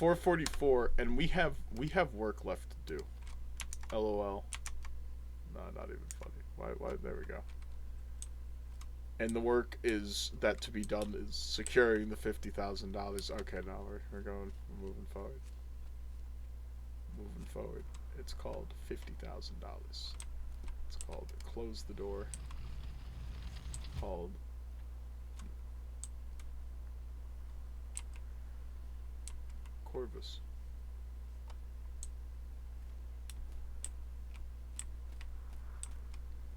4:44, and we have work left to do. LOL. No, not even funny. Why? There we go. And the work is that to be done is securing the $50,000. Okay, now we're moving forward. Moving forward. It's called $50,000. It's called close the door. Called Corvus.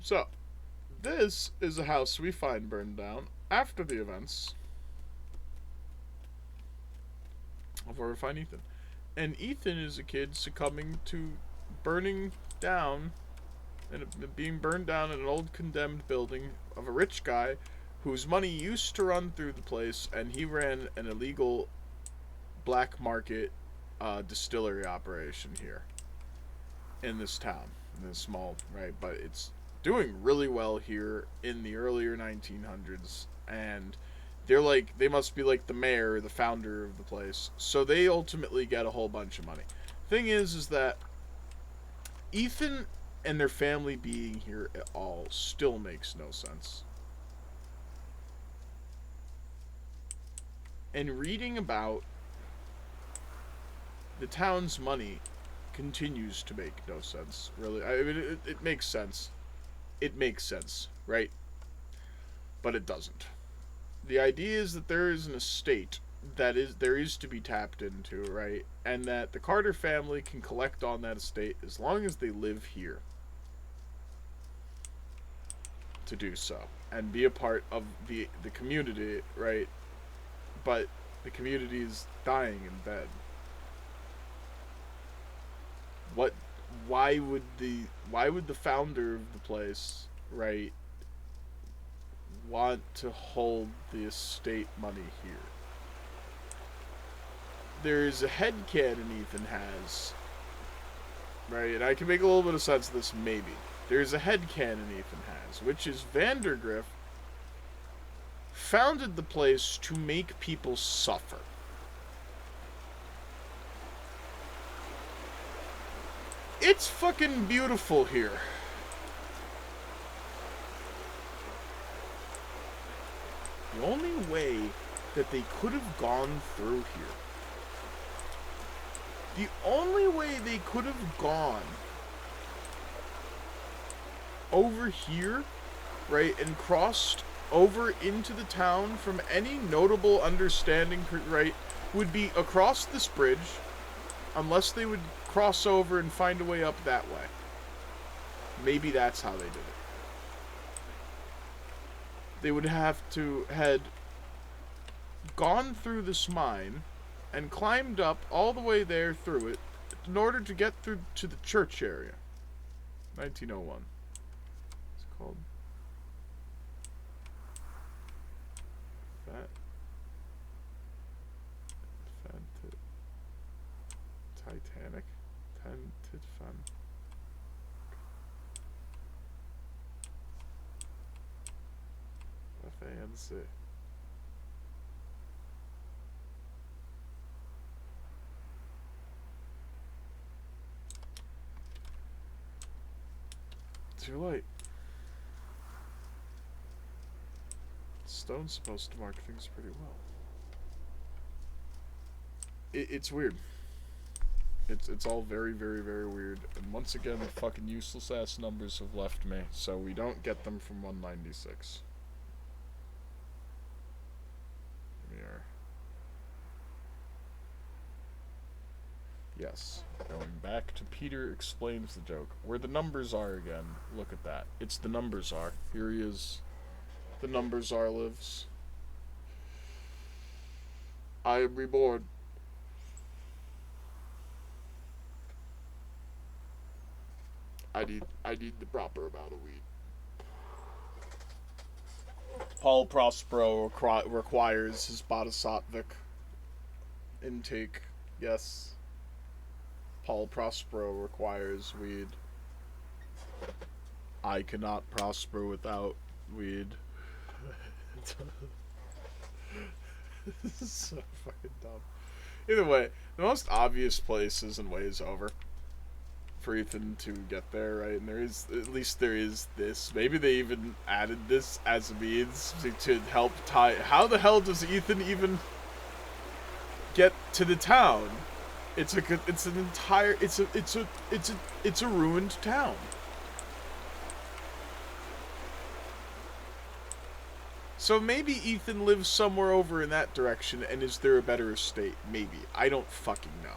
So, this is a house we find burned down after the events of where we find Ethan. And Ethan is a kid succumbing to burning down and being burned down in an old condemned building of a rich guy whose money used to run through the place, and he ran an illegal black market distillery operation here in this town, in this small, right? But it's doing really well here in the earlier 1900s, and they must be like the mayor, the founder of the place, so they ultimately get a whole bunch of money. Thing is that Ethan and their family being here at all still makes no sense. And reading about the town's money continues to make no sense, really. I mean, it makes sense. It makes sense, right? But it doesn't. The idea is that there is an estate there is to be tapped into, right? And that the Carter family can collect on that estate as long as they live here to do so and be a part of the community, right? But the community is dying in bed. Why would the founder of the place, right, want to hold the estate money here? There is a headcanon Ethan has, right, and I can make a little bit of sense of this maybe. There's a headcanon Ethan has, which is Vandergrift founded the place to make people suffer. It's fucking beautiful here. The only way that they could have gone through here, the only way they could have gone over here, right, and crossed over into the town from any notable understanding, right, would be across this bridge, unless they would cross over and find a way up that way. Maybe that's how they did it. They would have to had gone through this mine and climbed up all the way there through it in order to get through to the church area. 1901. It's called Titanic. Tented Fun. F-A-N-C. Too late. Stone's supposed to mark things pretty well. It's weird. It's all very, very, very weird. And once again, the fucking useless ass numbers have left me, so we don't get them from 196. Here. Yes. Going back to Peter explains the joke. Where the numbers are again. Look at that. It's the numbers are. Here he is. The numbers are lives. I am reborn. I need the proper amount of weed. Paul Prospero requires his bodhisattvic intake. Yes. Paul Prospero requires weed. I cannot prosper without weed. This is so fucking dumb. Either way, the most obvious place is in Ways Over for Ethan to get there, right? And there is, at least there is this. Maybe they even added this as a means to help tie. How the hell does Ethan even get to the town? It's a ruined town. So maybe Ethan lives somewhere over in that direction, and is there a better estate? Maybe. I don't fucking know.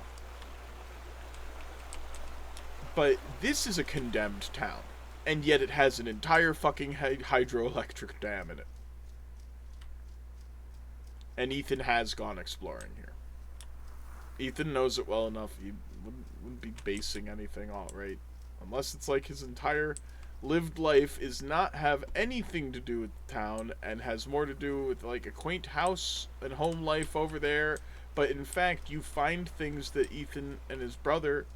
But this is a condemned town, and yet it has an entire fucking hydroelectric dam in it. And Ethan has gone exploring here. Ethan knows it well enough, he wouldn't be basing anything on, right? Unless it's like his entire lived life is not have anything to do with the town and has more to do with like a quaint house and home life over there. But in fact, you find things that Ethan and his brother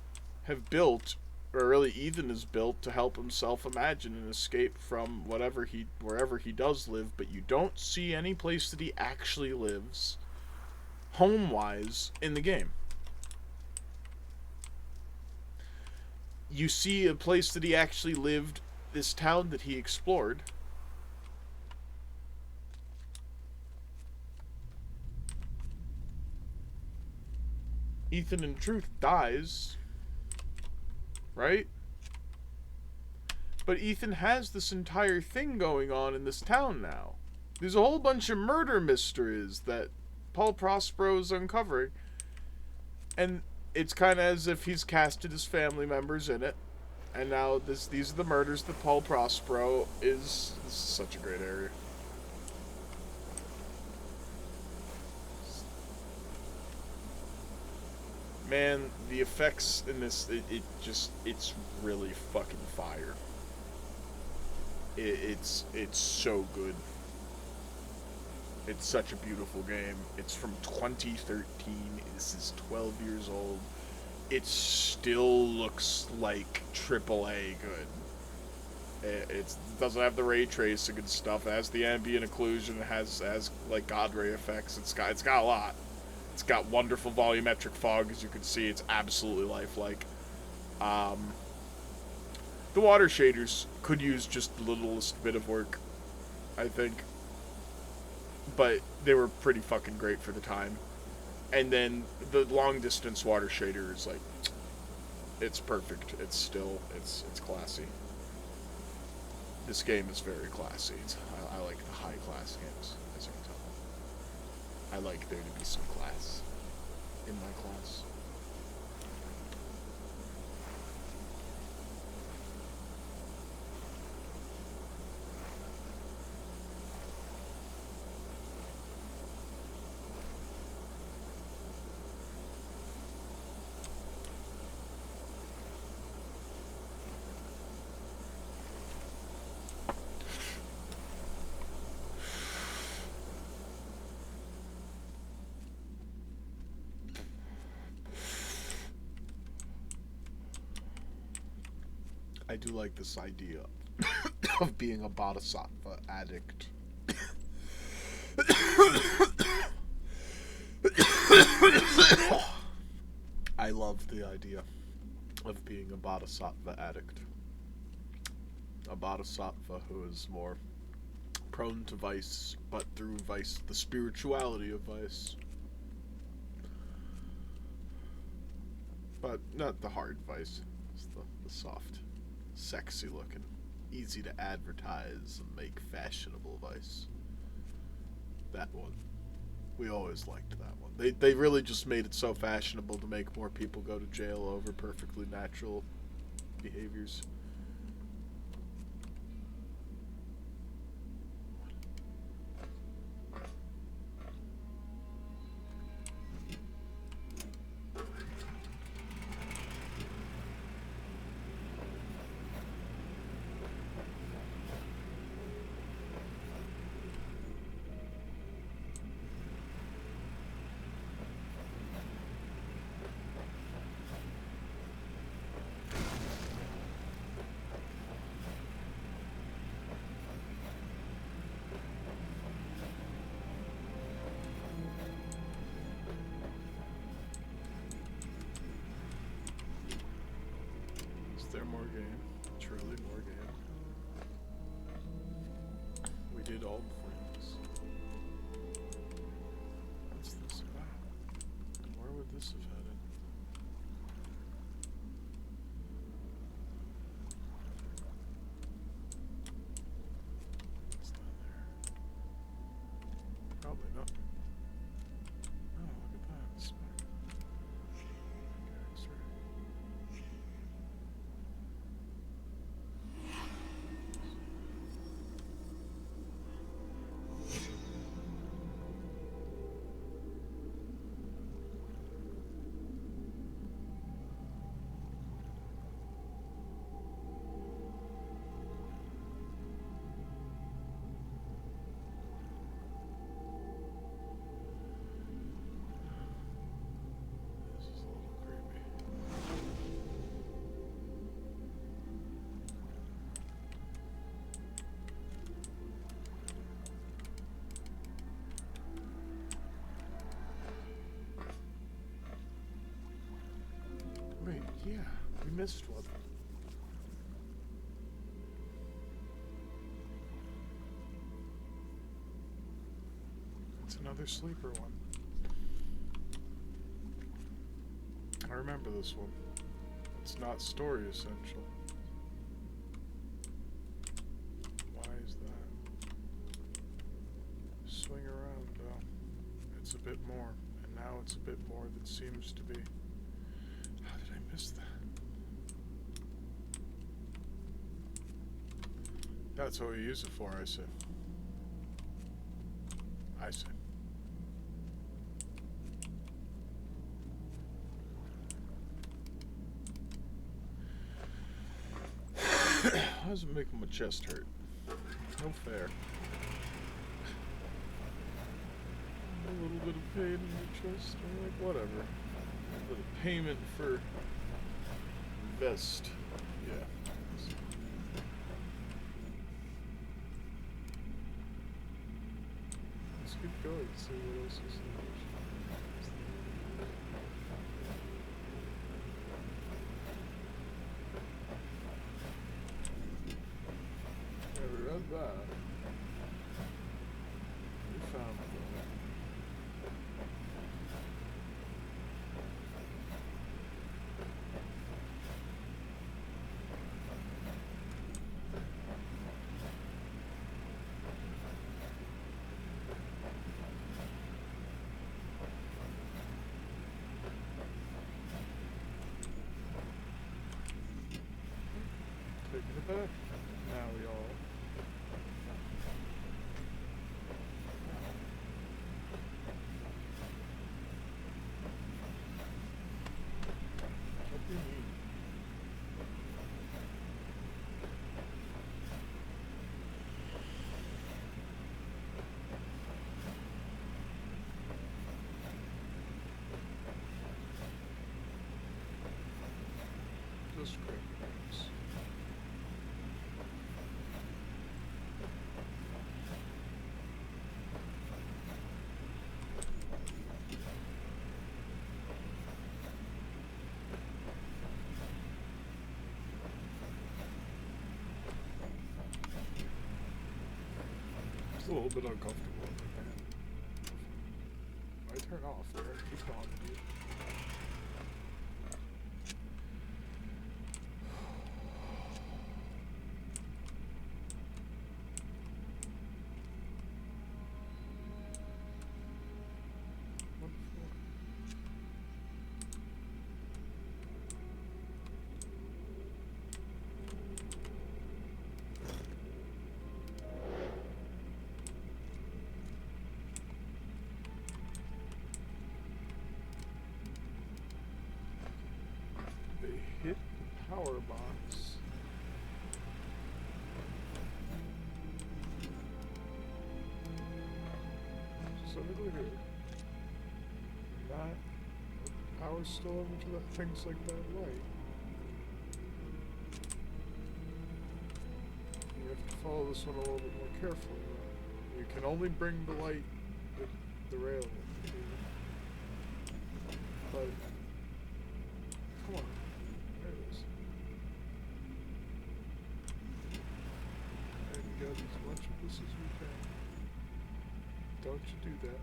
have built, or really Ethan has built, to help himself imagine an escape from wherever he does live. But you don't see any place that he actually lives, home-wise, in the game. You see a place that he actually lived, this town that he explored. Ethan, in truth, dies, right? But Ethan has this entire thing going on in this town now. There's a whole bunch of murder mysteries that Paul Prospero is uncovering. And it's kind of as if he's casted his family members in it. And now these are the murders that Paul Prospero is... This is such a great area. Man, the effects in this, it's really fucking fire. It's so good. It's such a beautiful game. It's from 2013. This is 12 years old. It still looks like AAA good. It doesn't have the ray tracing and stuff. It has the ambient occlusion. It has like God ray effects. It's got a lot. It's got wonderful volumetric fog, as you can see. It's absolutely lifelike. The water shaders could use just the littlest bit of work, I think. But they were pretty fucking great for the time. And then the long distance water shader is like, it's perfect. It's classy. This game is very classy. I like the high class games, as you can tell. I like there to be some class in my class. I do like this idea of being a bodhisattva addict. I love the idea of being a bodhisattva addict. A bodhisattva who is more prone to vice, but through vice, the spirituality of vice. But not the hard vice, it's the soft, sexy looking, easy to advertise and make fashionable vice. That one. We always liked that one. They really just made it so fashionable to make more people go to jail over perfectly natural behaviors. more game. Truly more game. We did all the things. What's this about? Where would this have headed? What's down there? Probably nothing. Oh, look at that. Smart. Wait, yeah, we missed one. It's another sleeper one. I remember this one. It's not story essential. Why is that? Swing around, though. It's a bit more, and now it's a bit more that seems to be. How did I miss that? That's what we use it for, I see. I see. How does it make my chest hurt? No fair. A little bit of pain in the chest, or like whatever. A little bit of payment for vest. Yeah. Let's keep going, see what else is in there. Never read that. We found it. Taking it back. Now we all. What do you mean? Just great. It's a little bit uncomfortable. I turn off there. Keep on. They hit the power box. Specifically here. Not power still over to the things like that light. You have to follow this one a little bit more carefully. You can only bring the light with the rail. But come on. There it is. do that.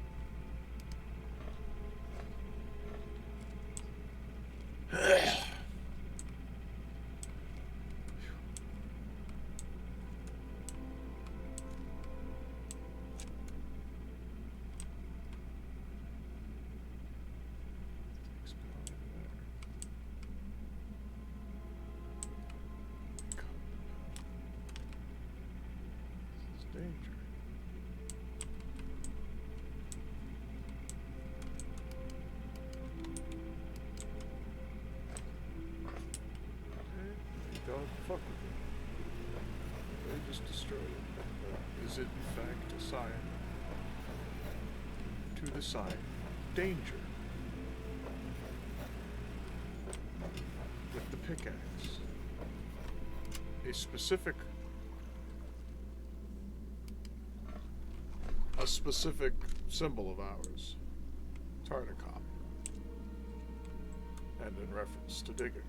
Danger. Don't fuck with it. They just destroyed it. But is it in fact a sign? To the sign, danger. With the pickaxe. A specific symbol of ours, Tarnacop, and in reference to digging.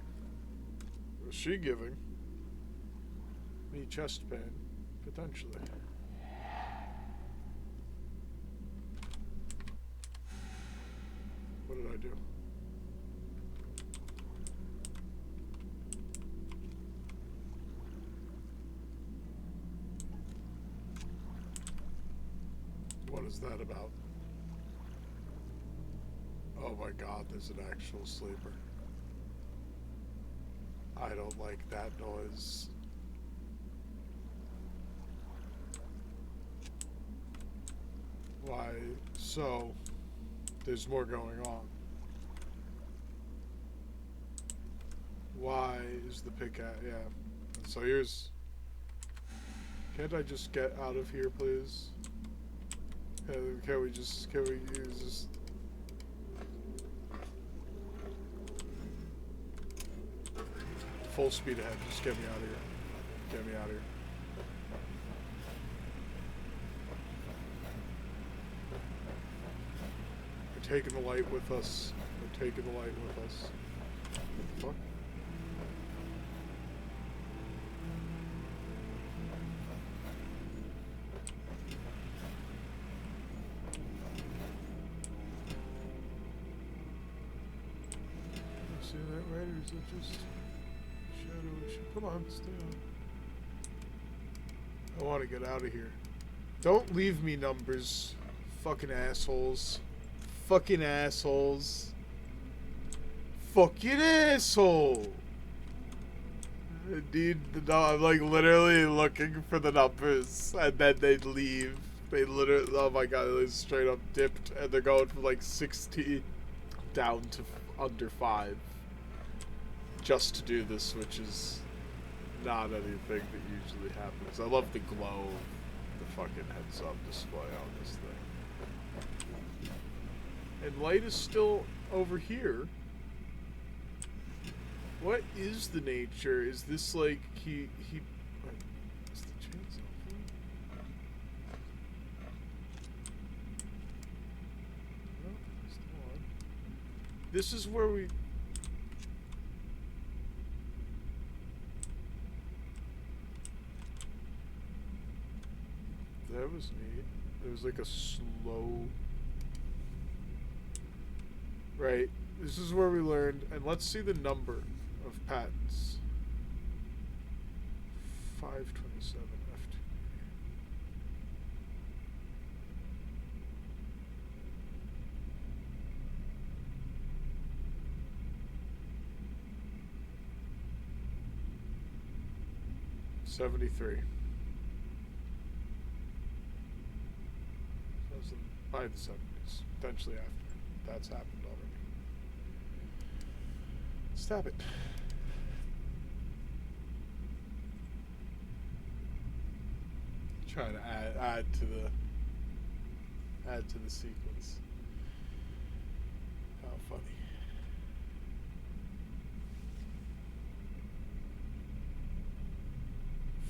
Was she giving me chest pain? Potentially. What did I do? What is that about? Oh my god, there's an actual sleeper. I don't like that noise. Why? So, there's more going on. Why is the pickaxe? Yeah. So here's... Can't I just get out of here, please? Can we use this? Full speed ahead. Just get me out of here. Get me out of here. We're taking the light with us. We're taking the light with us. What the fuck? See that right, or is it just shadowy? Come on, stay on. I want to get out of here. Don't leave me, numbers. Fucking assholes. Fucking assholes. Fucking asshole. Indeed, I'm like literally looking for the numbers, and then they'd leave. They literally, oh my god, they straight up dipped, and they're going from like 60 down to under 5. Just to do this, which is not anything that usually happens. I love the glow of the fucking heads-up display on this thing. And light is still over here. What is the nature? Is this like he is the chainsaw thing? No, still on. This is where we... That was neat. There was like a slow... Right. This is where we learned, and let's see the number of patents. 527 F2. '73. By the 70s, potentially after. That's happened already. Stop it. Trying to add to the sequence. How funny.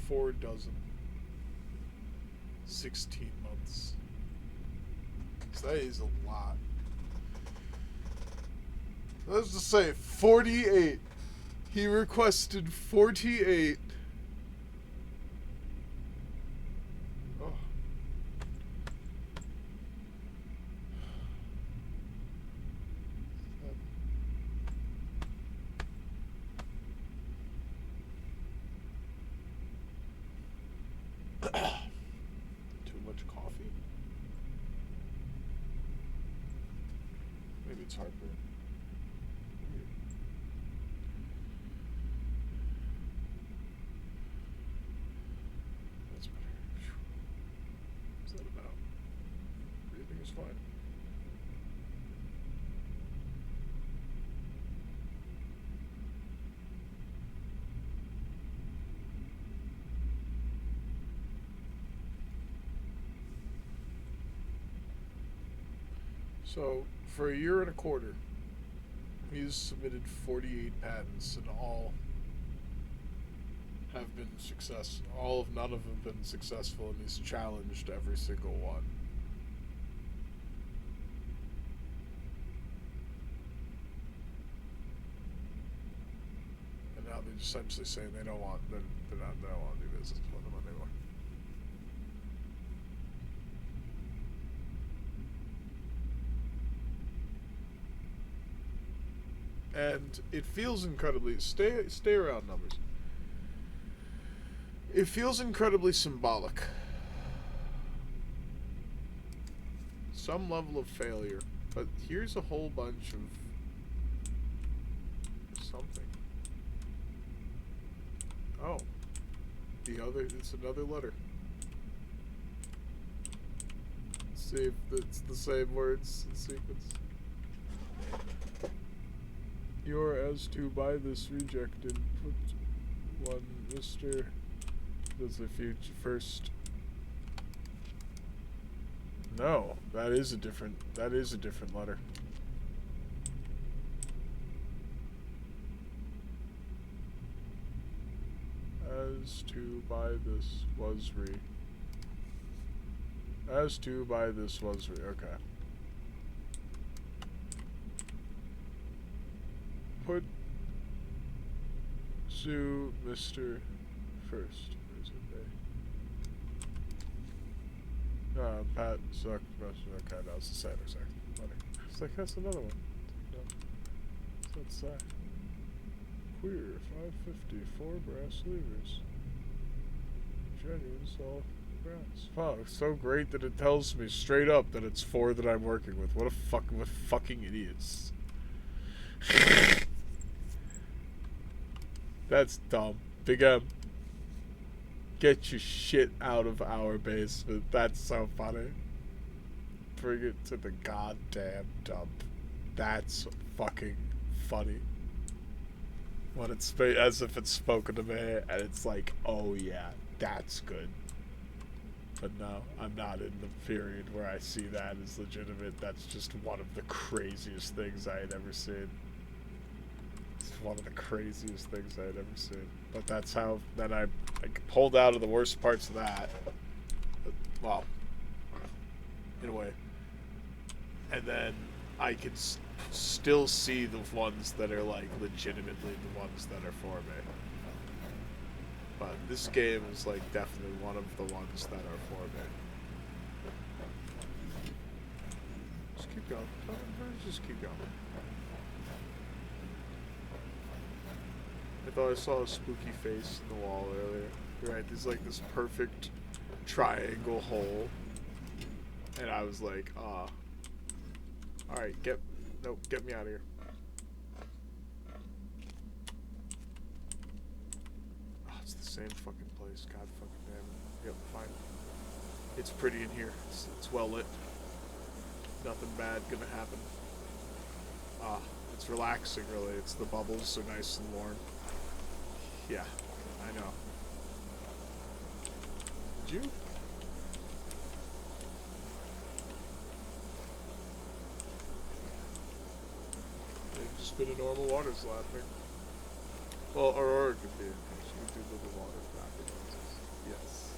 Four dozen. 16 months. That is a lot. Let's just say 48. He requested 48. Oh. Too much coffee? Maybe it's heartburn. Weird. That's better. What's that about? Breathing is fine. So, for a year and a quarter, he's submitted 48 patents, and all have been success. None of them have been successful, and he's challenged every single one. And now they're essentially saying they don't want to do business with them anymore. And it feels incredibly stay around numbers. It feels incredibly symbolic. Some level of failure, but here's a whole bunch of something. Oh, it's another letter. Let's see if it's the same words in sequence. You're as to buy this rejected. Put one Mr. Does the future first. No, that is a different letter. As to buy this was okay. Put Sue Mr. First. Where's it there? Pat sucked. Okay, that was the same exact letter. It's like, that's another one. No. What's that say? Queer, 550, 4 brass levers. Genuine soft brass. Wow, it's so great that it tells me straight up that it's 4 that I'm working with. What fucking idiots. That's dumb. Big M. Get your shit out of our basement. That's so funny. Bring it to the goddamn dump. That's fucking funny. When it's as if it's spoken to me, and it's like, oh yeah, that's good. But no, I'm not in the period where I see that as legitimate. That's just one of the craziest things I had ever seen. It's one of the craziest things I had ever seen. But that's how, then I pulled out of the worst parts of that. But, well, in a way. And then I could still see the ones that are like legitimately the ones that are for me. But this game is like definitely one of the ones that are for me. Just keep going. Just keep going. I thought I saw a spooky face in the wall earlier. Right, there's like this perfect triangle hole. And I was like, alright, get me out of here. Oh, it's the same fucking place. God fucking damn it. Yep, fine. It's pretty in here. It's well lit. Nothing bad gonna happen. It's relaxing, really. It's the bubbles are nice and warm. Yeah, I know. Did you? They've just been a normal water slapping. Well, Aurora could be. She could do little water flapping noises. Yes.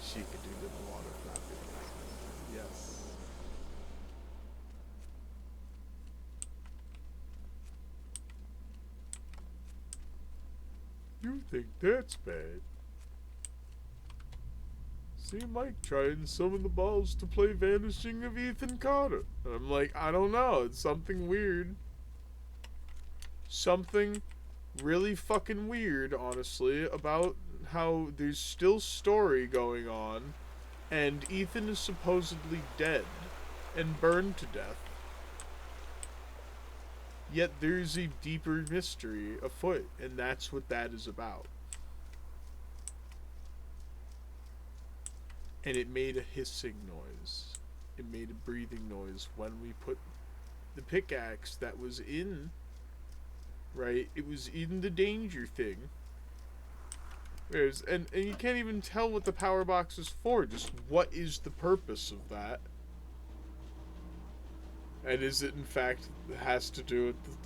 She could do little water flapping noises. Yes. You think that's bad? See Mike trying to summon the balls to play Vanishing of Ethan Carter. And I'm like, I don't know. It's something weird. Something really fucking weird, honestly, about how there's still story going on, and Ethan is supposedly dead and burned to death. Yet there's a deeper mystery afoot, and that's what that is about. And it made a hissing noise. It made a breathing noise when we put the pickaxe that was in, right? It was in the danger thing. And you can't even tell what the power box is for. Just what is the purpose of that? And is it in fact has to do with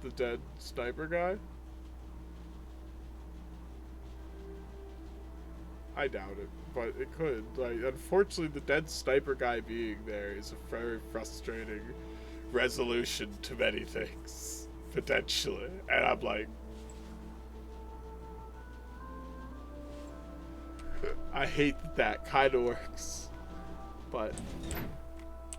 the dead sniper guy? I doubt it, but it could. Like, unfortunately, the dead sniper guy being there is a very frustrating resolution to many things, potentially. And I'm like, I hate that kind of works, but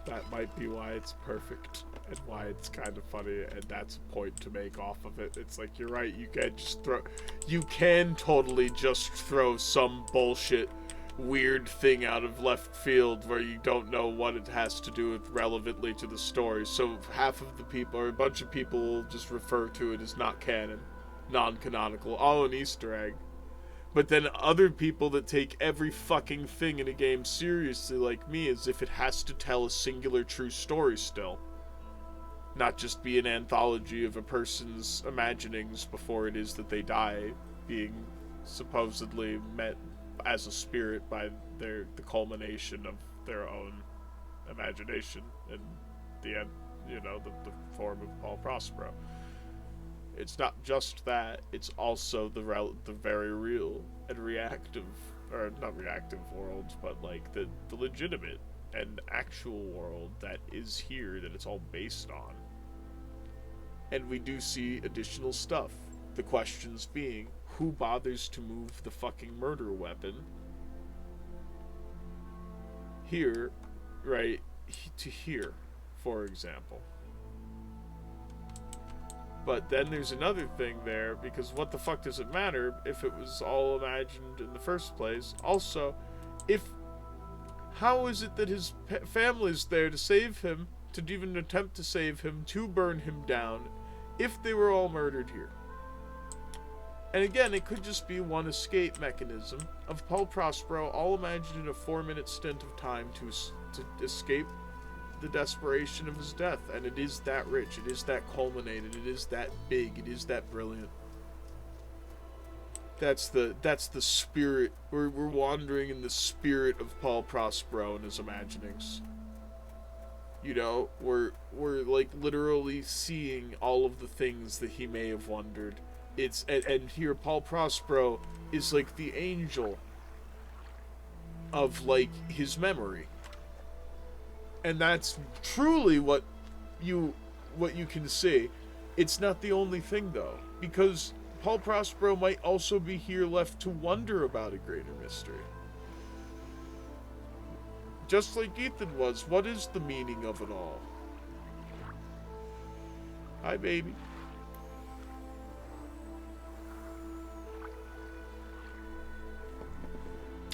that might be why it's perfect and why it's kind of funny, and that's a point to make off of it. It's like, you're right, you can totally just throw some bullshit weird thing out of left field where you don't know what it has to do with relevantly to the story. So half of the people, or a bunch of people, will just refer to it as not canon, non-canonical, all an Easter egg. But then other people that take every fucking thing in a game seriously, like me, as if it has to tell a singular true story still. Not just be an anthology of a person's imaginings before it is that they die, being supposedly met as a spirit by the culmination of their own imagination and the end, the form of Paul Prospero. It's not just that, it's also the very real and reactive, or not reactive world, but like the legitimate and actual world that is here, that it's all based on. And we do see additional stuff. The questions being, who bothers to move the fucking murder weapon here, right, to here, for example. But then there's another thing there, because what the fuck does it matter if it was all imagined in the first place? Also, how is it that his family's there to save him, to even attempt to save him, to burn him down, if they were all murdered here? And again, it could just be one escape mechanism of Paul Prospero, all imagined in a 4-minute stint of time to escape the desperation of his death. And it is that rich, it is that culminated, it is that big, it is that brilliant. That's the spirit. We're wandering in the spirit of Paul Prospero and his imaginings. We're like literally seeing all of the things that he may have wondered. And here Paul Prospero is like the angel of like his memory. And that's truly what you can see. It's not the only thing though, because Paul Prospero might also be here left to wonder about a greater mystery. Just like Ethan was, what is the meaning of it all? Hi, baby.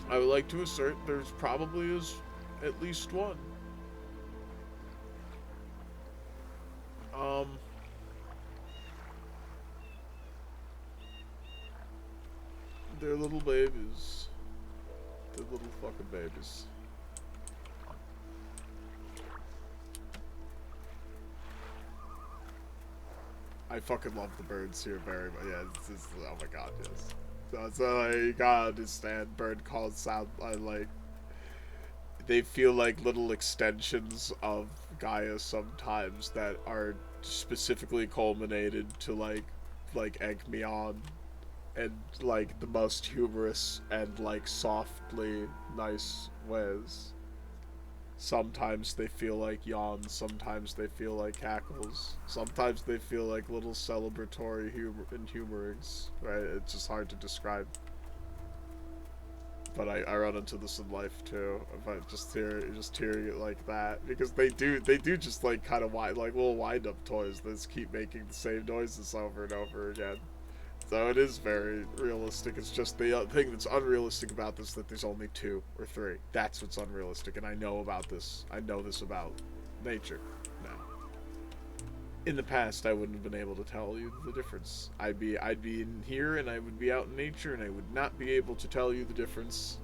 I would like to assert there's probably is at least one. They're little babies. They're little fucking babies. I fucking love the birds here very much. Yeah, oh my god, yes. So you gotta understand, bird calls sound like they feel like little extensions of Gaia sometimes that are specifically culminated to like egg me on, and like the most humorous and like softly nice ways. Sometimes they feel like yawns, sometimes they feel like cackles, sometimes they feel like little celebratory humorings, right? It's just hard to describe. But I run into this in life too. If I just hearing it like that, because they do just like kind of like little wind up toys that just keep making the same noises over and over again. So it is very realistic. It's just the thing that's unrealistic about this that there's only 2 or 3. That's what's unrealistic, and I know about this. I know this about nature now. In the past, I wouldn't have been able to tell you the difference. I'd be in here, and I would be out in nature, and I would not be able to tell you the difference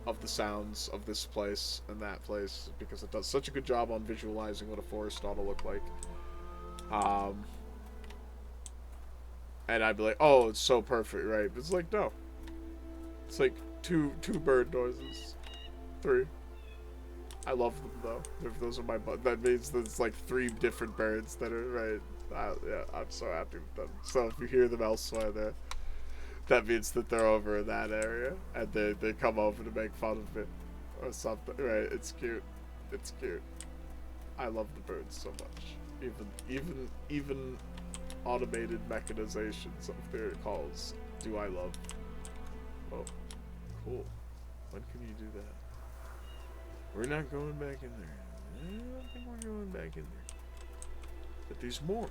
of the sounds of this place and that place, because it does such a good job on visualizing what a forest ought to look like. And I'd be like, oh, it's so perfect, right? But it's like, no. It's like two bird noises. 3. I love them, though. If those are my that means that it's like 3 different birds that are, right? Yeah, I'm so happy with them. So if you hear them elsewhere there, that means that they're over in that area. And they come over to make fun of it. Or something, right? It's cute. It's cute. I love the birds so much. Even automated mechanizations of their calls do I love. Oh, cool. When can you do that? We're not going back in there. I don't think we're going back in there. But there's more,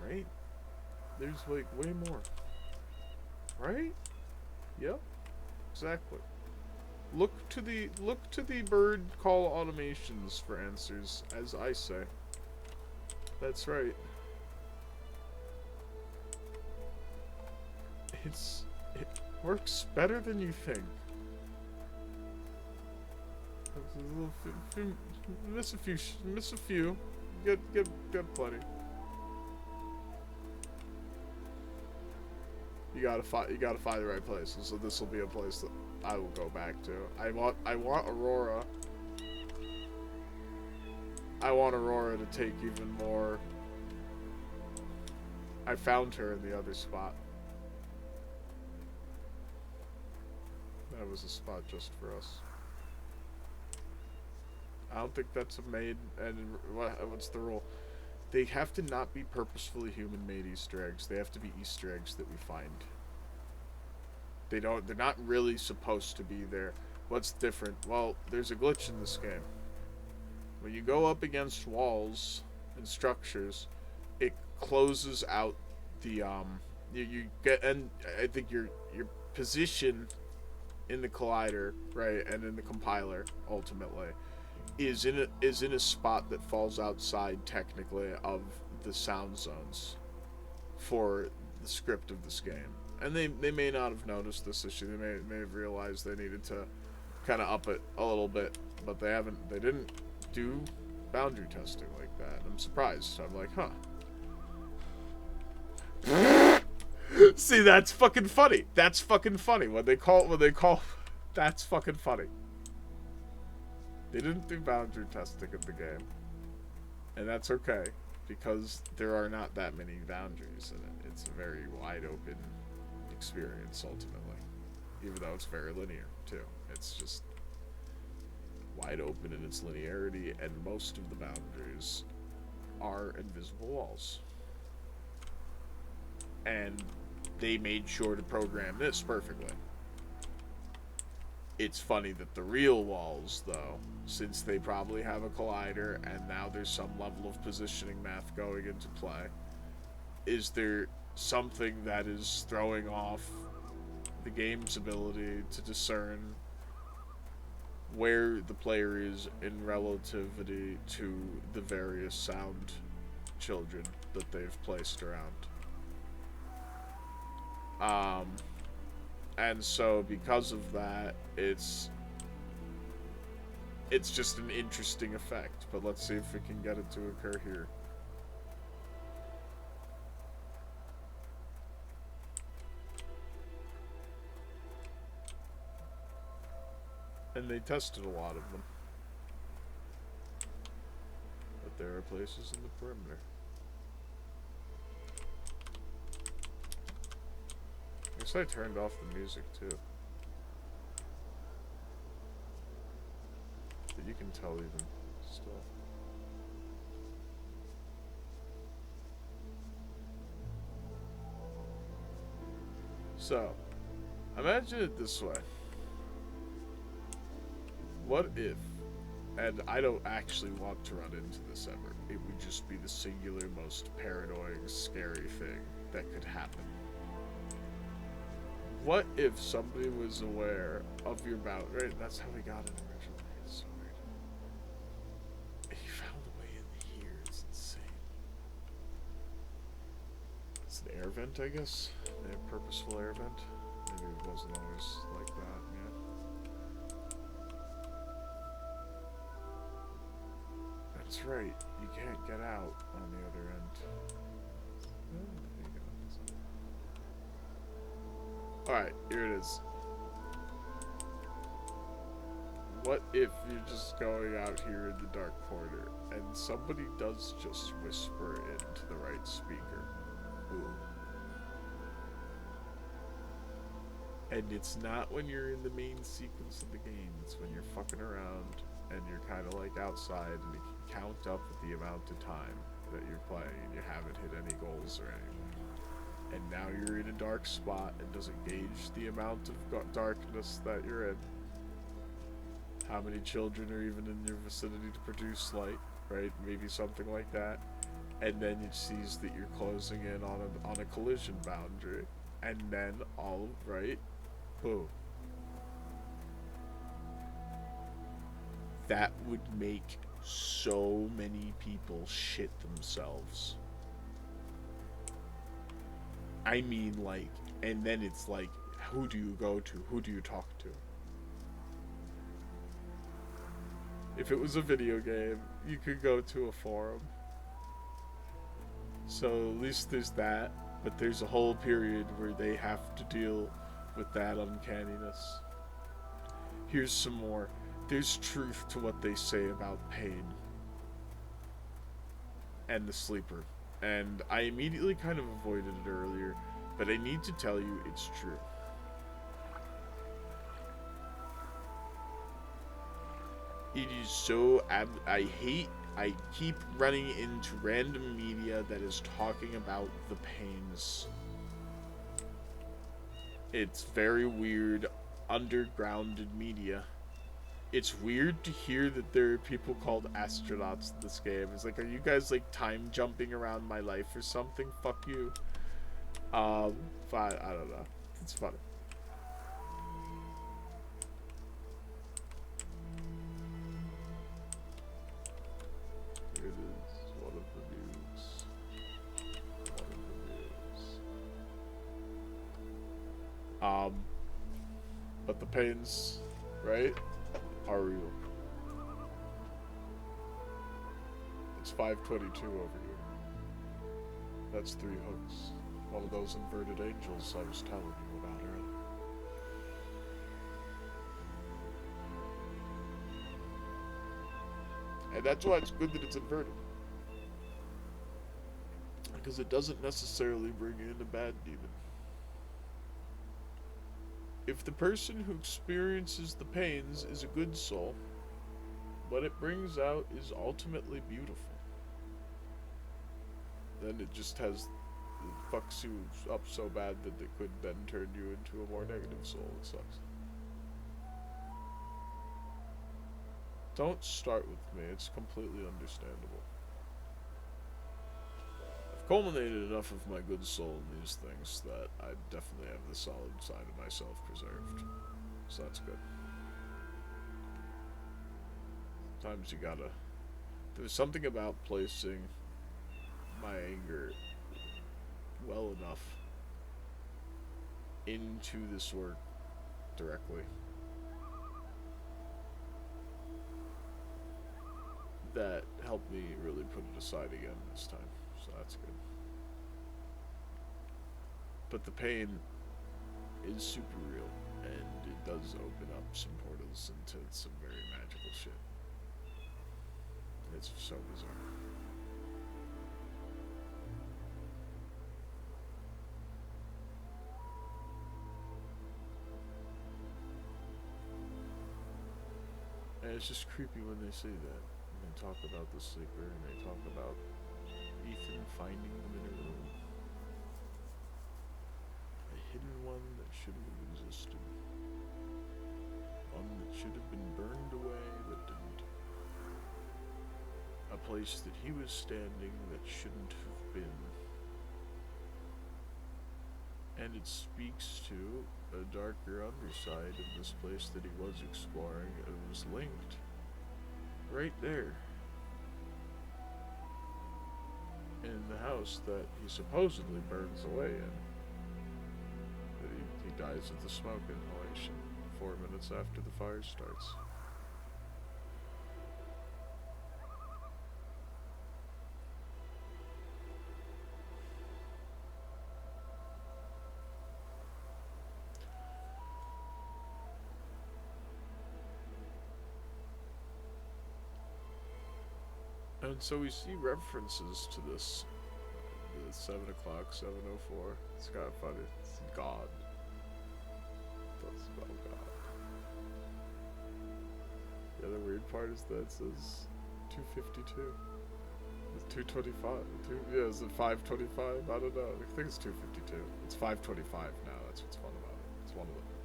right? There's like way more. Right? Yep. Exactly. Look to the bird call automations for answers, as I say. That's right. It works better than you think. Miss a few. Get plenty. You gotta find the right place, and so this will be a place that I will go back to. I want Aurora. I want Aurora to take even more. I found her in the other spot. That was a spot just for us. I don't think that's a made, and what's the rule? They have to not be purposefully human-made Easter eggs. They have to be Easter eggs that we find. They're not really supposed to be there. What's different? Well, there's a glitch in this game. When you go up against walls and structures, it closes out the you get, and I think your position in the collider, right, and in the compiler ultimately is in a spot that falls outside technically of the sound zones for the script of this game. And they may not have noticed this issue. They may have realized they needed to kind of up it a little bit, but they didn't do boundary testing like that. I'm surprised. I'm like, huh. See, that's fucking funny. That's fucking funny. When they call that's fucking funny. They didn't do boundary testing in the game. And that's okay, because there are not that many boundaries in it. It's a very wide open experience, ultimately. Even though it's very linear, too. It's just wide open in its linearity, and most of the boundaries are invisible walls. And they made sure to program this perfectly. It's funny that the real walls, though, since they probably have a collider and now there's some level of positioning math going into play, is there something that is throwing off the game's ability to discern where the player is in relativity to the various sound children that they've placed around. And so because of that, it's just an interesting effect. But let's see if we can get it to occur here. And they tested a lot of them. But there are places in the perimeter. I guess I turned off the music too. But you can tell even still. So, imagine it this way. What if, and I don't actually want to run into this ever, it would just be the singular most paranoid, scary thing that could happen. What if somebody was aware of your mouth? Right, that's how we got it originally. It's so weird. He found a way in here. It's insane. It's an air vent, I guess. A purposeful air vent. Maybe it wasn't always like that. Yeah. That's right. You can't get out on the other end. Oh, there you go. Alright, here it is. What if you're just going out here in the dark corner and somebody does just whisper into the right speaker? Ooh. And it's not when you're in the main sequence of the game, it's when you're fucking around and you're kind of like outside and it can count up the amount of time that you're playing and you haven't hit any goals or anything. And now you're in a dark spot and doesn't gauge the amount of darkness that you're in. How many children are even in your vicinity to produce light, right? Maybe something like that. And then it sees that you're closing in on a collision boundary. And then all, right? Boom. That would make so many people shit themselves. I mean, like, and then it's like, who do you go to? Who do you talk to? If it was a video game, you could go to a forum. So at least there's that, but there's a whole period where they have to deal with that uncanniness. Here's some more. There's truth to what they say about pain and the sleeper. And I immediately kind of avoided it earlier, but I need to tell you it's true. It is so I keep running into random media that is talking about the pains. It's very weird, undergrounded media. It's weird to hear that there are people called astronauts in this game. It's like, are you guys like time jumping around my life or something? Fuck you. But I don't know. It's funny. Here it is. One of the news. One of the news. But the pains, right, are real. It's 522 over here. That's 3 hooks. One of those inverted angels I was telling you about earlier. And that's why it's good that it's inverted. Because it doesn't necessarily bring in a bad demon. If the person who experiences the pains is a good soul, what it brings out is ultimately beautiful. Then it just has, it fucks you up so bad that it could then turn you into a more negative soul. It sucks. Don't start with me, it's completely understandable. I've culminated enough of my good soul in these things that I definitely have the solid side of myself preserved. So that's good. Sometimes you gotta... There's something about placing my anger well enough into this work directly that helped me really put it aside again this time, so that's good. But the pain is super real, and it does open up some portals into some very magical shit. It's so bizarre. And it's just creepy when they say that. They talk about the sleeper, and they talk about Ethan finding them in a room. A hidden one that shouldn't have existed. One that should have been burned away, but didn't. A place that he was standing that shouldn't have been. And it speaks to a darker underside of this place that he was exploring. It was linked right there in the house that he supposedly burns away in. That he dies of the smoke inhalation 4 minutes after the fire starts. And so we see references to this. The 7 o'clock, 7:04. It's kind of funny. It's God. That's about God. The other weird part is that it says 2:52. It's 2:25. Yeah, is it 5:25? I don't know. I think it's 2:52. It's 5:25 now. That's what's fun about it. It's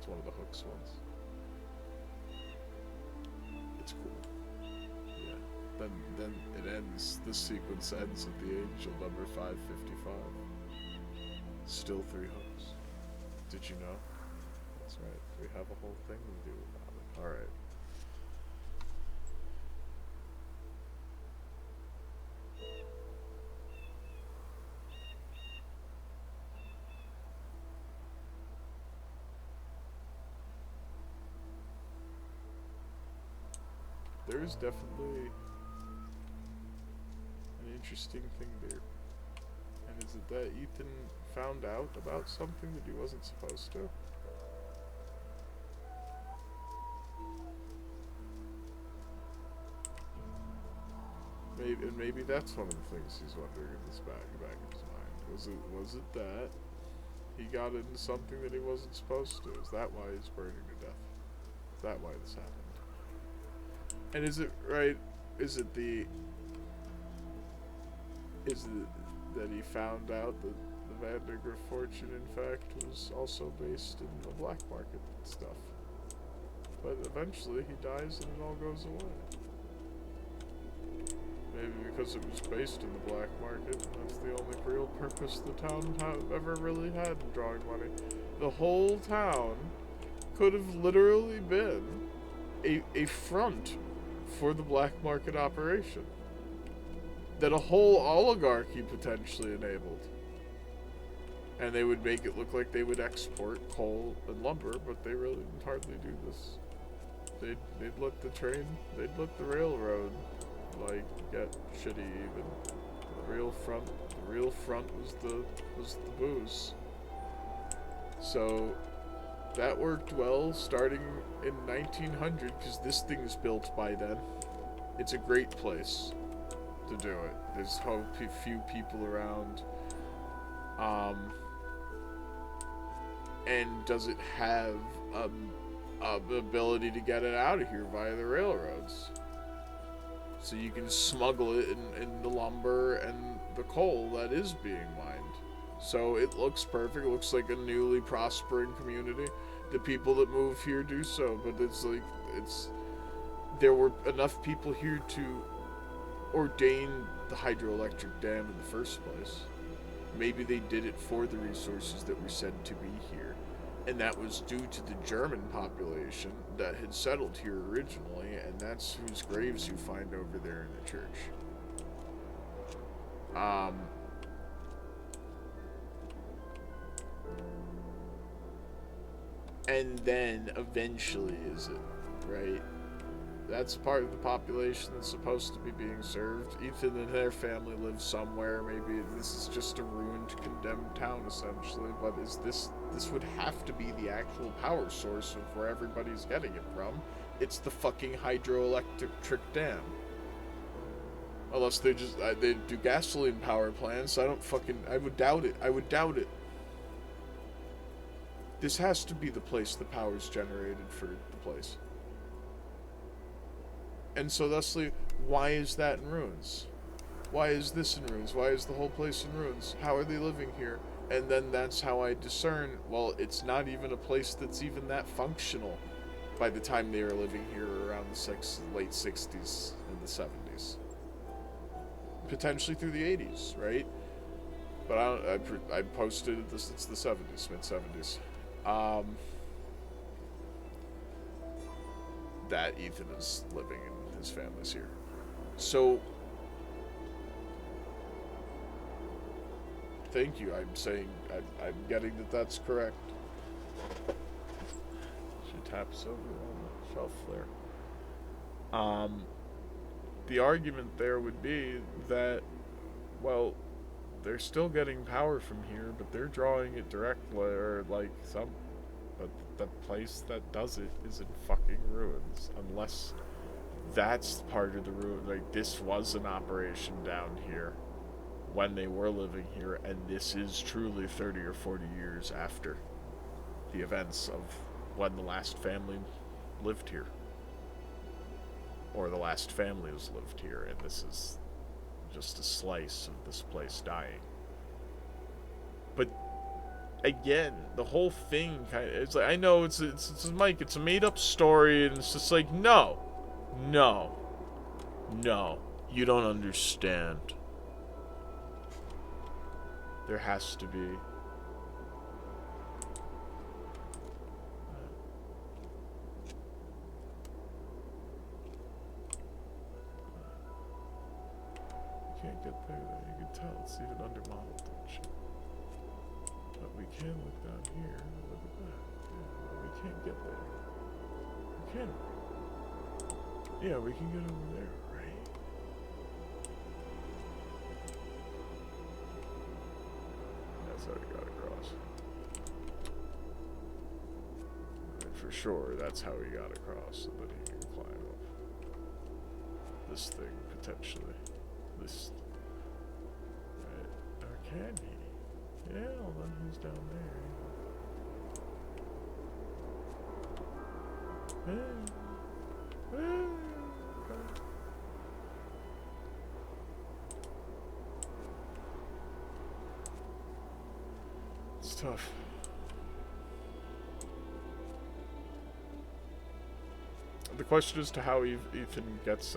one of the hooks ones. It's cool. Then it ends. This sequence ends with the angel number 555. Still 3 hooks. Did you know? That's right. We have a whole thing to do about it. All right. There is definitely an interesting thing there. And is it that Ethan found out about something that he wasn't supposed to? Maybe that's one of the things he's wondering in this back of his mind. Was it that he got into something that he wasn't supposed to? Is that why he's burning to death? Is that why this happened? And is it right? Is it that he found out that the Vandiger fortune, in fact, was also based in the black market stuff? But eventually he dies and it all goes away. Maybe because it was based in the black market, that's the only real purpose the town ever really had in drawing money. The whole town could have literally been a front for the black market operation that a whole oligarchy potentially enabled. And they would make it look like they would export coal and lumber, but they really would hardly do this. They'd let the railroad, like, get shitty even. The real front was the booze. So that worked well starting in 1900, because this thing is built by then. It's a great place to do it. There's few people around. And does it have the ability to get it out of here via the railroads? So you can smuggle it in the lumber and the coal that is being mined. So it looks perfect. It looks like a newly prospering community. The people that move here do so, but there were enough people here to ordain the hydroelectric dam in the first place. Maybe they did it for the resources that were said to be here. And that was due to the German population that had settled here originally, and that's whose graves you find over there in the church. And then eventually is it, right? That's part of the population that's supposed to be being served. Ethan and their family live somewhere. Maybe this is just a ruined, condemned town, essentially. But this would have to be the actual power source of where everybody's getting it from. It's the fucking hydroelectric dam. Unless they do gasoline power plants. I would doubt it. This has to be the place the power's generated for the place. And so thusly, why is that in ruins? Why is this in ruins? Why is the whole place in ruins? How are they living here? And then that's how I discern, well, it's not even a place that's even that functional by the time they are living here around the late 60s and the 70s. Potentially through the 80s, right? But I posted it. It's the 70s, mid 70s. That Ethan is living and his family's here. So, thank you. I'm saying I'm getting that that's correct. She taps over on the shelf there. The argument there would be that, well, they're still getting power from here, but they're drawing it directly, or like some. But the place that does it is in fucking ruins, unless that's part of the ruin. Like, this was an operation down here when they were living here, and this is truly 30 or 40 years after the events of when the last family lived here. Or the last families lived here, and this is just a slice of this place dying. But again, the whole thing kind of, it's like, I know it's Mike, it's a made up story, and it's just like, no, you don't understand. There has to be. Can't get there. You can tell it's even undermodeled and shit. But we can look down here. Look at that. Yeah, but we can't get there. We can. Yeah, we can get over there, right? That's how we got across. And for sure, that's how we got across, so that he can climb up this thing potentially. This, right, or can he? Yeah, well then he's down there. It's tough. The question as to how Ethan gets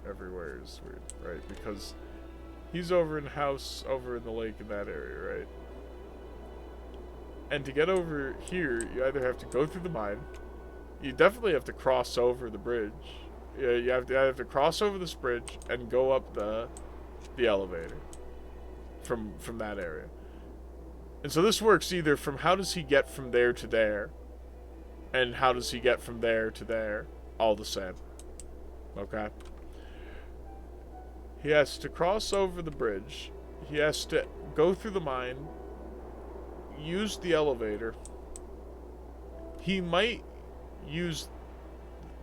everywhere is weird, right? Because he's over in house, over in the lake in that area, right? And to get over here, you either have to go through the mine, you definitely have to cross over the bridge. Yeah, you have to cross over this bridge and go up the elevator from that area. And so this works either from how does he get from there to there, and how does he get from there to there. All the same. Okay? He has to cross over the bridge. He has to go through the mine. Use the elevator. He might use...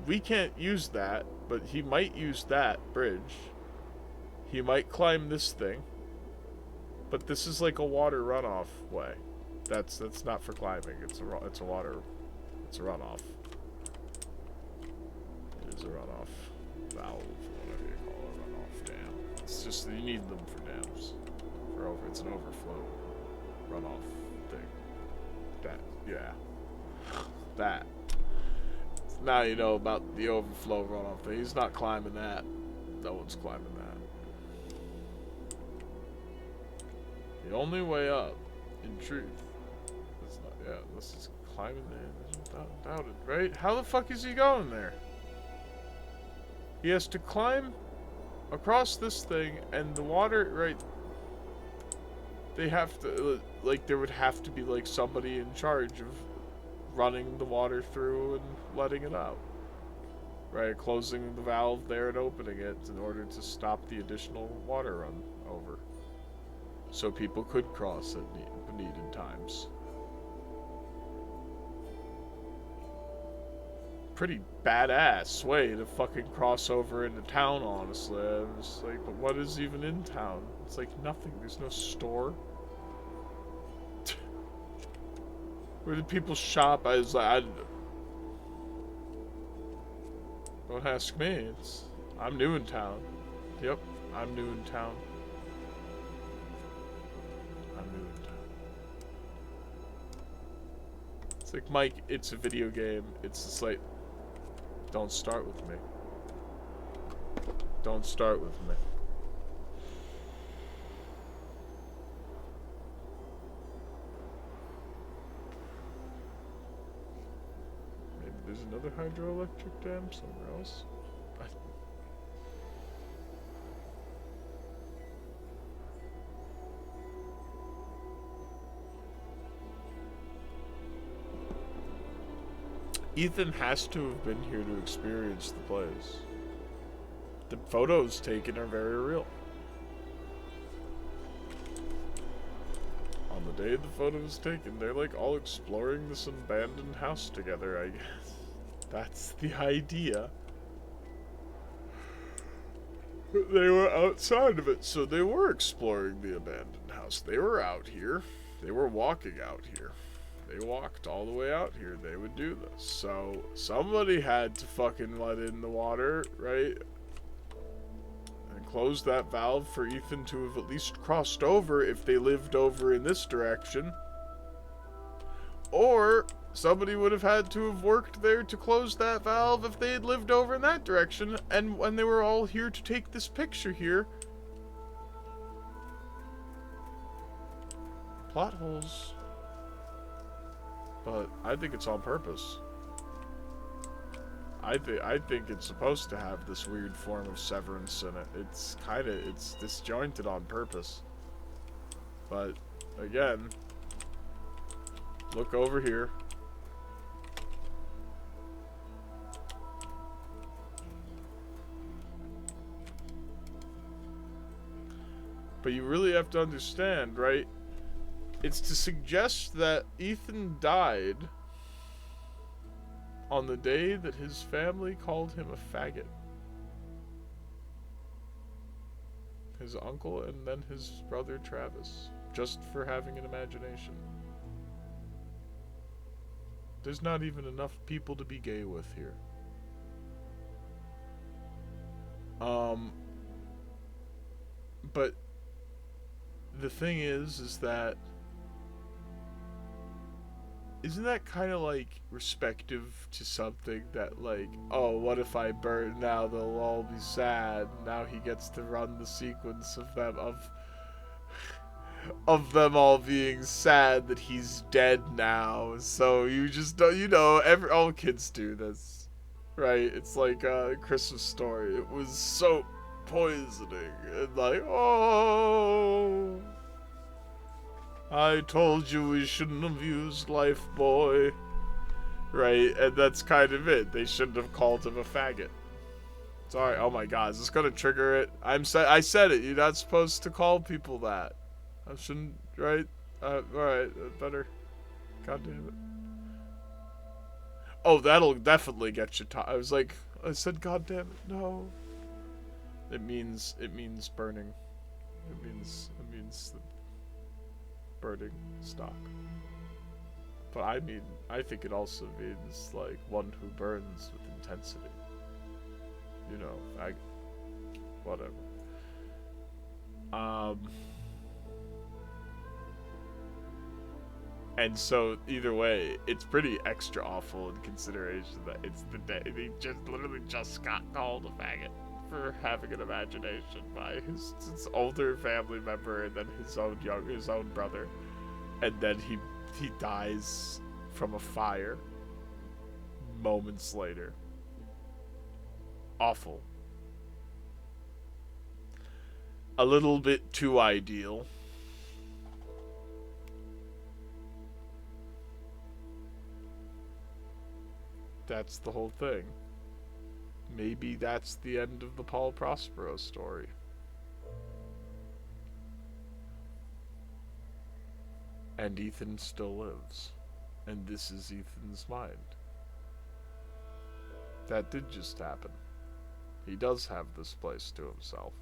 We can't use that, but he might use that bridge. He might climb this thing. But this is like a water runoff way. That's not for climbing. It's a water... It's a runoff. It is a runoff valve, whatever you call it, runoff dam. It's just that you need them for dams. It's an overflow runoff thing. That, yeah. That. Now you know about the overflow runoff thing. He's not climbing that. No one's climbing that. The only way up, in truth, is not, yeah, unless he's climbing there. There's no doubt about it, right? How the fuck is he going there? He has to climb across this thing, and the water, right, they have to, like, there would have to be, like, somebody in charge of running the water through and letting it out. Right, closing the valve there and opening it in order to stop the additional water run over. So people could cross at needed times. Pretty badass way to fucking cross over into town, honestly. I was like, but what is even in town? It's like nothing. There's no store. Where do people shop? I was like, don't ask me. I'm new in town. Yep, I'm new in town. I'm new in town. It's like, Mike, it's a video game. It's just like, don't start with me. Don't start with me. there's another hydroelectric dam somewhere else. Ethan has to have been here to experience the place. The photos taken are very real. On the day the photo was taken, they're like all exploring this abandoned house together, I guess. That's the idea. They were outside of it, so they were exploring the abandoned house. They were out here. They were walking out here. They walked all the way out here. They would do this. So somebody had to fucking let in the water, right? And close that valve for Ethan to have at least crossed over if they lived over in this direction. Or somebody would have had to have worked there to close that valve if they had lived over in that direction. And when they were all here to take this picture here. Plot holes. But I think it's on purpose. I think it's supposed to have this weird form of severance in it. It's disjointed on purpose. But again, look over here. But you really have to understand, right? It's to suggest that Ethan died on the day that his family called him a faggot. His uncle and then his brother Travis, just for having an imagination. There's not even enough people to be gay with here. But the thing is that isn't that kind of like respective to something that like, oh, what if I burn now? They'll all be sad. Now he gets to run the sequence of them all being sad that he's dead now. So you just don't, all kids do this, right? It's like a Christmas Story. It was soap poisoning and like, oh, I told you we shouldn't have used Life Boy. Right? And that's kind of it. They shouldn't have called him a faggot. Sorry. Oh my god. Is this going to trigger it? I said it. You're not supposed to call people that. I shouldn't. Right? Alright. Better. God damn it. Oh, that'll definitely get you I said god damn it. No. It means burning. It means burning stock. But I think it also means like one who burns with intensity. Whatever. And so either way, it's pretty extra awful in consideration that it's the day he just literally just got called a faggot for having an imagination by his older family member and then his own brother, and then he dies from a fire moments later. Awful. A little bit too ideal. That's the whole thing. Maybe that's the end of the Paul Prospero story. And Ethan still lives. And this is Ethan's mind. That did just happen. He does have this place to himself.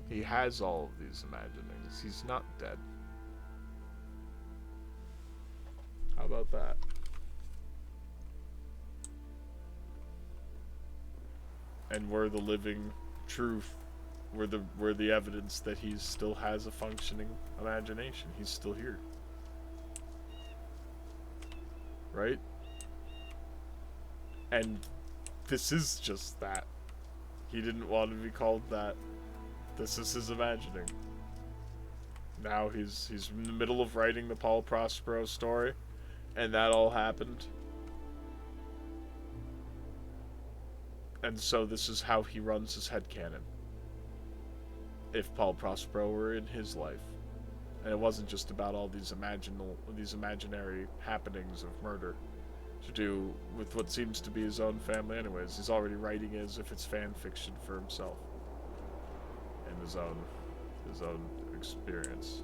He has all of these imaginings. He's not dead. How about that? And we're the living truth. We're the evidence that he still has a functioning imagination. He's still here. Right? And this is just that. He didn't want to be called that. This is his imagining. Now he's in the middle of writing the Paul Prospero story, and that all happened. And so this is how he runs his headcanon. If Paul Prospero were in his life. And it wasn't just about all these imaginary happenings of murder to do with what seems to be his own family anyways. He's already writing it as if it's fan fiction for himself. And his own experience.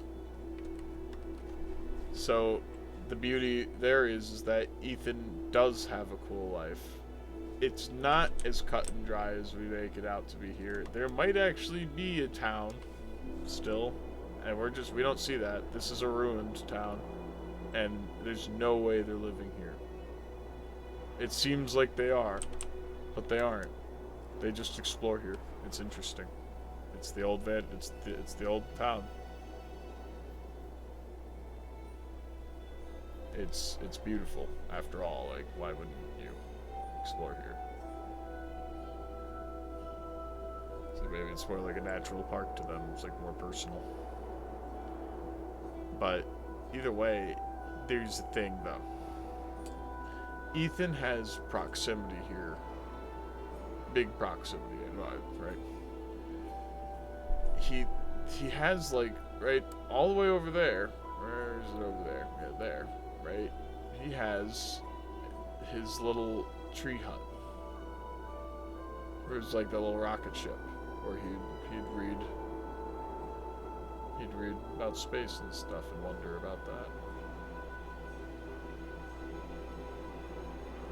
So the beauty there is that Ethan does have a cool life. It's not as cut and dry as we make it out to be here. There might actually be a town still, and we don't see that. This is a ruined town, and there's no way they're living here. It seems like they are, but they aren't. They just explore here. It's interesting. It's the old it's the old town. It's beautiful after all. Like, why wouldn't you explore here? So maybe it's more like a natural park to them. It's like more personal. But either way, there's a thing though. Ethan has proximity here. Big proximity in mind, right? He has, like, right all the way over there. Where is it over there? Yeah, there, right? He has his little tree hut. Where it's like the little rocket ship, where he'd read about space and stuff and wonder about that.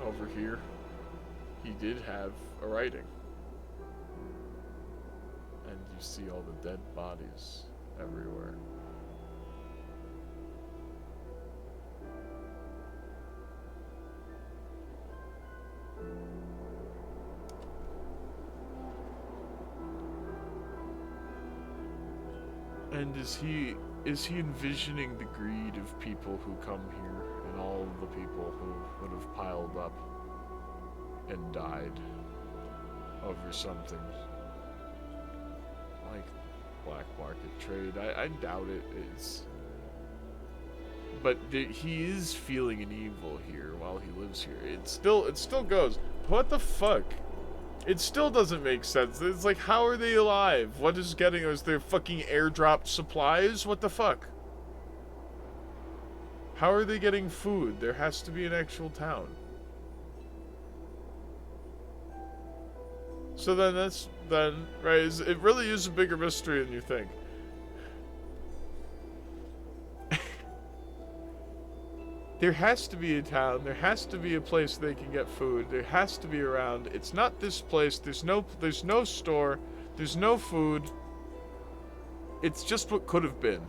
Over here, he did have a writing. And you see all the dead bodies everywhere. And is he envisioning the greed of people who come here and all of the people who would have piled up and died over something like black market trade? I doubt it is. But he is feeling an evil here while he lives here. It still goes. What the fuck? It still doesn't make sense. It's like, how are they alive? What is getting us? Their fucking airdropped supplies? What the fuck? How are they getting food? There has to be an actual town. So then right, it really is a bigger mystery than you think. There has to be a town. There has to be a place they can get food. There has to be around. It's not this place. There's no store. There's no food. It's just what could have been.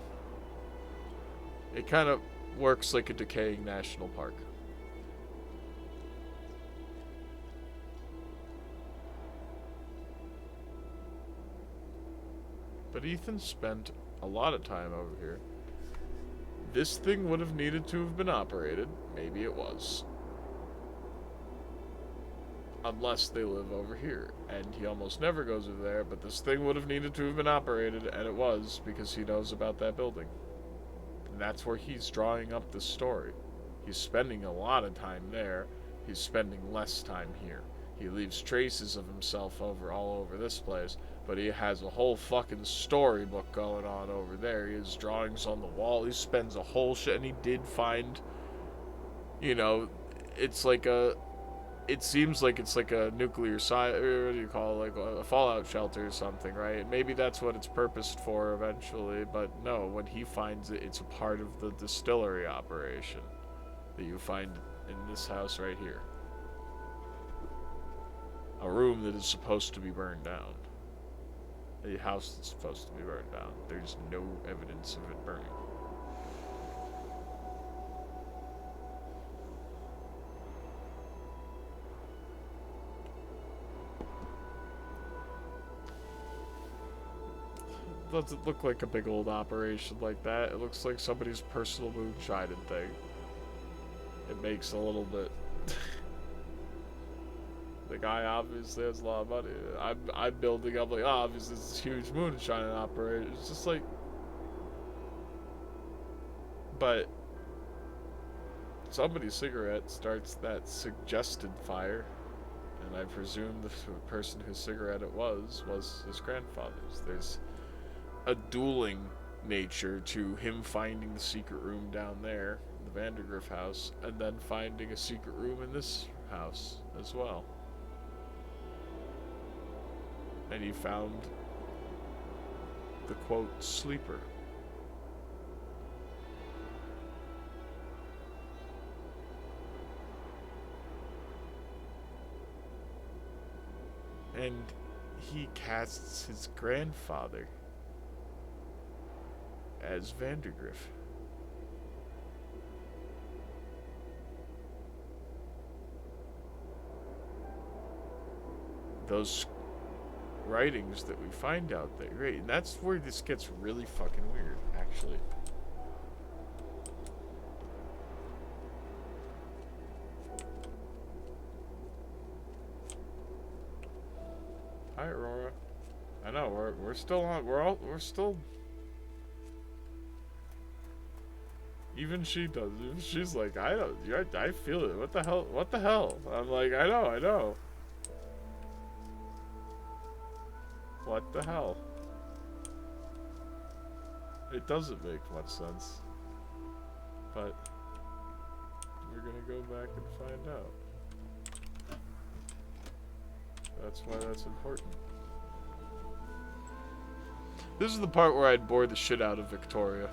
It kind of works like a decaying national park. But Ethan spent a lot of time over here. This thing would have needed to have been operated. Maybe it was. Unless they live over here. And he almost never goes over there, but this thing would have needed to have been operated, and it was, because he knows about that building. And that's where he's drawing up this story. He's spending a lot of time there. He's spending less time here. He leaves traces of himself all over this place, but he has a whole fucking storybook going on over there. He has drawings on the wall. He spends a whole shit, and he did find, it's like it seems like it's like a nuclear or what do you call it, like a fallout shelter or something, right? Maybe that's what it's purposed for eventually, but no, when he finds it, it's a part of the distillery operation that you find in this house right here. A room that is supposed to be burned down. A house that's supposed to be burned down. There's no evidence of it burning. Doesn't look like a big old operation like that. It looks like somebody's personal moonshining thing. It makes a little bit. The guy obviously has a lot of money. I'm building up like, obviously this is huge moonshine operation. It's just like, but somebody's cigarette starts that suggested fire, And I presume the person whose cigarette it was his grandfather's. There's a dueling nature to him finding the secret room down there, in the Vandergriff house, and then finding a secret room in this house as well. And he found the quote sleeper. And he casts his grandfather as Vandergriff. Those writings that we find out there, right? And that's where this gets really fucking weird, actually. Hi, Aurora. I know we're still on. We're still. Even she does. Even she's like, I don't. I feel it. What the hell? What the hell? I'm like, I know. What the hell? It doesn't make much sense. But we're gonna go back and find out. That's why that's important. This is the part where I'd bore the shit out of Victoria.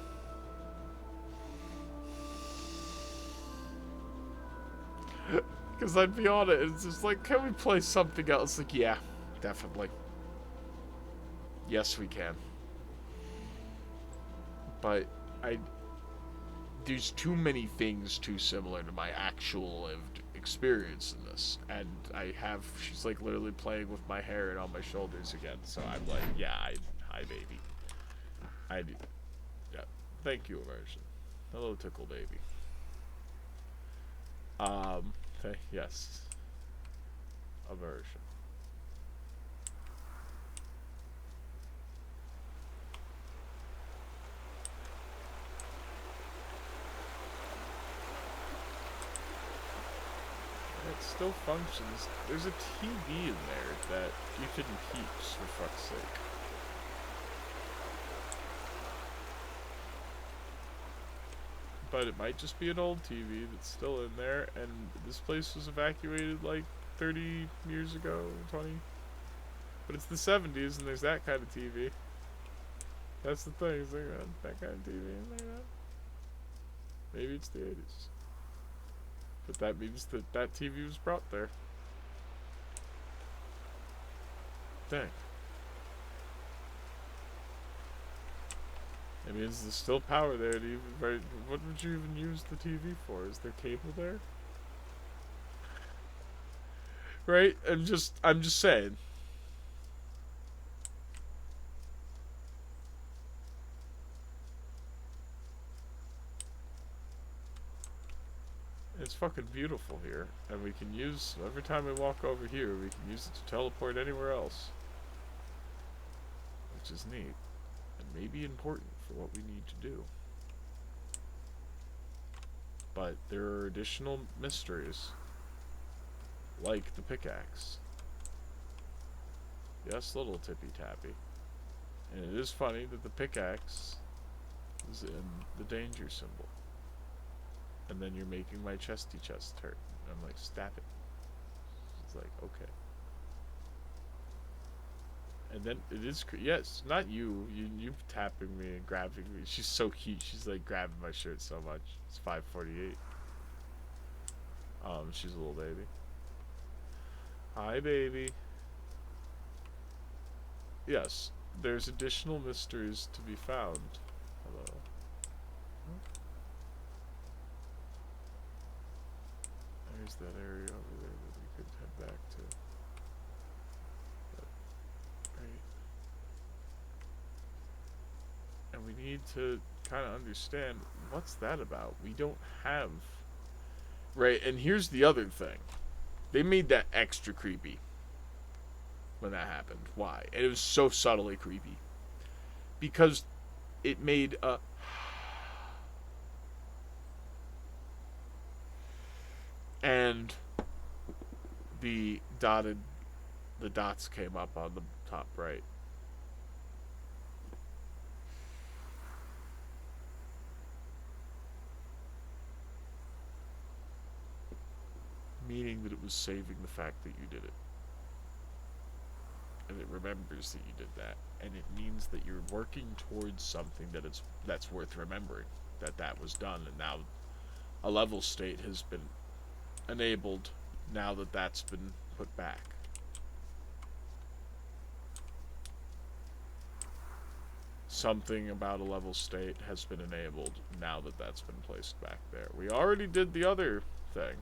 Because I'd be on it, and it's just like, can we play something else? Like, yeah, definitely. Yes, we can. But there's too many things too similar to my actual lived experience in this. And she's like literally playing with my hair and on my shoulders again. So I'm like, yeah, hi, baby. I do. Yeah. Thank you, Immersion. Hello, Tickle Baby. Yes. Aversion. It still functions. There's a TV in there that Ethan keeps, for fuck's sake. But it might just be an old TV that's still in there, and this place was evacuated like 30 years ago, 20. But it's the 70s, and there's that kind of TV. That's the thing, is there that kind of TV in there now? Maybe it's the 80s. But that means that TV was brought there. Dang. It means there's still power there to even, right? What would you even use the TV for? Is there cable there? Right? I'm just saying. It's fucking beautiful here, and we can use, every time we walk over here, we can use it to teleport anywhere else. Which is neat, and maybe important for what we need to do. But there are additional mysteries, like the pickaxe. Yes, little tippy tappy. And it is funny that the pickaxe is in the danger symbol. And then you're making my chesty chest hurt. I'm like, stab it. It's like, okay. And then it is, yes, not you tapping me and grabbing me. She's so cute. She's like grabbing my shirt so much. It's 5:48. She's a little baby. Hi, baby. Yes, there's additional mysteries to be found. Hello. There's that area over there that we could head back to. But, right. And we need to kind of understand, what's that about? We don't have... Right, and here's the other thing. They made that extra creepy when that happened. Why? And it was so subtly creepy. Because it made a... And the dots came up on the top right. Meaning that it was saving the fact that you did it. And it remembers that you did that. And it means that you're working towards something that's worth remembering. That was done, and now a level state has been enabled now that that's been put back. Something about a level state has been enabled now that that's been placed back there. We already did the other thing,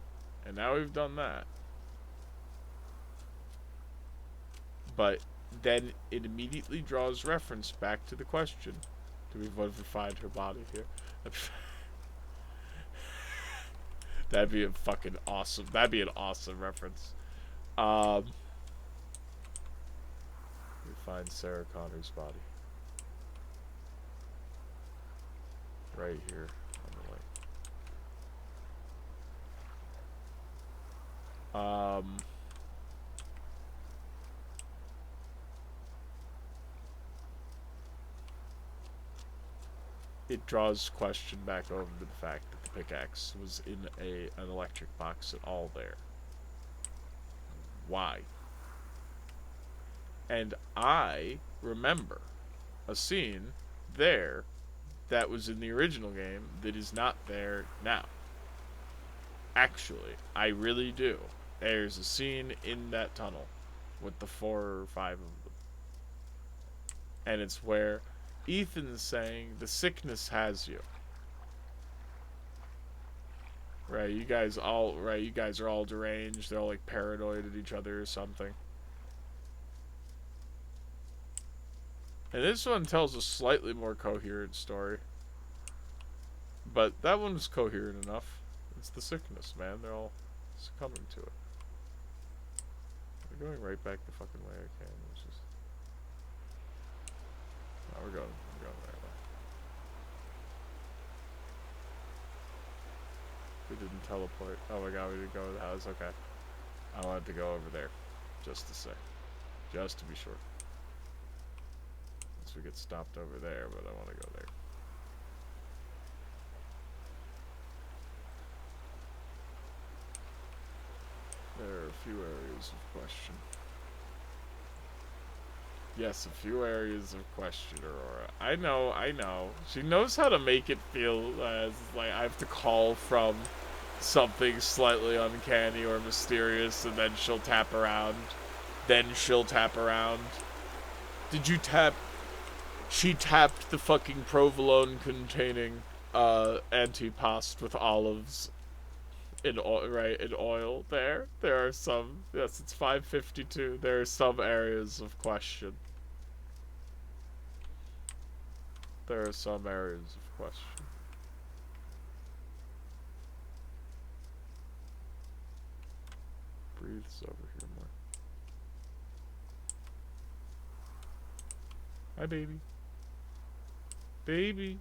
and now we've done that. But then it immediately draws reference back to the question. Do we vivified her body here? That'd be a fucking awesome. That'd be an awesome reference. We find Sarah Connor's body. Right here on the lake. It draws question back over to the fact that the pickaxe was in an electric box at all there. Why? And I remember a scene there that was in the original game that is not there now. Actually, I really do. There's a scene in that tunnel with the 4 or 5 of them. And it's where Ethan's saying the sickness has you. Right, you guys are all deranged, they're all like paranoid at each other or something. And this one tells a slightly more coherent story. But that one's coherent enough. It's the sickness, man. They're all succumbing to it. We're going right back the fucking way I can. It's just... No, we're going the right way. We didn't teleport. Oh my god, we didn't go to the house. Okay. I wanted to go over there. Just to say. Just to be sure. Unless we get stopped over there, but I want to go there. There are a few areas of question. Yes, a few areas of question, Aurora. I know. She knows how to make it feel as like I have to call from something slightly uncanny or mysterious, and then she'll tap around. Then she'll tap around. Did you tap? She tapped the fucking provolone containing antipasto with olives in oil. There are some. Yes, it's 5:52. There are some areas of question. There are some areas of question. Breathes over here more. Hi, baby. Baby.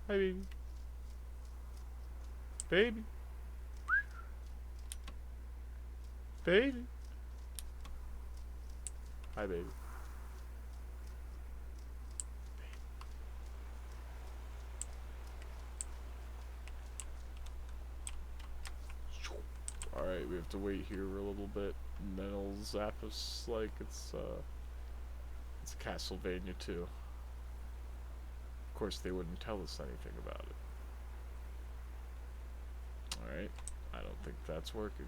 Hi, baby. Baby. Baby. Hi, baby. Alright, we have to wait here a little bit, and then it'll zap us like it's Castlevania 2. Of course, they wouldn't tell us anything about it. Alright, I don't think that's working.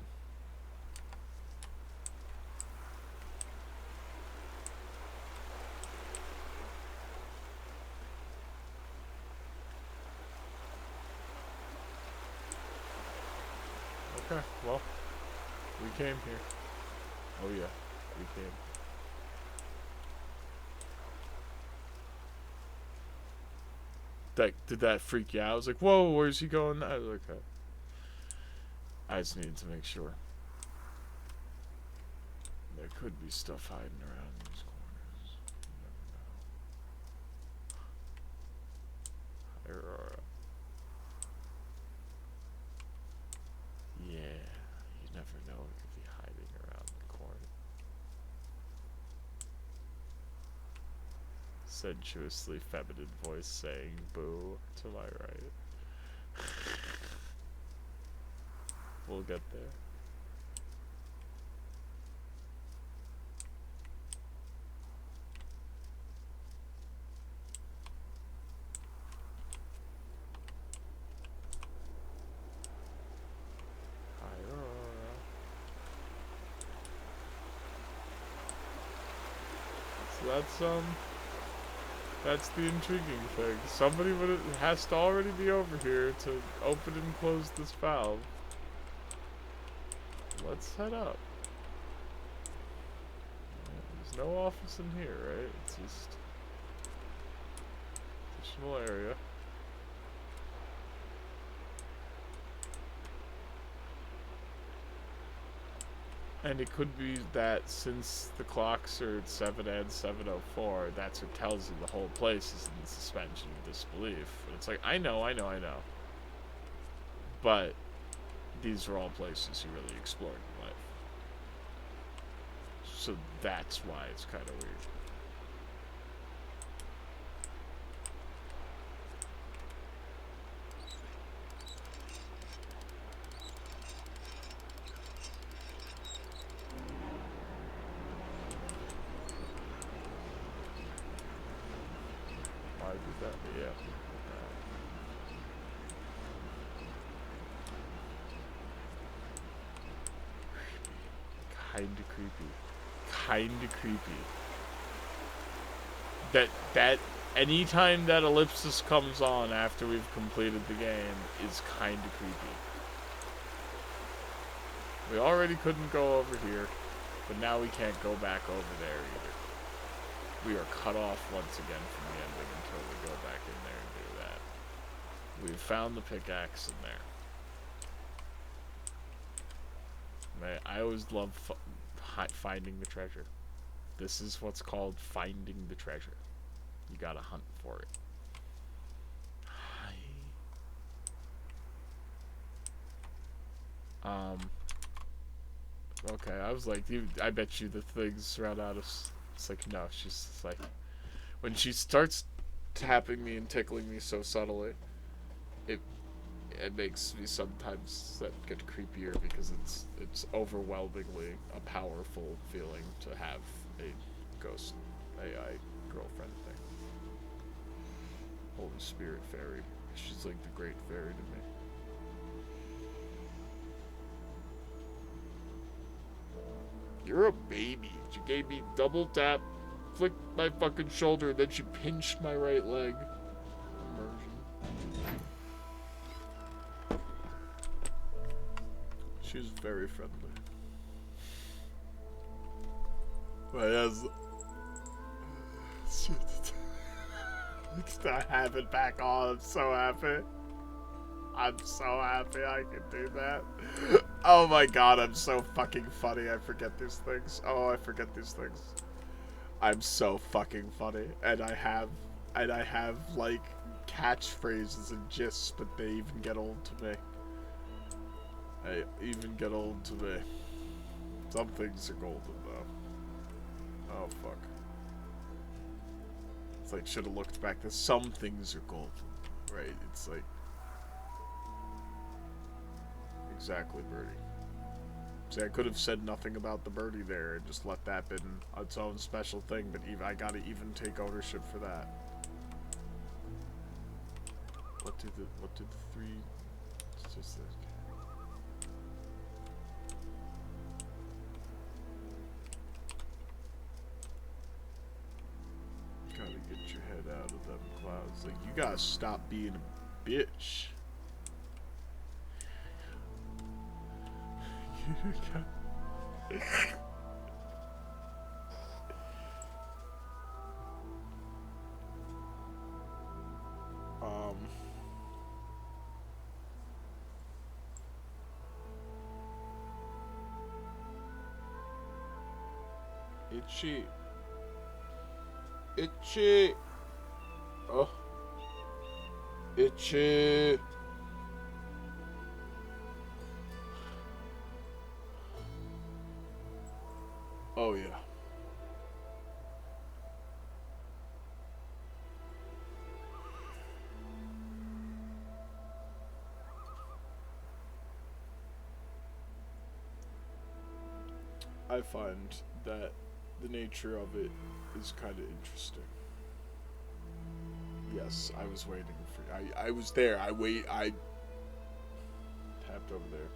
Okay, well, we came here. Oh yeah, we came. Did that freak you out? I was like, whoa, where's he going? I was like, okay. I just needed to make sure. There could be stuff hiding around these corners. You never know. Aurora. sensuously feminine voice saying boo to my right. We'll get there. So that's the intriguing thing. Somebody has to already be over here to open and close this valve. Let's head up. There's no office in here, right? It's just additional area. And it could be that since the clocks are at 7 and 7:04, that's what tells you the whole place is in suspension of disbelief. And it's like, I know. But these are all places you really explored in life. So that's why it's kind of weird. Why did that? Yeah. Kinda creepy. That anytime that ellipsis comes on after we've completed the game is kinda creepy. We already couldn't go over here, but now we can't go back over there either. We are cut off once again from the ending until we go back in there and do that. We've found the pickaxe in there. I always love finding the treasure. This is what's called finding the treasure. You gotta hunt for it. Okay, I was like, I bet you the things run out of... It's like, no, she's just like... When she starts tapping me and tickling me so subtly, it makes me sometimes that get creepier because it's overwhelmingly a powerful feeling to have a ghost AI girlfriend thing. Holy Spirit Fairy. She's like the great fairy to me. You're a baby. She gave me double tap, flicked my fucking shoulder, then she pinched my right leg. Immersion. She's very friendly. But as shit. I have it back on. I'm so happy. I'm so happy I can do that. Oh my god, I'm so fucking funny. I forget these things. Oh, I forget these things. I'm so fucking funny. And I have like catchphrases and gists, but they even get old to me. Some things are golden though. Oh fuck. It's like, should have looked back. Some things are golden, right? It's like, exactly, birdie. See, I could have said nothing about the birdie there and just let that been its own special thing, but I gotta even take ownership for that. What did the three? It's just this. Gotta get your head out of them clouds. Like, you gotta stop being a bitch. Itchy. Itchy. Oh. Itchy. Oh yeah. I find that the nature of it is kind of interesting. Yes, I was waiting for. I was there. I tapped over there.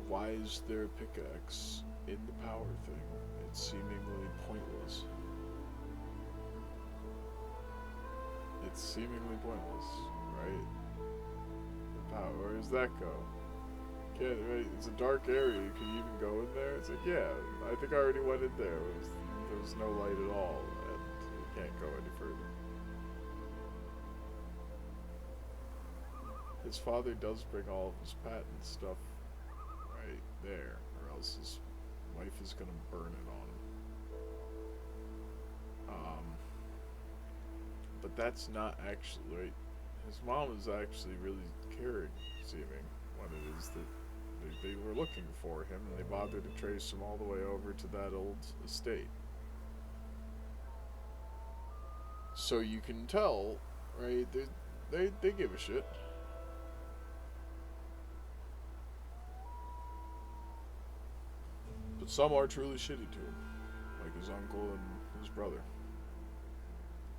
Why is there a pickaxe in the power thing? It's seemingly pointless. It's seemingly pointless, right? The power. Where does that go? Can't, right? It's a dark area. Can you even go in there? It's like, yeah, I think I already went in there. There was no light at all, and you can't go any further. His father does bring all of his patent stuff right there, or else his wife is gonna burn it on him. But that's not actually right. His mom is actually really caring, seeming, when it is that they were looking for him, and they bothered to trace him all the way over to that old estate. So you can tell, right? They give a shit. But some are truly shitty to him, like his uncle and his brother.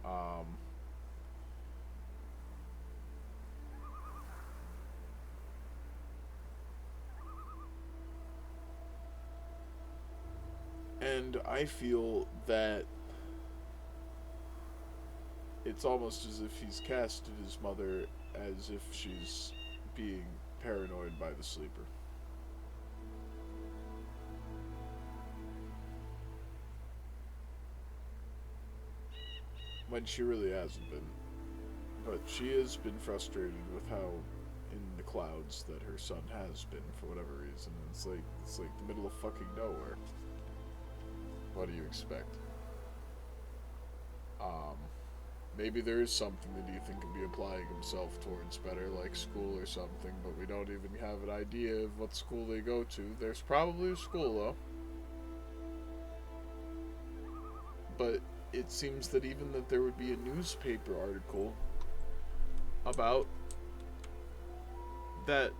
Um, and I feel that it's almost as if he's casted his mother as if she's being paranoid by the sleeper. When she really hasn't been. But she has been frustrated with how in the clouds that her son has been for whatever reason. And it's like the middle of fucking nowhere. What do you expect? Maybe there is something that Ethan could be applying himself towards better, like school or something, but we don't even have an idea of what school they go to. There's probably a school, though. But it seems that even that there would be a newspaper article about that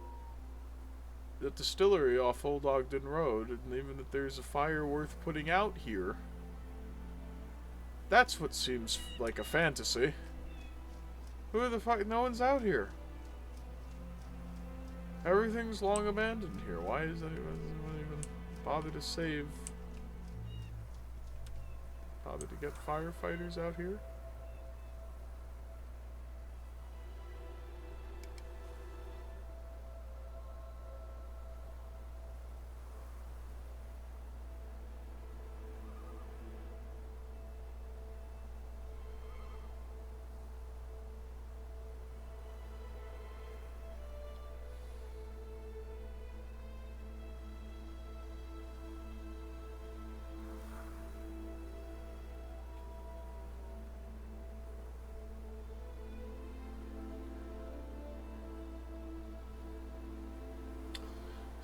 distillery off Old Ogden Road, and even that there's a fire worth putting out here. That's what seems like a fantasy. Who the fuck? No one's out here. Everything's long abandoned here. Why is anyone even bother to save? Bother to get firefighters out here?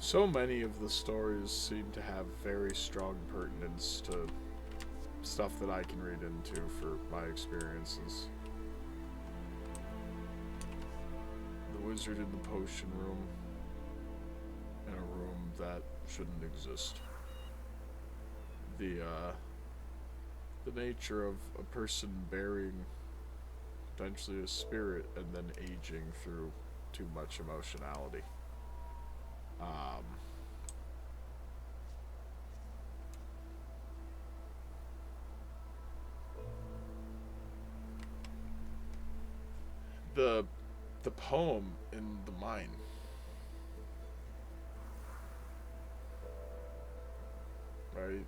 So many of the stories seem to have very strong pertinence to stuff that I can read into for my experiences. The wizard in the potion room, in a room that shouldn't exist. The nature of a person burying potentially a spirit and then aging through too much emotionality. The poem in the mine. Right?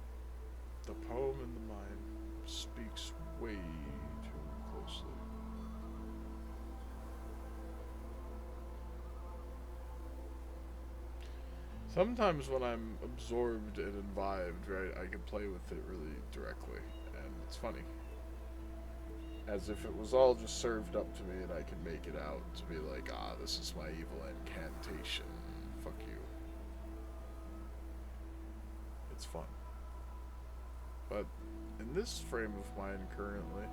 The poem in the mine speaks way too closely. Sometimes when I'm absorbed and imbibed, right, I can play with it really directly, and it's funny. As if it was all just served up to me and I can make it out to be like, this is my evil incantation. Fuck you. It's fun. But in this frame of mind currently,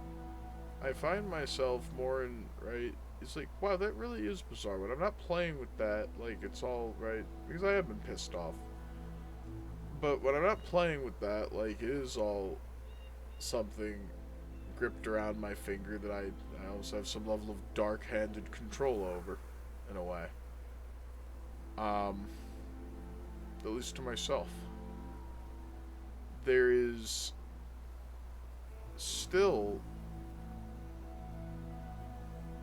I find myself more in, right, it's like, wow, that really is bizarre. But I'm not playing with that like it's all right, because I have been pissed off. But when I'm not playing with that, like, it is all something gripped around my finger that I also have some level of dark-handed control over, in a way. Um, at least to myself. There is still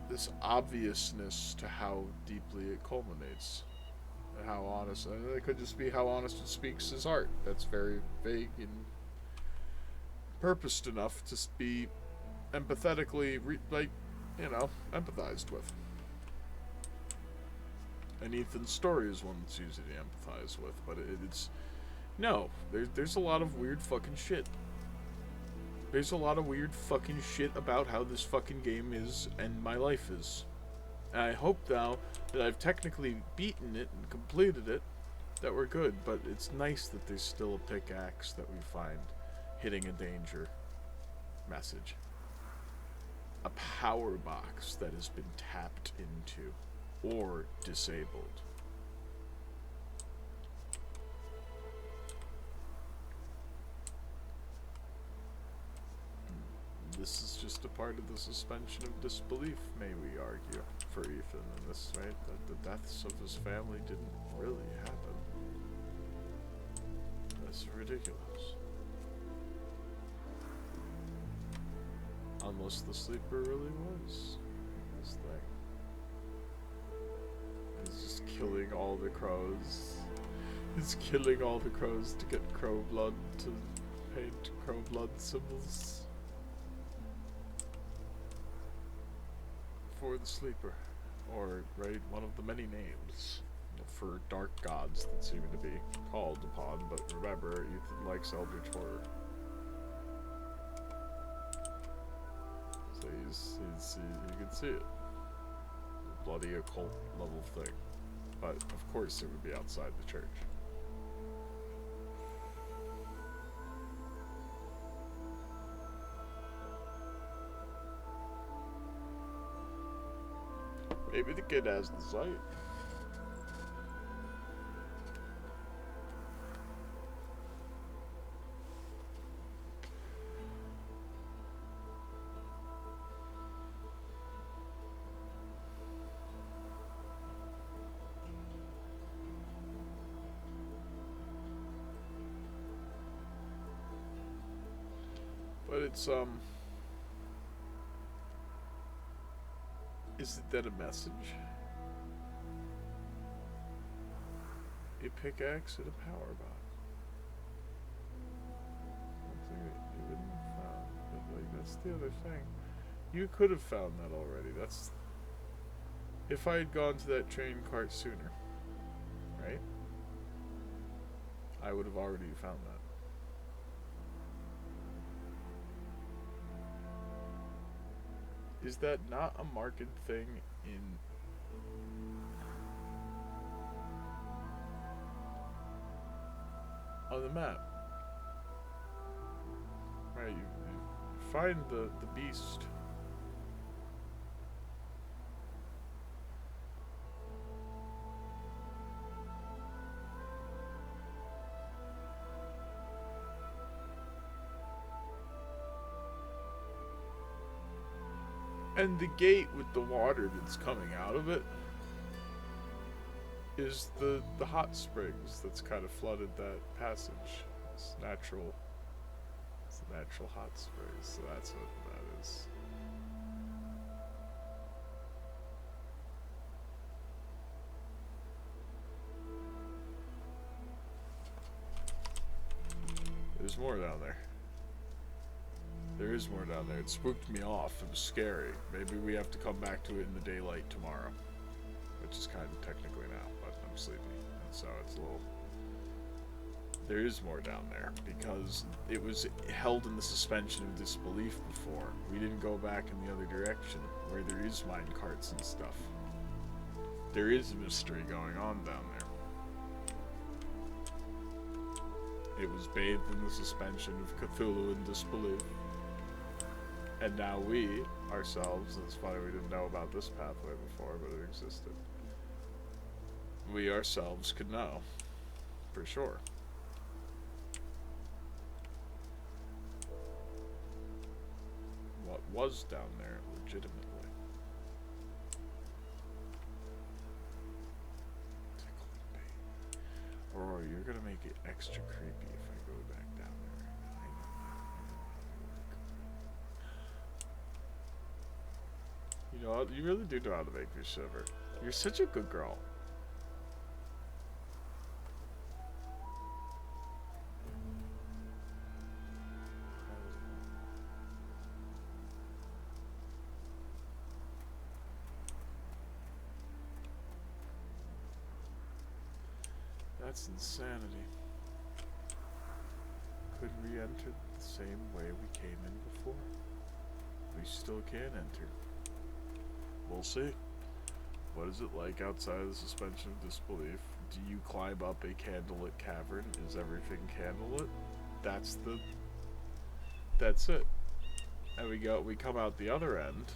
this obviousness to how deeply it culminates. And how honest, and it could just be how honest it speaks his art. That's very vague and purposed enough to be empathetically, empathized with. And Ethan's story is one that's easy to empathize with, but it's no. There's a lot of weird fucking shit. There's a lot of weird fucking shit about how this fucking game is and my life is. And I hope now that I've technically beaten it and completed it, that we're good. But it's nice that there's still a pickaxe that we find hitting a danger message. A power box that has been tapped into or disabled. This is just a part of the suspension of disbelief, may we argue, for Ethan in this, right? That the deaths of his family didn't really happen. That's ridiculous. Unless the sleeper really was this thing. He's just killing all the crows. He's killing all the crows to get crow blood to paint crow blood symbols. For the sleeper. Or, right, one of the many names for dark gods that seem to be called upon. But remember, Ethan likes Eldritch Horror. So you can see it. A bloody occult level thing. But, of course, it would be outside the church. Maybe the kid has the sight. But it's, is it then a message? A pickaxe and a power box. Something that you wouldn't have found. But, like, that's the other thing. You could have found that already. That's... If I had gone to that train cart sooner. Right? I would have already found that. Is that not a marked thing in... on the map? Right, you find the beast. And the gate with the water that's coming out of it is the hot springs that's kind of flooded that passage. It's natural hot springs, so that's what that is. There's more down there. There is more down there. It spooked me off. It was scary. Maybe we have to come back to it in the daylight tomorrow. Which is kind of technically now, but I'm sleepy. And so it's a little... There is more down there, because it was held in the suspension of disbelief before. We didn't go back in the other direction, where there is mine carts and stuff. There is a mystery going on down there. It was bathed in the suspension of Cthulhu and disbelief. And now we, ourselves, and it's funny we didn't know about this pathway before, but it existed. We ourselves could know, for sure. What was down there, legitimately. Aurora, you're gonna make it extra creepy if I go back down there. I know how to work. You know what? You really do know how to make me shiver. You're such a good girl. That's insanity. Could we enter the same way we came in before? We still can enter. We'll see. What is it like outside of the suspension of disbelief? Do you climb up a candlelit cavern? Is everything candlelit? That's it. And we come out the other end.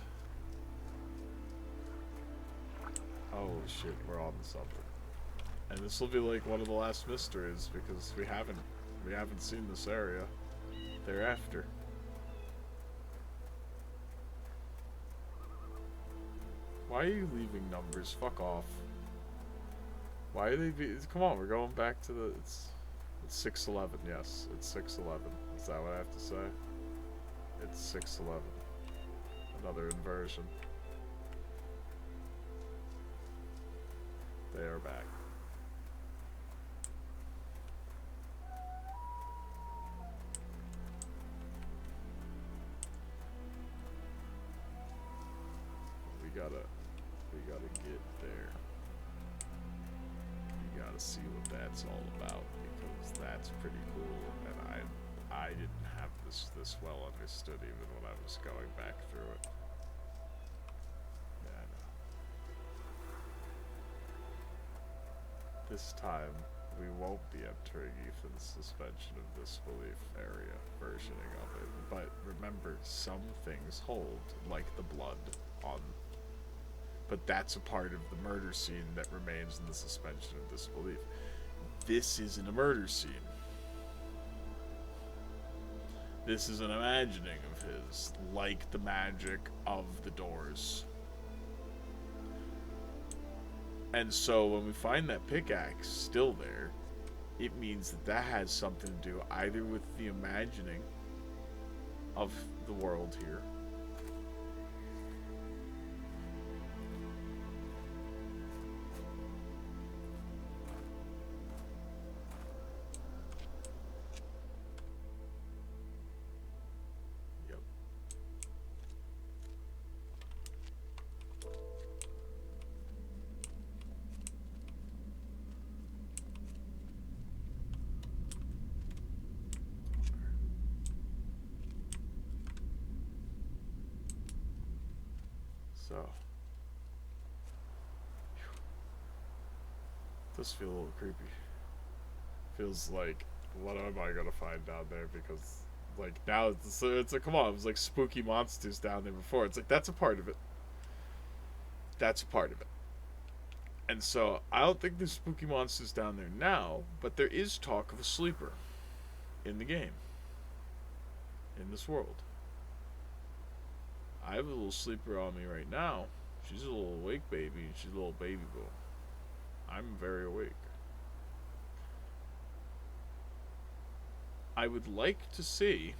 Oh shit, we're on to something. And this will be like one of the last mysteries because we haven't seen this area thereafter. Why are you leaving numbers? Fuck off. Why are they come on, we're going back to the it's 611, yes. It's 611. Is that what I have to say? It's 611. Another inversion. They are back. We gotta get there. We gotta see what that's all about because that's pretty cool, and I didn't have this well understood even when I was going back through it. Yeah, I know. This time we won't be entering Ethan's suspension of disbelief area versioning of it, but remember, some things hold, like the blood on. But that's a part of the murder scene that remains in the suspension of disbelief. This isn't a murder scene. This is an imagining of his, like the magic of the doors. And so when we find that pickaxe still there, it means that has something to do either with the imagining of the world here, so does feel a little creepy. Feels like, what am I gonna find down there? Because like now it's like, come on, it was like spooky monsters down there before. It's like that's a part of it. That's a part of it. And so I don't think there's spooky monsters down there now, but there is talk of a sleeper in the game, in this world. I have a little sleeper on me right now. She's a little awake baby, and she's a little baby boo. I'm very awake. I would like to see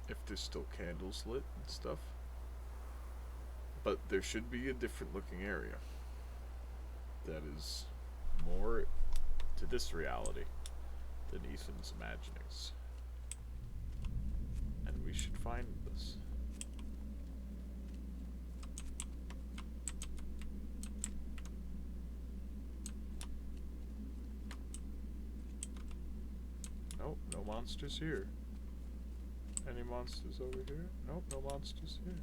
if there's still candles lit and stuff. But there should be a different looking area that is more to this reality than Ethan's imaginings. And we should find this. Nope, no monsters here anymore. monsters over here? Nope, no monsters here.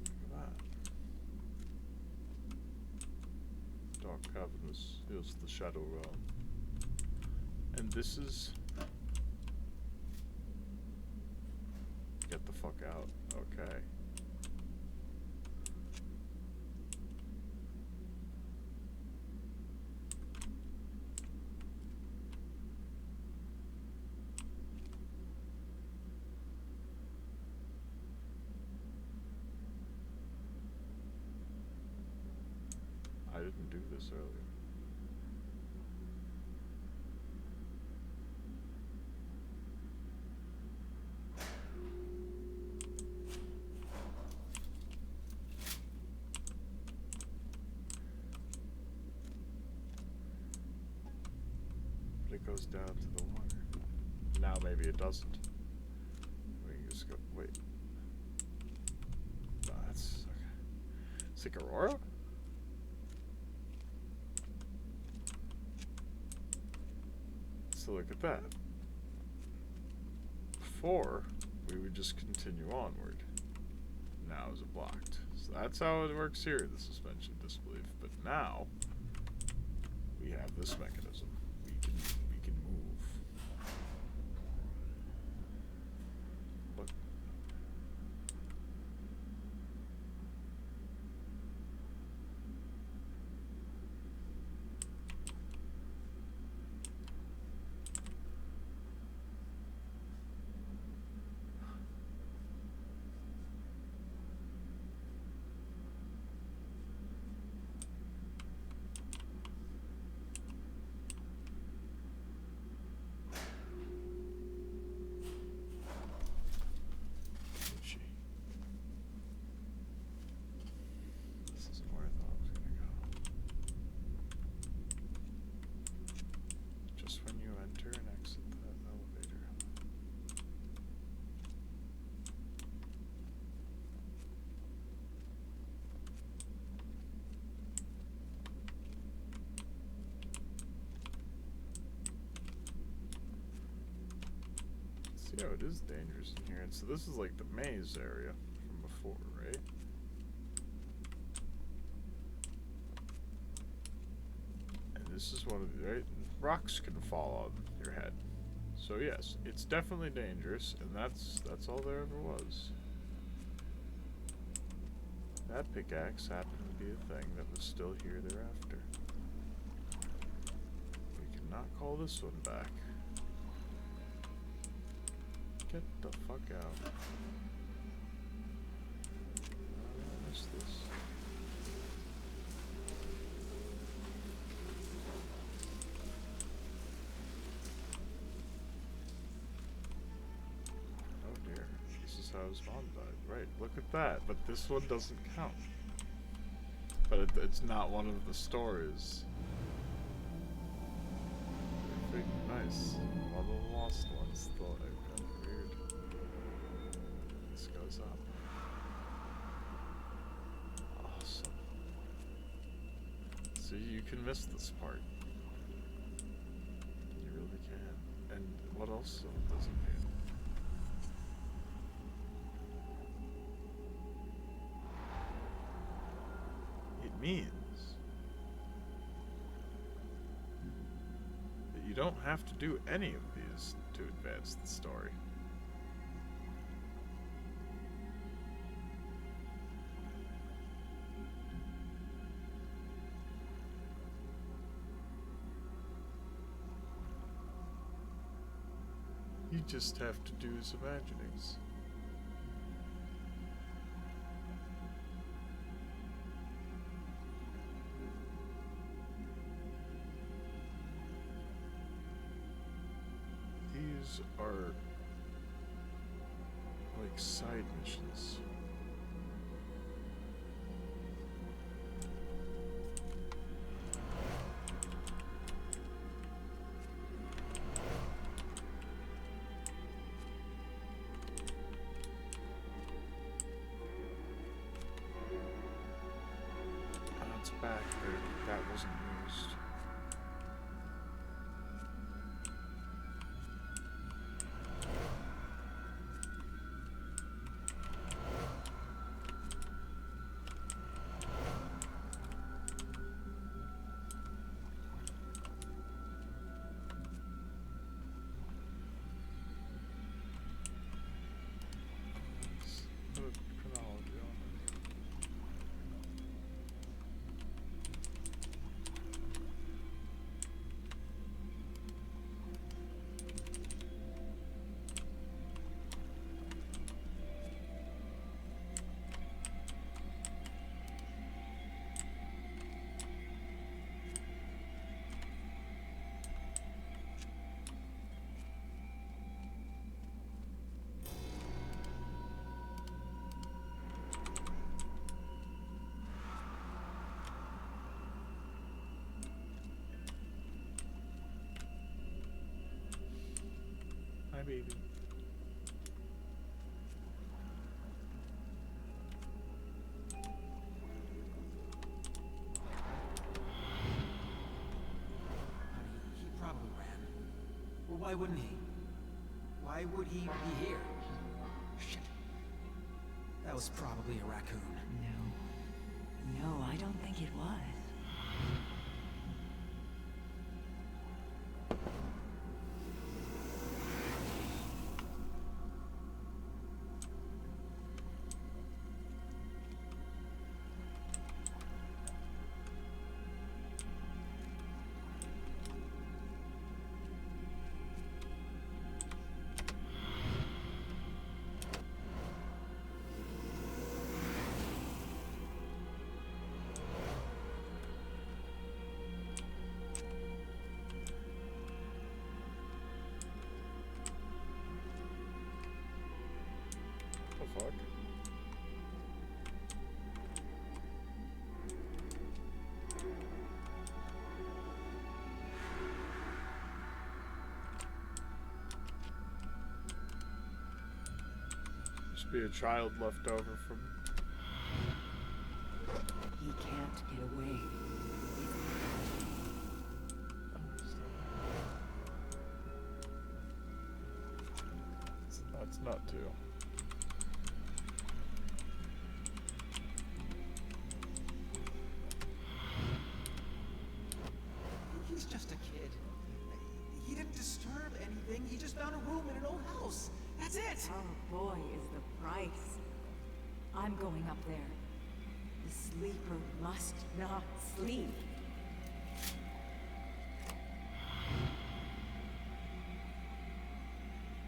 Look at that. Dark Cavernous. Here's the Shadow Realm. And this is... Get the fuck out. Okay. I didn't do this earlier. But it goes down to the water. Now maybe it doesn't. We can just go. Wait. No, that's okay. It's like Aurora? So look at that. Before, we would just continue onward. Now is it blocked? So that's how it works here, the suspension of disbelief. But now, we have this mechanism. We can move. Look. Yeah, it is dangerous in here. And so this is like the maze area from before, right? And this is one of the, right? Rocks can fall on your head. So yes, it's definitely dangerous, and that's all there ever was. That pickaxe happened to be a thing that was still here thereafter. We cannot call this one back. Get the fuck out. I missed this. Oh dear. This is how his mom died. Right, look at that. But this one doesn't count. But it's not one of the stories. Pretty nice. One of the lost ones, though. Weird. This goes up. Awesome. See, you can miss this part. You really can. And what else does it mean? It means that you don't have to do any of these to advance the story. You just have to do his imaginings. These are like side missions. Back there, that wasn't used. baby. He probably ran. Well, why wouldn't he? Why would he be here? Shit. That was probably a raccoon. No, I don't think it was. The fuck? Must be a child left over from. He can't get away. That's not too. He's just a kid. He didn't disturb anything. He just found a room in an old house. That's it. Oh boy, is the price. I'm going up there. The sleeper must not sleep.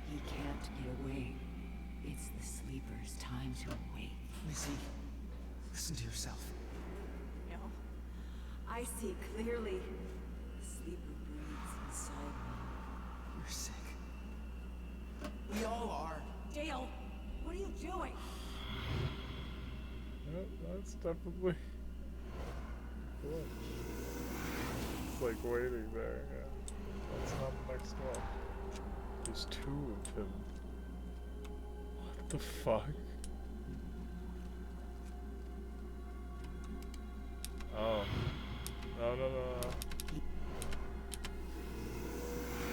He can't get away. It's the sleeper's time to awake. Missy, listen to yourself. No, I see clearly. The sleeper breathes inside me. You're sick. We all are. Dale, what are you doing? Yep, that's definitely. Cool. It's like waiting there. Yeah. That's not the next one. There's two of him. What the fuck? Oh. No.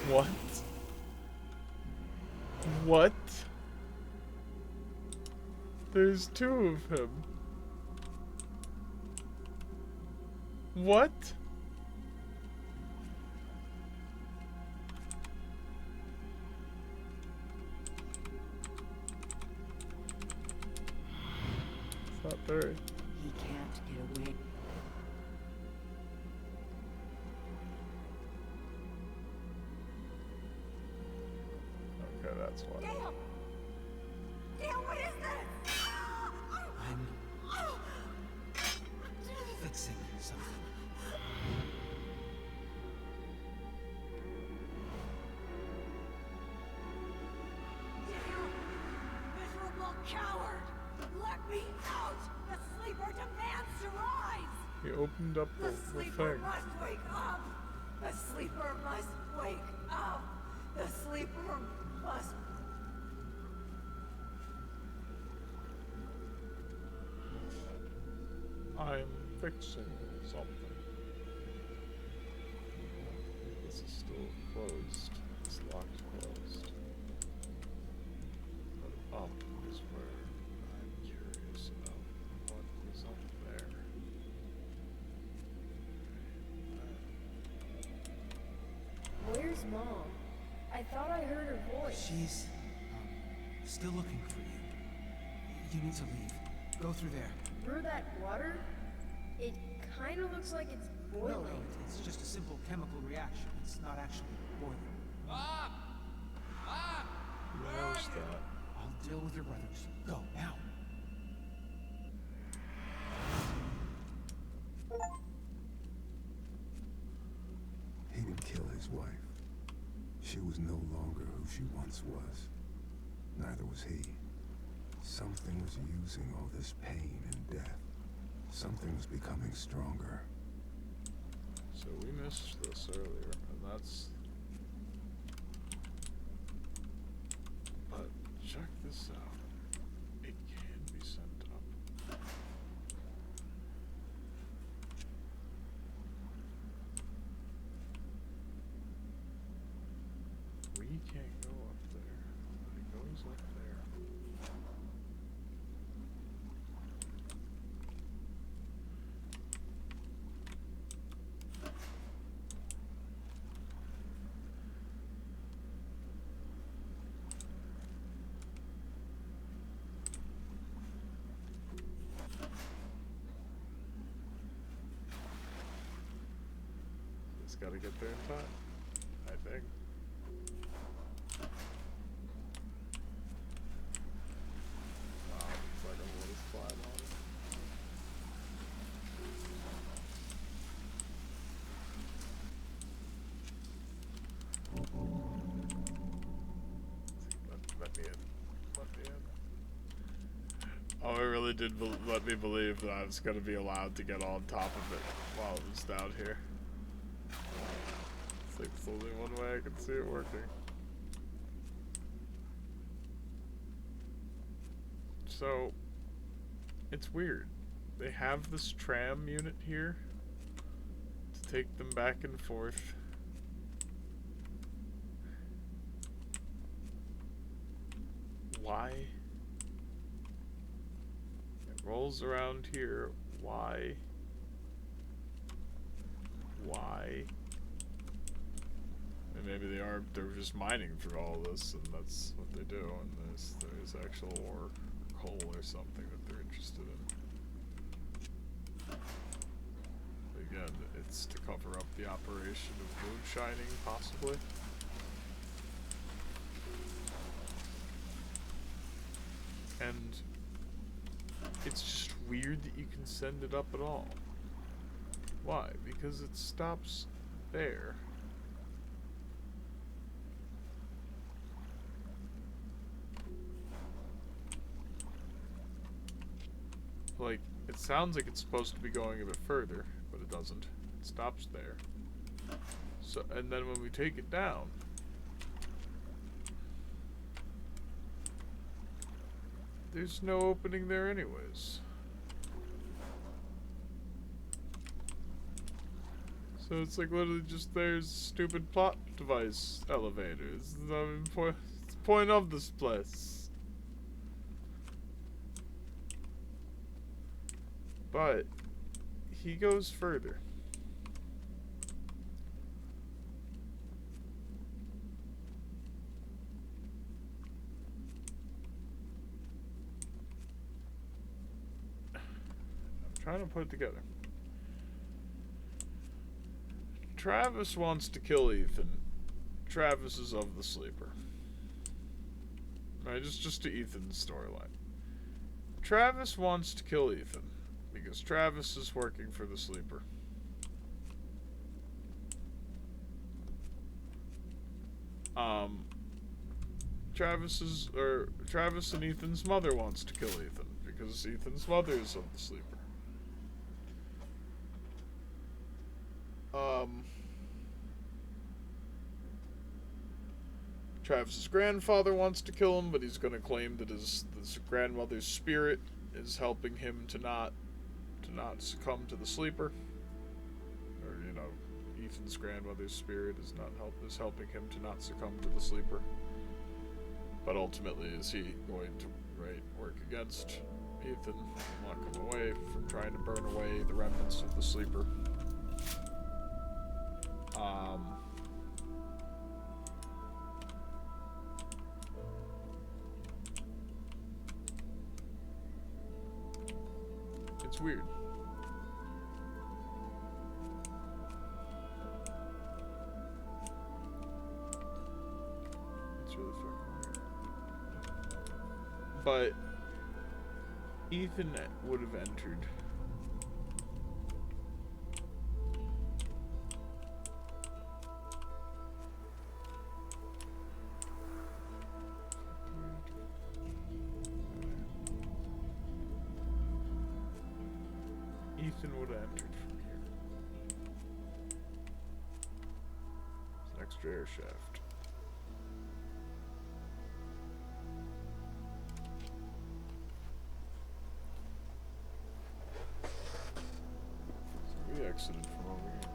What? What? There's two of him. What? It's not three. He can't get away. Okay, that's why. Dale! Dale, what is this? I'm fixing something. Dale! Miserable coward! Let me out! The sleeper demands to rise! He opened up The the sleeper thing. must wake up! The sleeper must wake up! The sleeper must... I'm fixing something. This is still closed. It's locked closed. But up is where I'm curious about what is up there. Where's Mom? I thought I heard her voice. She's still looking for you. You need to leave. Go through there. Through that water? It kind of looks like it's boiling. No, it's just a simple chemical reaction. It's not actually boiling. Where's that? I'll deal with your brothers. Go, now. He didn't kill his wife. She was no longer who she once was. Neither was he. Something was using all this pain and death. Something was becoming stronger. So we missed this earlier, and that's up there. Just gotta get there in time, I think. Wow, looks like I'm gonna slide on it. Let me in. Let me in. Oh, it really did let me believe that I was gonna be allowed to get on top of it while it was down here. It's like there's only one way I can see it working. So, it's weird. They have this tram unit here to take them back and forth. Why? It rolls around here. Why? Why? And maybe they're just mining through all this, and that's what they do. And there's actual ore, coal, or something that they're interested in. Again, it's to cover up the operation of moonshining, possibly. And it's just weird that you can send it up at all. Why? Because it stops there. Like, it sounds like it's supposed to be going a bit further, but it doesn't. It stops there. So, and then when we take it down, there's no opening there anyways. So it's like literally just there's stupid plot device elevators. It's the point of this place. But he goes further. I'm trying to put it together. Travis wants to kill Ethan. Travis is of the sleeper. Right, just to Ethan's storyline. Travis wants to kill Ethan because Travis is working for the sleeper. Travis and Ethan's mother wants to kill Ethan because Ethan's mother is of the sleeper. Travis's grandfather wants to kill him, but he's going to claim that his grandmother's spirit is helping him to not succumb to the sleeper. Or, you know, Ethan's grandmother's spirit is helping him to not succumb to the sleeper. But ultimately, is he going to work against Ethan and lock him away from trying to burn away the remnants of the sleeper? It's weird. It's really fucking weird. But Ethan would have entered. Ethan would have entered from here. It's an extra air shaft. So we exited from over here.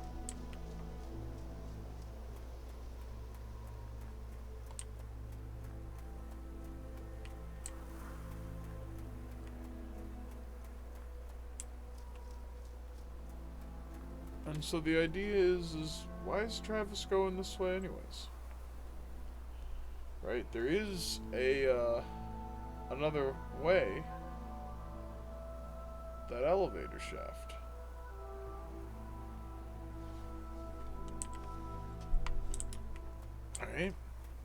And so the idea is why is Travis going this way anyways? Right? There is another way. That elevator shaft. Alright,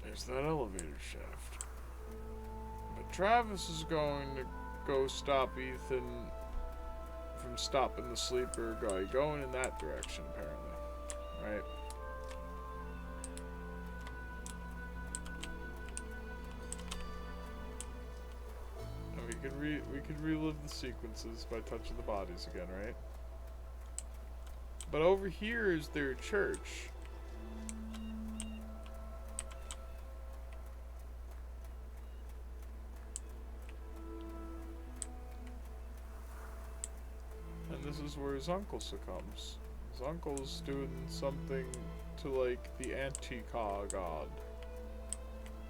there's that elevator shaft. But Travis is going to go stop Ethan from stopping the sleeper guy, going in that direction apparently. Right? And we could relive the sequences by touching the bodies again, right? But over here is their church. And this is where his uncle succumbs. His uncle's doing something to like the anti-Ka god.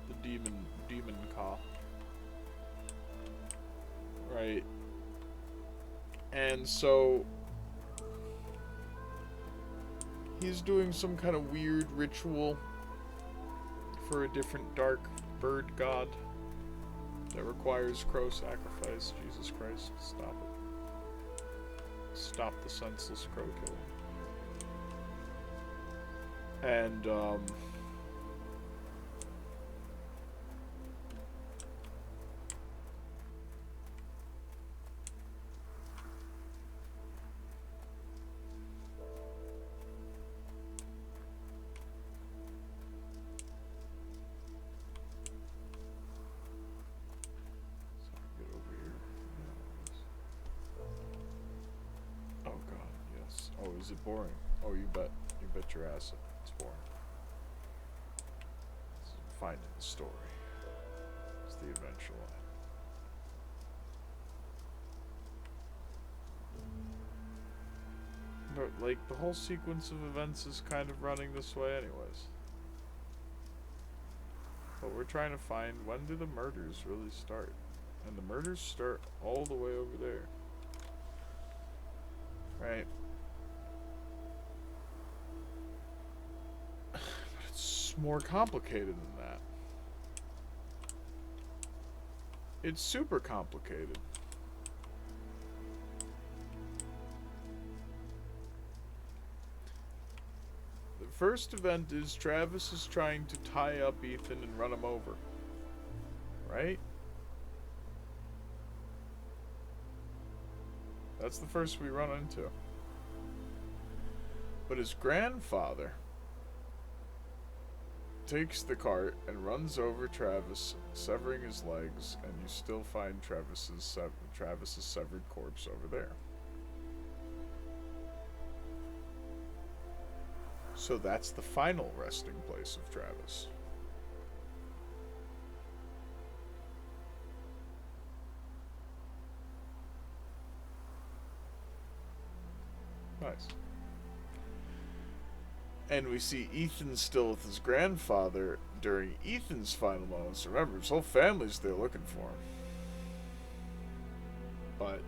The demon Ka. Right. And so he's doing some kind of weird ritual for a different dark bird god that requires crow sacrifice. Jesus Christ, stop it. Stop the senseless crow killing. And is it boring? Oh, you bet your ass it's boring. Finding the story. It's the adventure line. But, like, the whole sequence of events is kind of running this way anyways. But we're trying to find, when do the murders really start? And the murders start all the way over there. Right? But it's more complicated than that. It's super complicated. The first event is Travis is trying to tie up Ethan and run him over. Right? That's the first we run into. But his grandfather takes the cart and runs over Travis, severing his legs, and you still find Travis's severed corpse over there. So that's the final resting place of Travis. Nice. And we see Ethan still with his grandfather during Ethan's final moments. Remember, his whole family's there looking for him. But,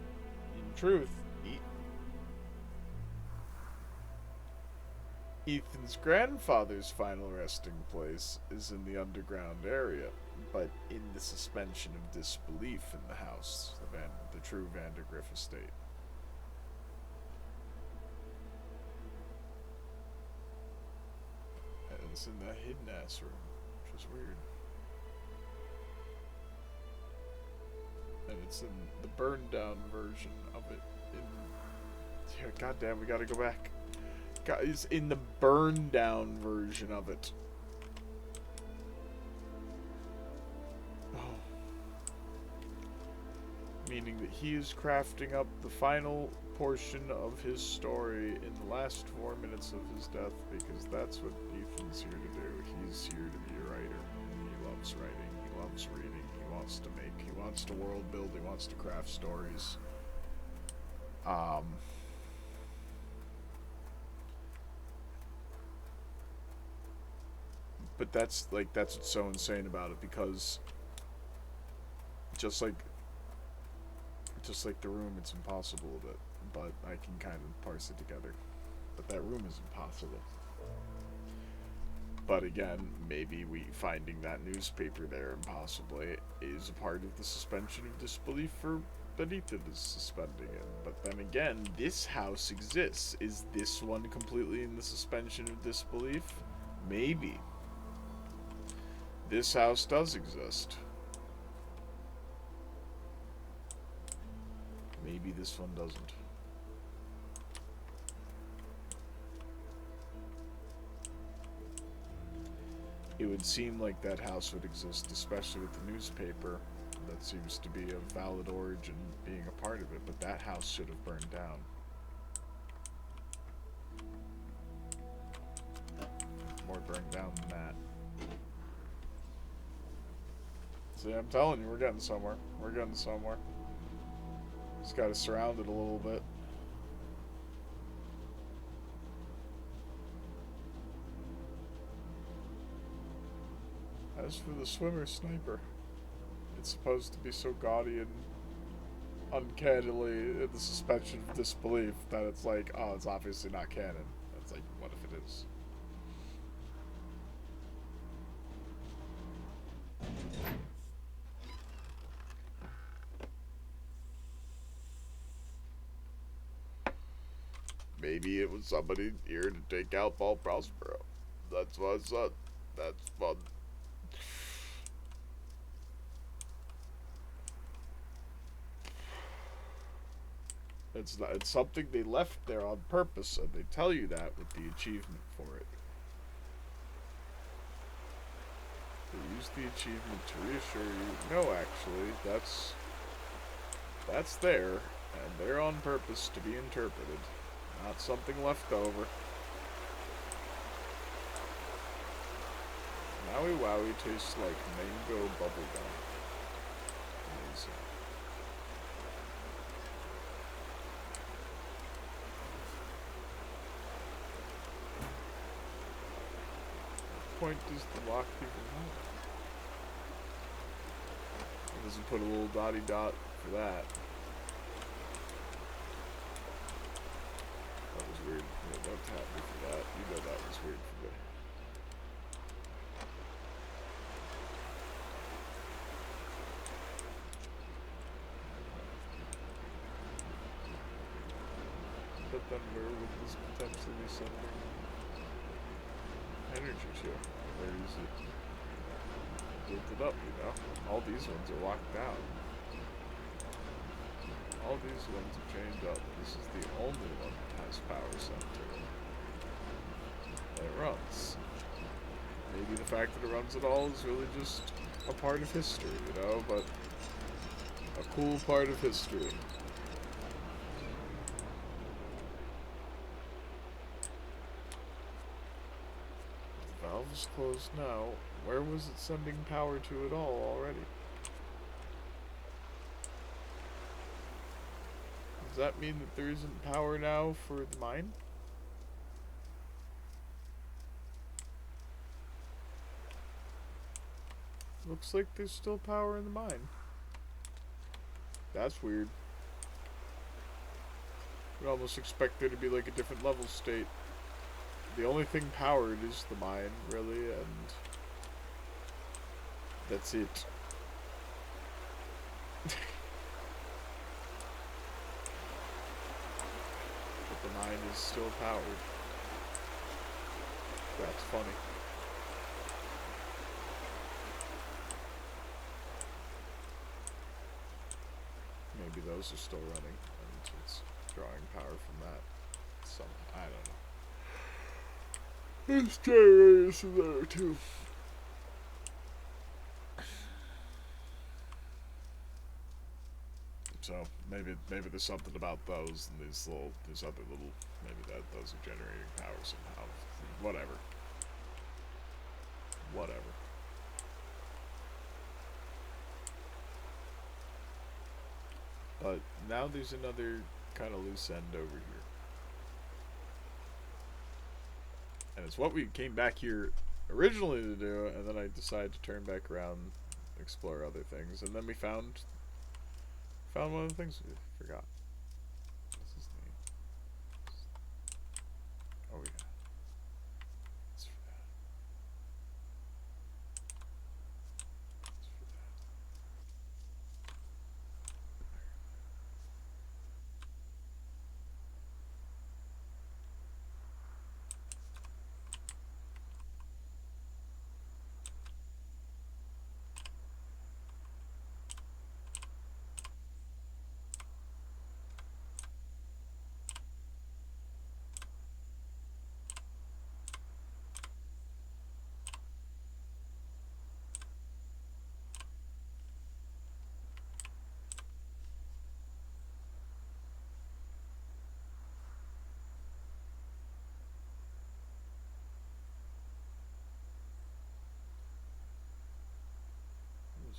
in truth, Ethan's grandfather's final resting place is in the underground area, but in the suspension of disbelief in the house, the true Vandergriff estate. And it's in that hidden ass room, which is weird. And it's in the burned down version of it. Goddamn, we gotta go back. It's in the burned down version of it. Oh. Meaning that he is crafting up the final portion of his story in the last 4 minutes of his death, because that's what Ethan's here to do. He's here to be a writer. He loves writing. He loves reading. He wants to make. He wants to world build. He wants to craft stories. But that's what's so insane about it, because just like the room, it's impossible, but I can kind of parse it together. but that room is impossible. But again, maybe finding that newspaper there impossibly is a part of the suspension of disbelief for Benita is suspending it. But then again, this house exists. Is this one completely in the suspension of disbelief? Maybe. This house does exist. Maybe this one doesn't. It would seem like that house would exist, especially with the newspaper. That seems to be a valid origin being a part of it, but that house should have burned down. More burned down than that. See, I'm telling you, we're getting somewhere. We're getting somewhere. Just gotta surround it a little bit. As for the swimmer sniper, it's supposed to be so gaudy and uncannily in the suspension of disbelief that it's like, oh, it's obviously not canon. It's like, what if it is? Maybe it was somebody here to take out Paul Prospero. That's what I said. That's fun. It's something they left there on purpose, and they tell you that with the achievement for it. They use the achievement to reassure you, no, actually, that's there, and they're on purpose to be interpreted, not something left over. Maui Wowie tastes like mango bubblegum. Amazing. What point does the lock even have? It doesn't put a little dotty dot for that. That was weird. Yeah, don't tap me for that. You know that was weird for me. But then where would this potentially be sending energy to? Where is it? Built it up, you know? All these ones are locked down. All these ones are chained up. This is the only one that has power sent to it. And it runs. Maybe the fact that it runs at all is really just a part of history, you know? But a cool part of history. The valve is closed now. Where was it sending power to at all already? Does that mean that there isn't power now for the mine? Looks like there's still power in the mine. That's weird. You'd almost expect there to be like a different level state. The only thing powered is the mine, really, and that's it. But the mine is still powered. That's funny. Maybe those are still running, and it's drawing power from that. Some, I don't know. There's generators in there too. So maybe there's something about those and these other little, maybe those are generating power somehow. Whatever. But now there's another kind of loose end over here. And it's what we came back here originally to do, and then I decided to turn back around, explore other things, and then we found one of the things we forgot. What's his name?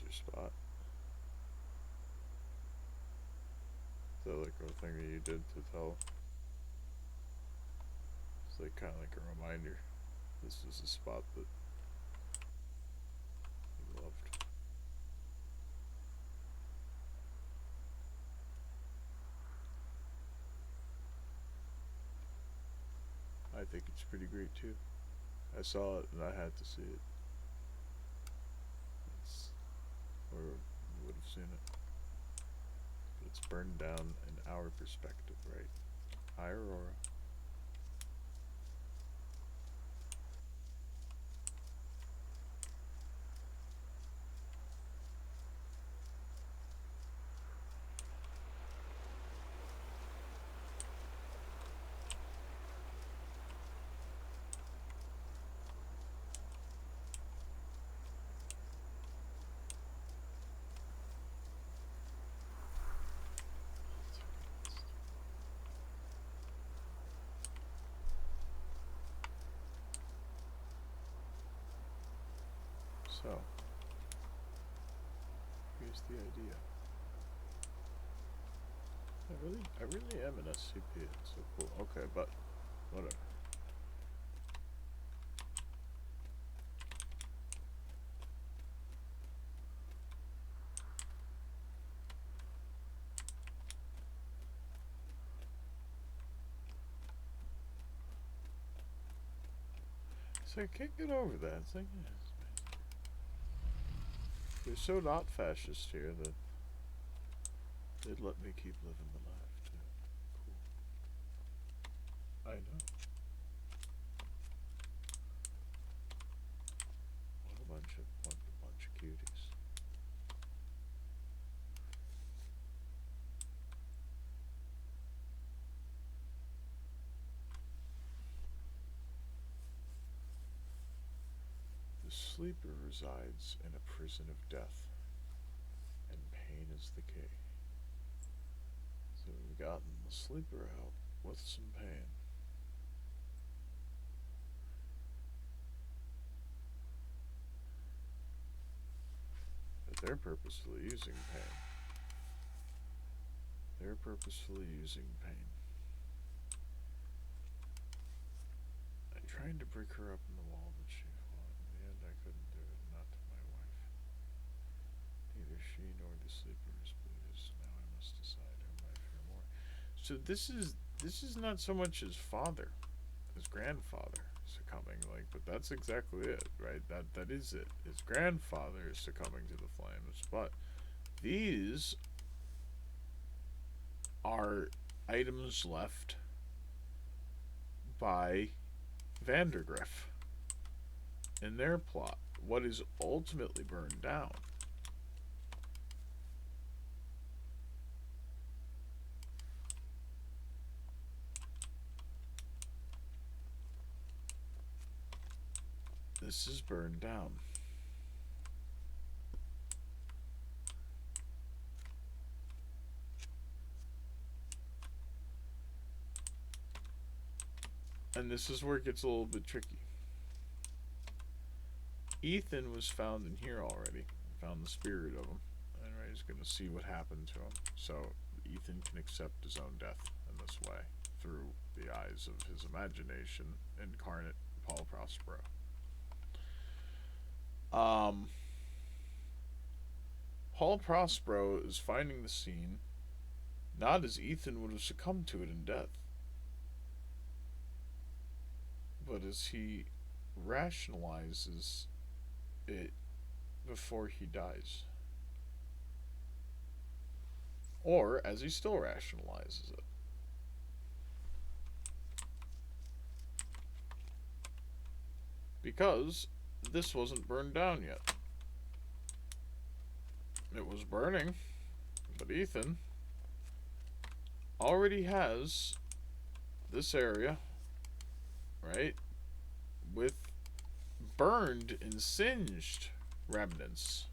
your spot. Is that like a thing that you did to tell? It's like kind of like a reminder. This was a spot that you loved. I think it's pretty great too. I saw it and I had to see it. It's, or you would have seen it. But it's burned down in our perspective, right? Hi, Aurora. So, here's the idea. I really am an SCP. It's so cool. Okay, but whatever. So I can't get over that. It's like, yeah, they're so not fascist here that they'd let me keep living the life too. Cool. I know. What a bunch of cuties. The sleeper resides in a prison of death, and pain is the key. So we've gotten the sleeper out with some pain. But they're purposefully using pain. They're purposefully using pain. I tried to break her up in the wall, but she fought. In the end, I couldn't do it. Not to my wife. Neither she nor the sleeper is pleased. Now I must decide whom I fear more. So this is not so much his father, his grandfather succumbing, like, but that's exactly it, right? That is it. His grandfather is succumbing to the flames, but these are items left by Vandergriff in their plot. What is ultimately burned down. This is burned down. And this is where it gets a little bit tricky. Ethan was found in here already. Found the spirit of him. And Ray's going to see what happened to him. So Ethan can accept his own death in this way. Through the eyes of his imagination, incarnate Paul Prospero. Paul Prospero is finding the scene not as Ethan would have succumbed to it in death, but as he rationalizes it before he dies. Or as he still rationalizes it. Because this wasn't burned down yet. It was burning, but Ethan already has this area, right, with burned and singed remnants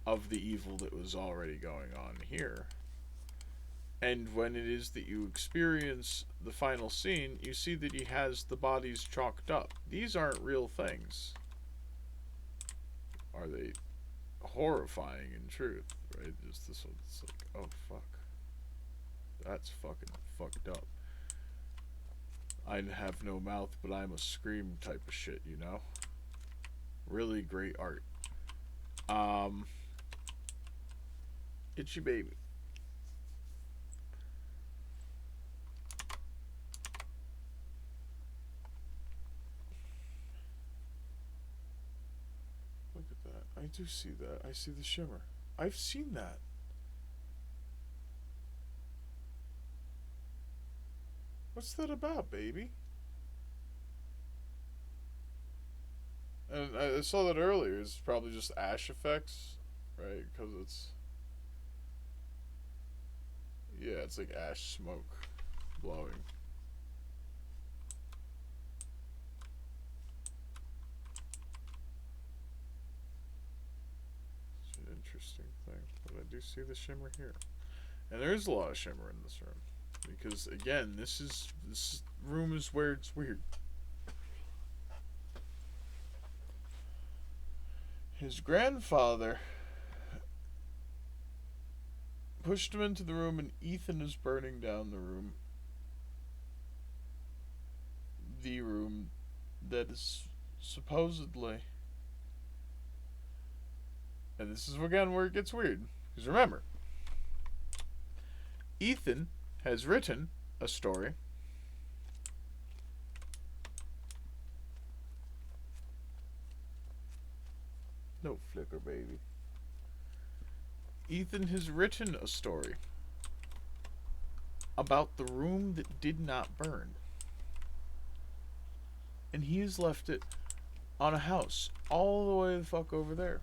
of the evil that was already going on here. And when it is that you experience the final scene, you see that he has the bodies chalked up. These aren't real things. Are they horrifying in truth, right? Just this one's like, oh fuck, that's fucking fucked up. I have no mouth, but I'm a scream type of shit, you know? Really great art. Itchy baby. Look at that. I do see that. I see the shimmer. I've seen that. What's that about, baby? And I saw that earlier. It's probably just ash effects, right? Because it's... Yeah, it's like ash smoke blowing. It's an interesting thing. But I do see the shimmer here. And there is a lot of shimmer in this room. Because, again, this room is where it's weird. His grandfather pushed him into the room, and Ethan is burning down the room. The room that is supposedly... And this is again where it gets weird. Because remember, Ethan has written a story no flicker, baby. Ethan has written a story about the room that did not burn. And he has left it on a house all the way the fuck over there.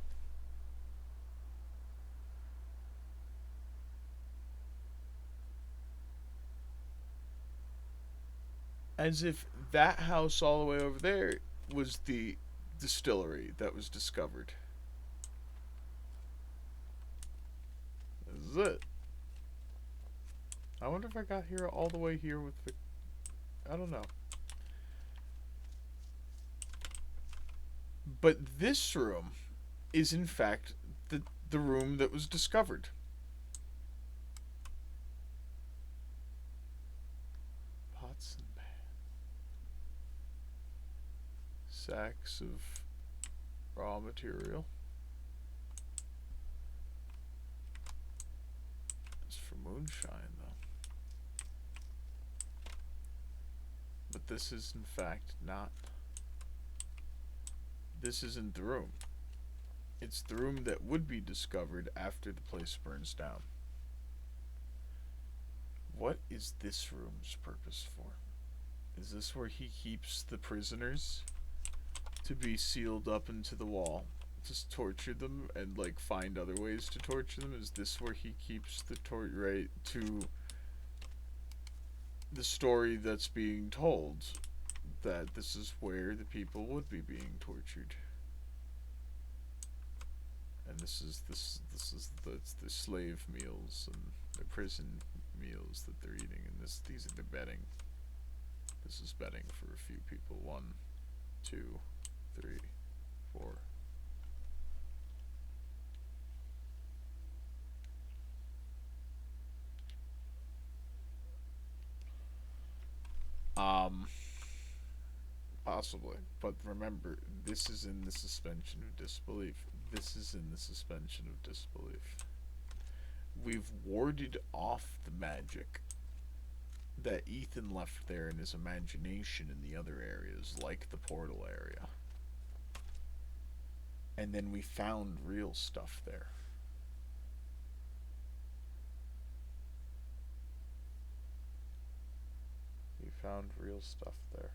As if that house all the way over there was the distillery that was discovered. This is it. I wonder if I got here all the way here with the... I don't know. But this room is in fact the room that was discovered. Pots and pans. Sacks of raw material. It's for moonshine, though. But this is in fact not... This isn't the room. It's the room that would be discovered after the place burns down. What is this room's purpose for? Is this where he keeps the prisoners to be sealed up into the wall? Just torture them and like find other ways to torture them? Is this where he keeps the right to the story that's being told? That this is where the people would be being tortured, and this is the slave meals and the prison meals that they're eating, and these are the bedding. This is bedding for a few people. 1, 2, 3, 4. Possibly, but remember, this is in the suspension of disbelief. This is in the suspension of disbelief. We've warded off the magic that Ethan left there in his imagination in the other areas, like the portal area. And then we found real stuff there. We found real stuff there.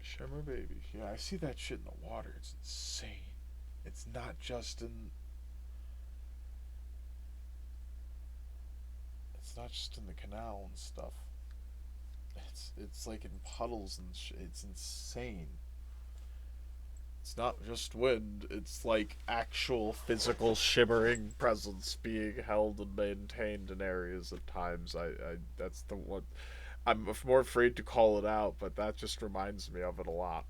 Shimmer baby. Yeah, I see that shit in the water. It's insane. It's not just in... It's not just in the canal and stuff. It's like in puddles and shit. It's insane. It's not just wind. It's like actual physical shimmering presence being held and maintained in areas at times. That's the one... I'm more afraid to call it out, but that just reminds me of it a lot.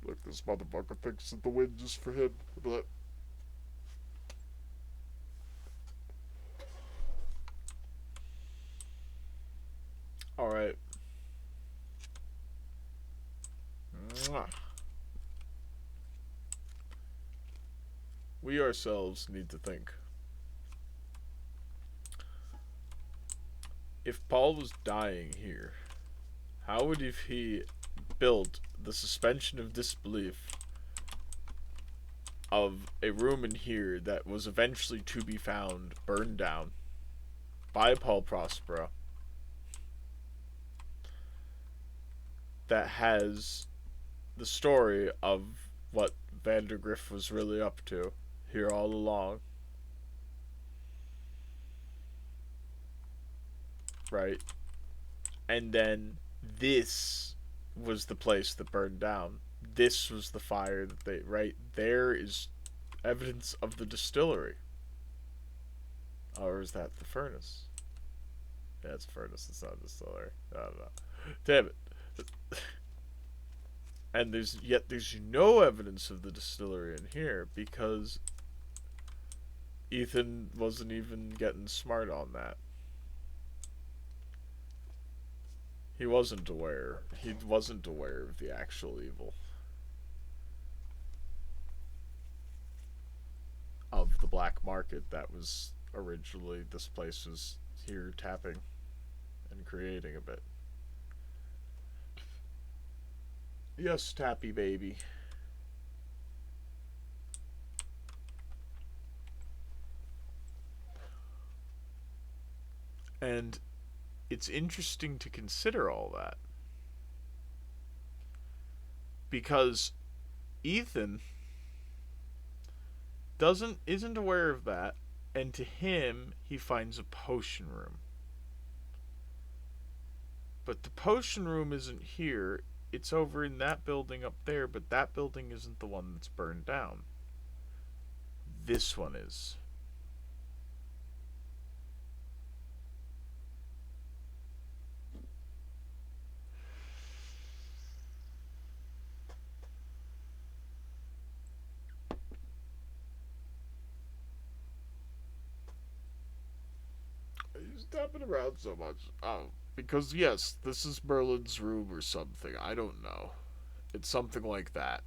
Look, this motherfucker thinks that the win is for him. But all right. We ourselves need to think. If Paul was dying here, how would he built the suspension of disbelief of a room in here that was eventually to be found burned down by Paul Prospero, that has the story of what Vandergriff was really up to here all along, right? And then this was the place that burned down. This was the fire that they, right? There is evidence of the distillery. Or is that the furnace? Yeah, it's a furnace. It's not a distillery. I don't know. Damn it. And there's no evidence of the distillery in here because Ethan wasn't even getting smart on that. He wasn't aware. He wasn't aware of the actual evil of the black market that was originally, this place was here tapping and creating a bit. Yes, Tappy baby. And it's interesting to consider all that. Because Ethan isn't aware of that, and to him he finds a potion room. But the potion room isn't here. It's over in that building up there, but that building isn't the one that's burned down. This one is. He's tapping around so much. Oh, because yes, this is Merlin's room or something. I don't know. It's something like that.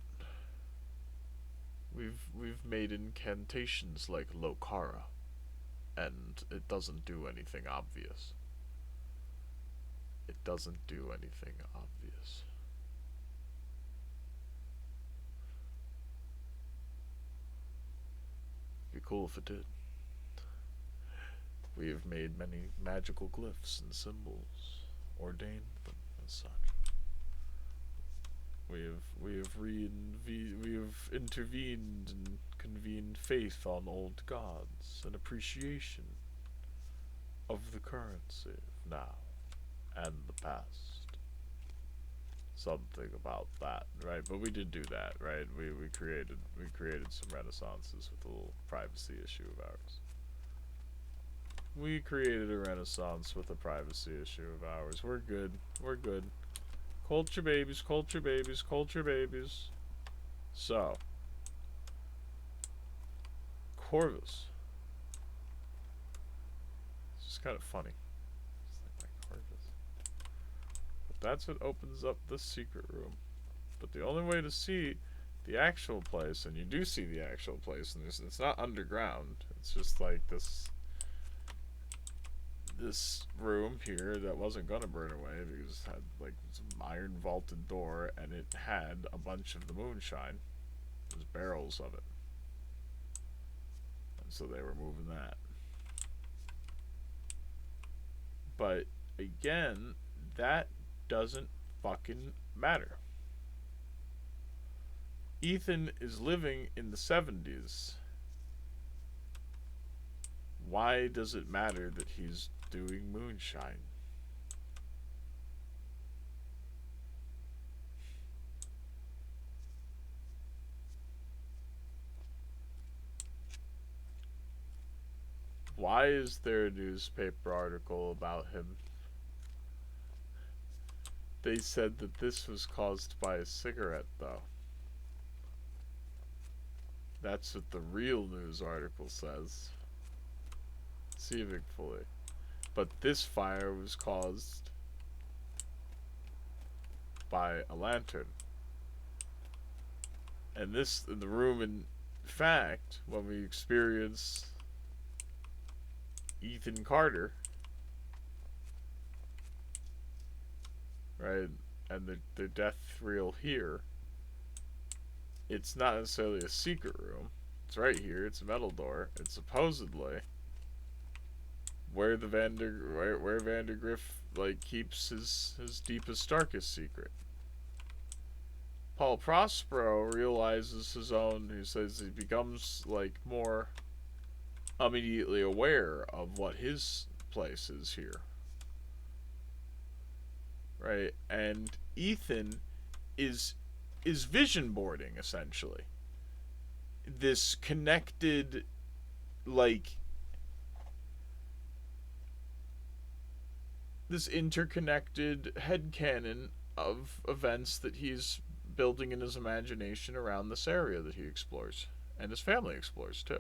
We've made incantations like Lokara, and it doesn't do anything obvious. It doesn't do anything obvious. It'd be cool if it did. We have made many magical glyphs and symbols, ordained them as such. We have intervened and convened faith on old gods, and appreciation of the currency of now and the past. Something about that, right? But we did do that, right? We created some renaissances with a little privacy issue of ours. We created a renaissance with a privacy issue of ours. We're good. We're good. Culture babies, culture babies, culture babies. So, Corvus. It's just kind of funny. It's like my Corvus. But that's what opens up the secret room. But the only way to see the actual place, and you do see the actual place, and it's not underground. It's just like this room here that wasn't gonna burn away because it had like some iron vaulted door, and it had a bunch of the moonshine. There's barrels of it, and so they were moving that. But again, that doesn't fucking matter. Ethan is living in the 70s. Why does it matter that he's doing moonshine? Why is there a newspaper article about him? They said that this was caused by a cigarette, though. That's what the real news article says. Seemingly. But this fire was caused by a lantern. And this, in the room, in fact, when we experience Ethan Carter, right, and the death reel here, it's not necessarily a secret room. It's right here. It's a metal door. It's supposedly where the where Vandergriff like keeps his deepest, darkest secret. Paul Prospero realizes his own. He says he becomes like more immediately aware of what his place is here, right? And Ethan is vision boarding essentially. This connected, like, this interconnected headcanon of events that he's building in his imagination around this area that he explores, and his family explores too.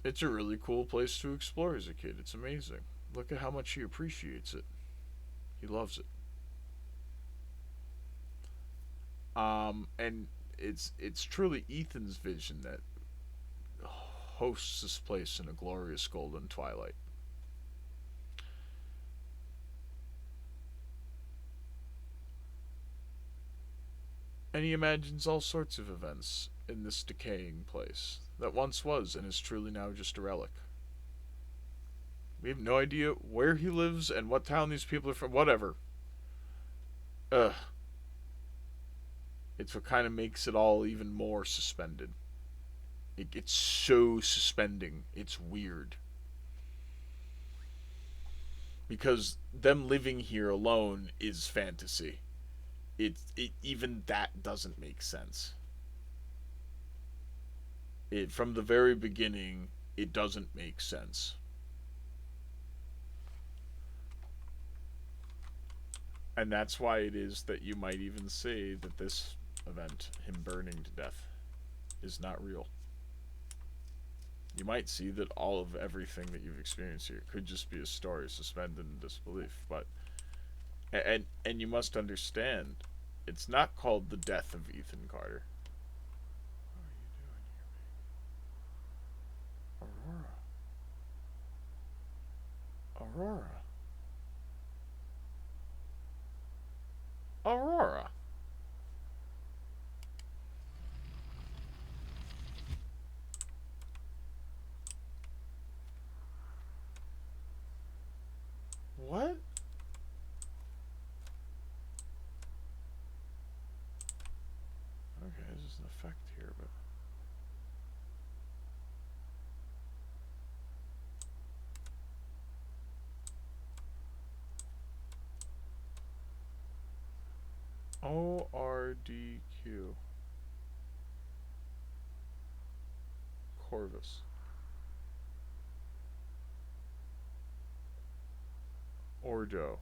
It's a really cool place to explore as a kid. It's amazing. Look at how much he appreciates it. He loves it. And it's truly Ethan's vision that hosts this place in a glorious golden twilight. And he imagines all sorts of events in this decaying place that once was and is truly now just a relic. We have no idea where he lives and what town these people are from, whatever. Ugh. It's what kind of makes it all even more suspended. It's so suspending. It's weird. Because them living here alone is fantasy. It even that doesn't make sense. From the very beginning, it doesn't make sense. And that's why it is that you might even say that this event, him burning to death, is not real. You might see that all of everything that you've experienced here could just be a story suspended in disbelief, but and you must understand, it's not called the death of Ethan Carter. What are you doing here, baby? Aurora. What? Okay, there's just an effect here, but... ORDQ. Corvus. Ordo.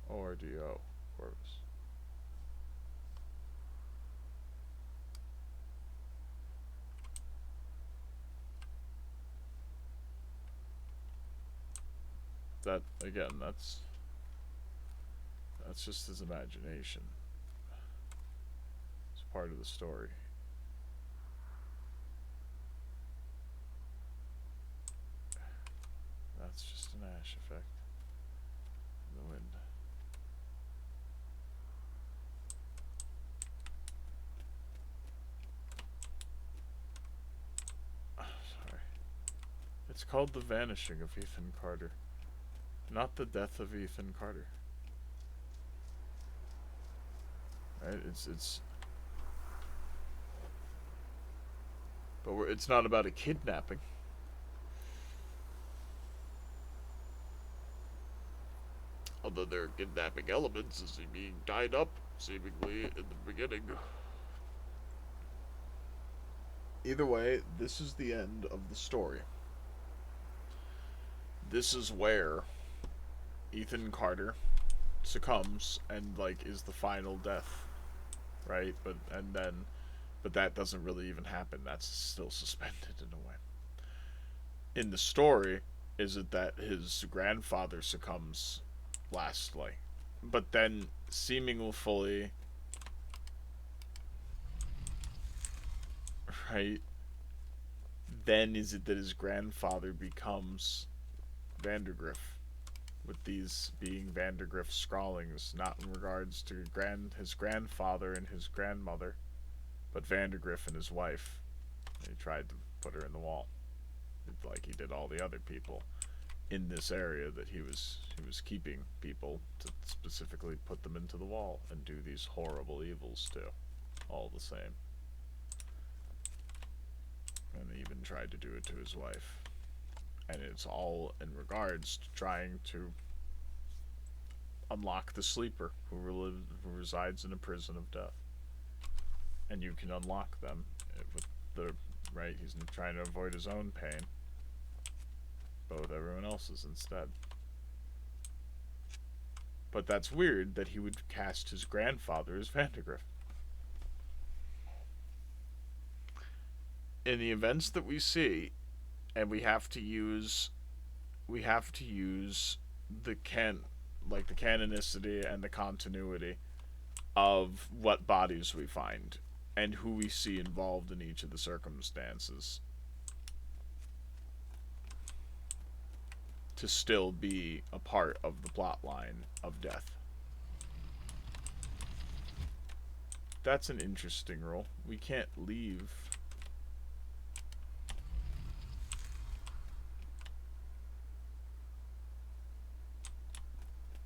ORDO. Corvus. That, again, that's just his imagination. It's part of the story. That's just an ash effect in the wind. Oh, sorry. It's called The Vanishing of Ethan Carter, not The Death of Ethan Carter. Right? It's but it's not about a kidnapping. Although there are kidnapping elements, as he being tied up, seemingly, in the beginning. Either way, this is the end of the story. This is where Ethan Carter succumbs and like is the final death, right? But that doesn't really even happen. That's still suspended in a way. In the story, is it that his grandfather succumbs lastly, but then seemingly fully, right? Then is it that his grandfather becomes Vandergriff, with these being Vandergriff scrawlings, not in regards to his grandfather and his grandmother, but Vandergriff and his wife. He tried to put her in the wall, like he did all the other people in this area that he was keeping people to specifically put them into the wall and do these horrible evils to, all the same. And he even tried to do it to his wife. And it's all in regards to trying to unlock the sleeper who resides in a prison of death. And you can unlock them with the right. He's trying to avoid his own pain, but with everyone else's instead. But that's weird that he would cast his grandfather as Vandergriff. In the events that we see, and we have to use the the canonicity and the continuity of what bodies we find and who we see involved in each of the circumstances to still be a part of the plot line of death. That's an interesting rule. We can't leave.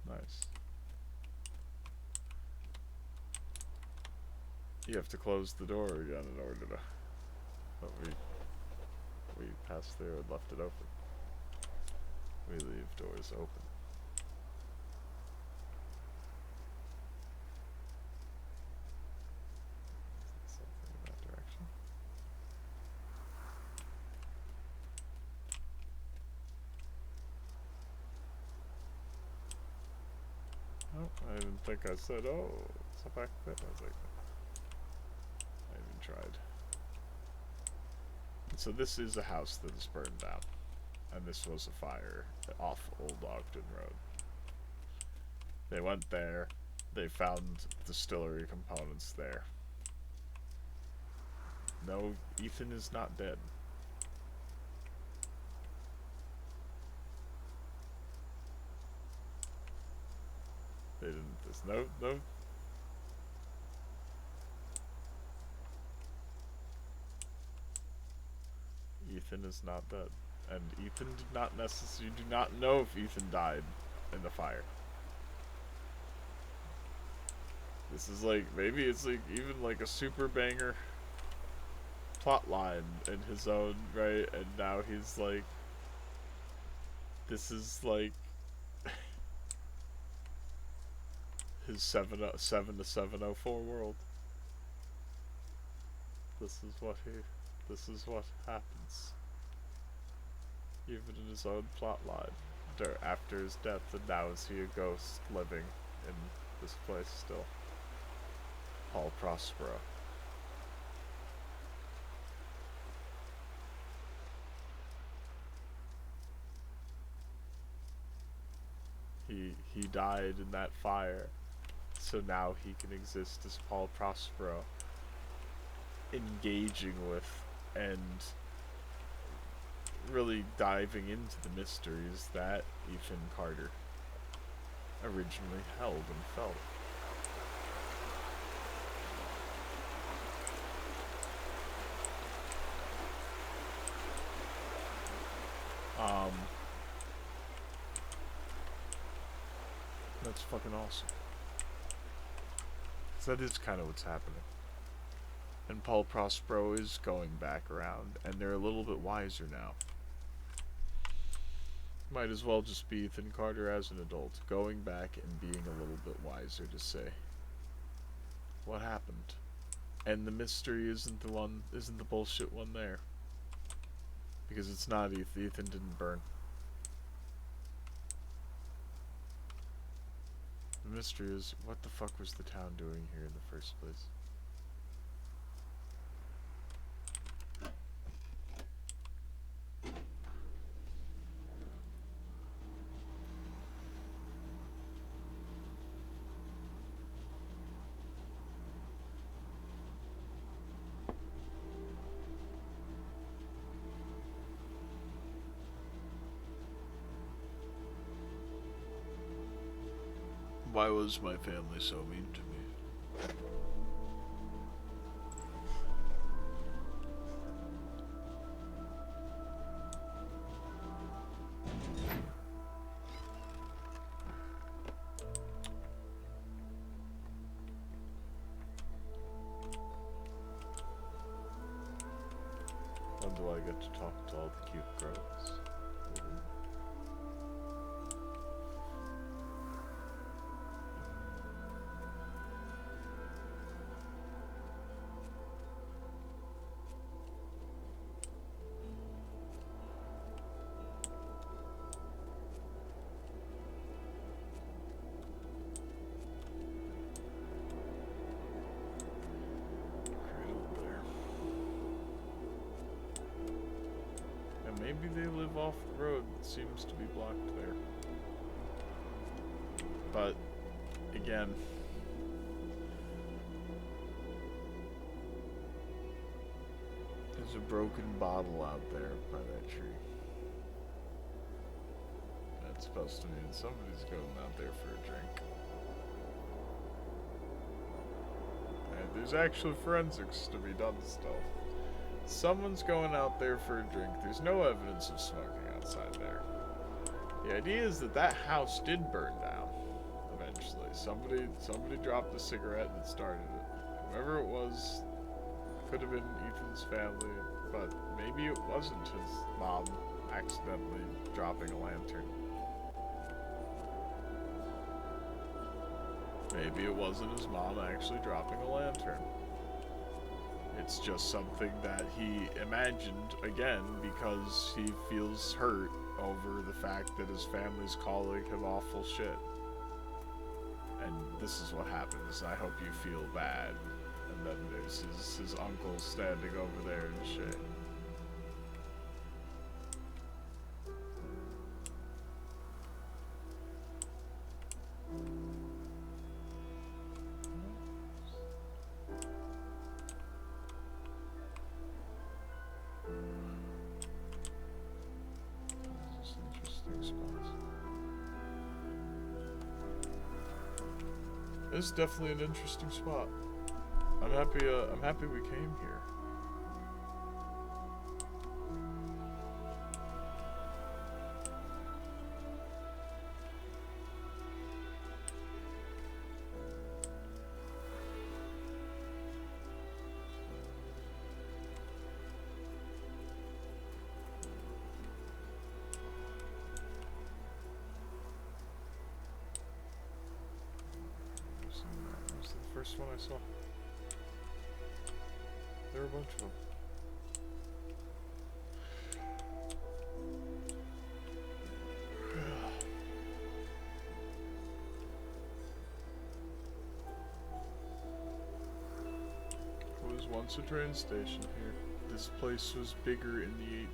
Nice. You have to close the door again in order to... But we passed through and left it open. We leave doors open. Something in that direction. Oh, I didn't think I said, oh, it's a back bit. I was like, I even tried. And so this is a house that is burned down. And this was a fire off Old Ogden Road. They went there. They found distillery components there. No, Ethan is not dead. They didn't. There's no. Ethan is not dead. And Ethan did not necessarily. You do not know if Ethan died in the fire. This is like, maybe it's like even like a super banger plot line in his own right, and now he's like, this is like his 7 to 704 world. This is what happens. Even in his own plot line after his death, and now is he a ghost living in this place still? Paul Prospero. He died in that fire, so now he can exist as Paul Prospero, engaging with and really diving into the mysteries that Ethan Carter originally held and felt. That's fucking awesome. So that is kind of what's happening. And Paul Prospero is going back around, and they're a little bit wiser now. Might as well just be Ethan Carter as an adult, going back and being a little bit wiser to say, what happened? And the mystery isn't the bullshit one there. Because it's not Ethan. Ethan didn't burn. The mystery is, what the fuck was the town doing here in the first place? Why was my family so mean to me? When do I get to talk to all the cute girls? Maybe they live off the road that seems to be blocked there. But, again, there's a broken bottle out there by that tree. That's supposed to mean somebody's going out there for a drink. And there's actually forensics to be done still. Someone's going out there for a drink. There's no evidence of smoking outside there. The idea is that that house did burn down eventually. Somebody dropped a cigarette and it started it. Whoever it was, could have been Ethan's family, but maybe it wasn't his mom accidentally dropping a lantern. Maybe it wasn't his mom actually dropping a lantern. It's just something that he imagined, again, because he feels hurt over the fact that his family's calling him awful shit. And this is what happens. I hope you feel bad. And then there's his uncle standing over there and shit. This is definitely an interesting spot. I'm happy we came here. First one I saw. There were a bunch of them. There was once a train station here. This place was bigger in the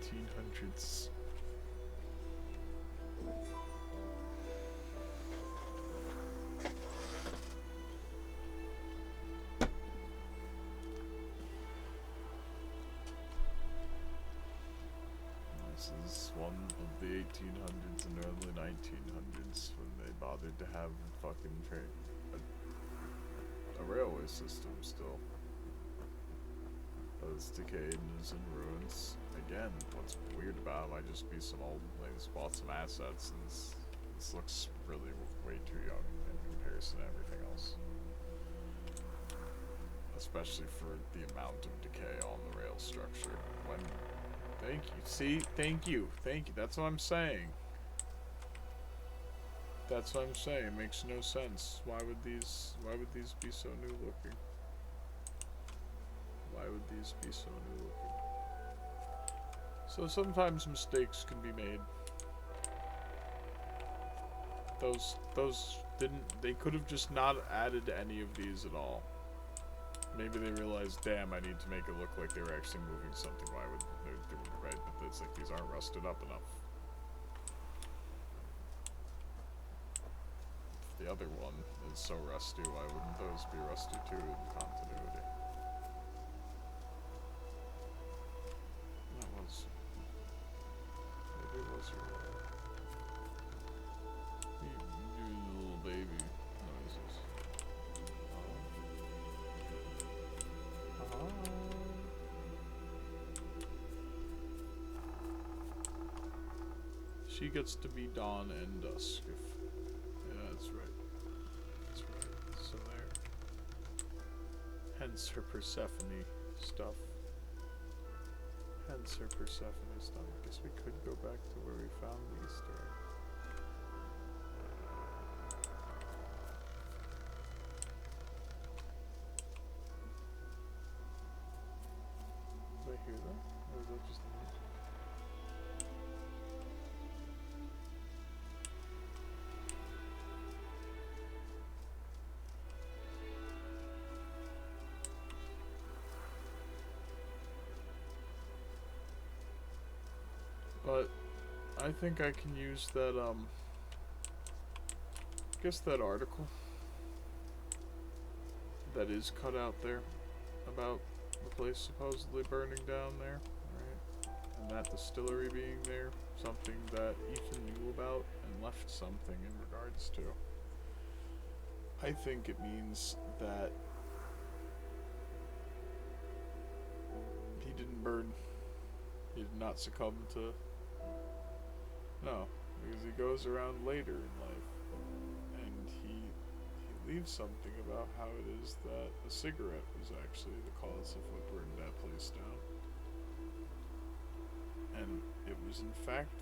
1800s. One of the 1800s and early 1900s when they bothered to have a fucking a railway system still. But it's decayed and is in ruins. Again, what's weird about it might just be some old, like, just bought some assets, and this looks really way too young in comparison to everything else. Especially for the amount of decay on the rail structure. Thank you. See? Thank you. That's what I'm saying. It makes no sense. Why would these be so new looking? these be so new looking. So sometimes mistakes can be made. They could have just not added any of these at all. Maybe they realized, damn, I need to make it look like they were actually moving something. Why would they right? But it's like these aren't rusted up enough. If the other one is so rusty, why wouldn't those be rusty too in continuity? That was... Maybe it was your... You little baby noises. She gets to be dawn and dusk if... Yeah, that's right. That's right. So there. Hence her Persephone stuff. Hence her Persephone stuff. I guess we could go back to where we found the Easter egg. Did I hear that? Or is that just me? But I think I can use that, I guess that article that is cut out there about the place supposedly burning down there, right? And that distillery being there, something that Ethan knew about and left something in regards to. I think it means that he didn't burn, he did not succumb to... No, because he goes around later in life, and he leaves something about how it is that a cigarette was actually the cause of what burned that place down. And it was in fact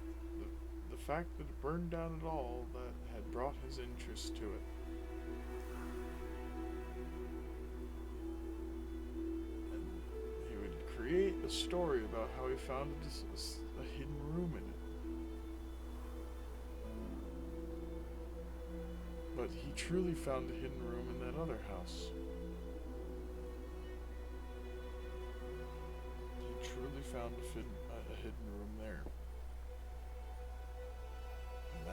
the fact that it burned down at all that had brought his interest to it. And he would create a story about how he found a hidden room in it. But he truly found a hidden room in that other house. He truly found a hidden room there. And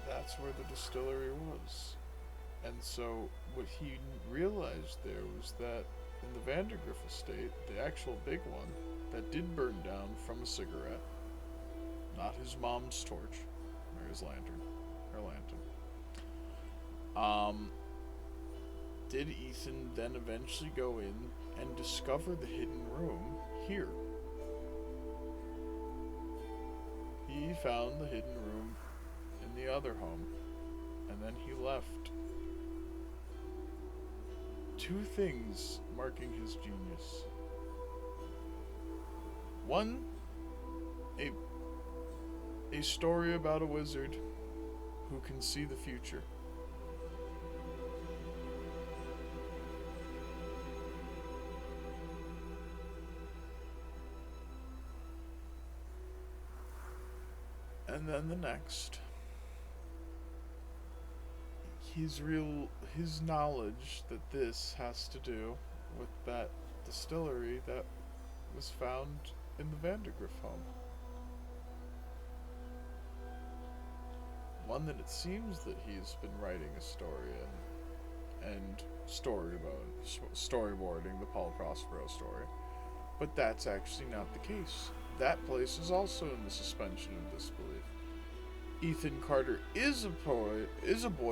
that's where the distillery was. And so what he realized there was that in the Vandergriff estate, the actual big one that did burn down from a cigarette, not his mom's torch, or his lantern, her lantern. Did Ethan then eventually go in and discover the hidden room here? He found the hidden room in the other home, and then he left. Two things marking his genius. One, a story about a wizard who can see the future. And then the next, his knowledge that this has to do with that distillery that was found in the Vandergriff home. One that it seems that he's been writing a story and storyboarding the Paul Prospero story, but that's actually not the case. That place is also in the suspension of disbelief. Ethan Carter is a boy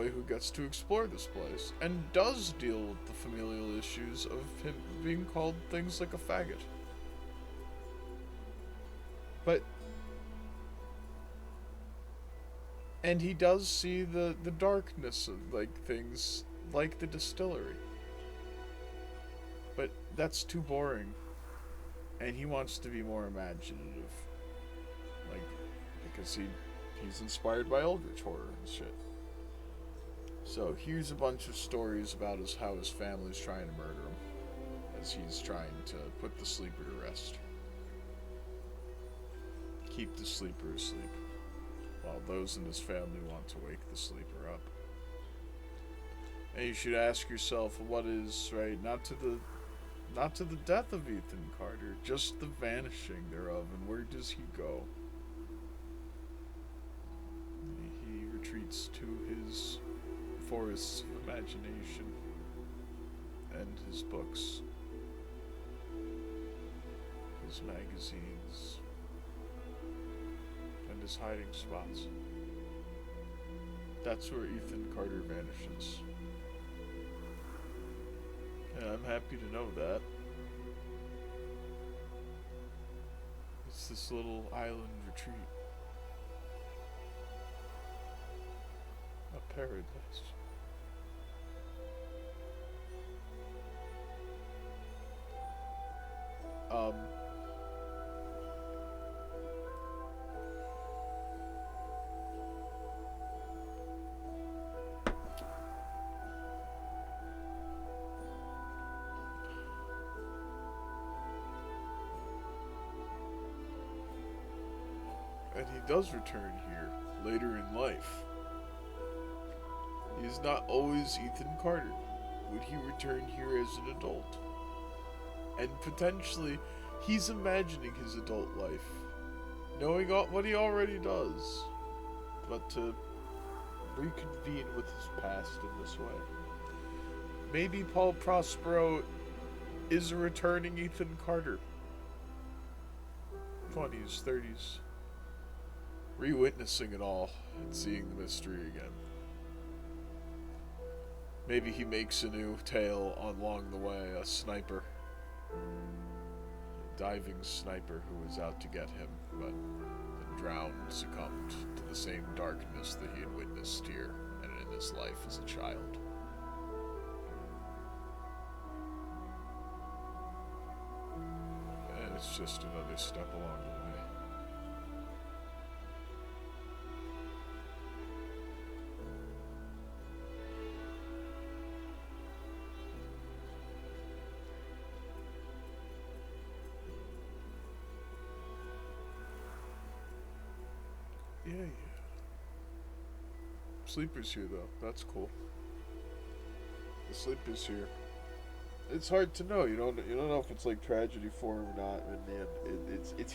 who gets to explore this place and does deal with the familial issues of him being called things like a faggot. And he does see the darkness of things like the distillery. But that's too boring. And he wants to be more imaginative. Because he's inspired by Eldritch horror and shit. So here's a bunch of stories about how his family's trying to murder him. as he's trying to put the sleeper to rest. Keep the sleeper asleep, while those in his family want to wake the sleeper up. And you should ask yourself what is, right, not to the death of Ethan Carter, just the vanishing thereof, and where does he go? He retreats to his forests of imagination and his books, his magazines, and his hiding spots. That's where Ethan Carter vanishes. And I'm happy to know that. It's this little island retreat. A paradise. And he does return here later in life. He is not always Ethan Carter. Would he return here as an adult? And potentially, he's imagining his adult life, knowing what he already does, but to reconvene with his past in this way. Maybe Paul Prospero is a returning Ethan Carter. 20s, 30s. Re-witnessing it all and seeing the mystery again. Maybe he makes a new tale along the way, a sniper. A diving sniper who was out to get him, but then drowned, succumbed to the same darkness that he had witnessed here and in his life as a child. And it's just another step along the way. Yeah. Sleeper's here though. That's cool. The sleeper's here. It's hard to know. You don't know if it's like tragedy for him or not. And man,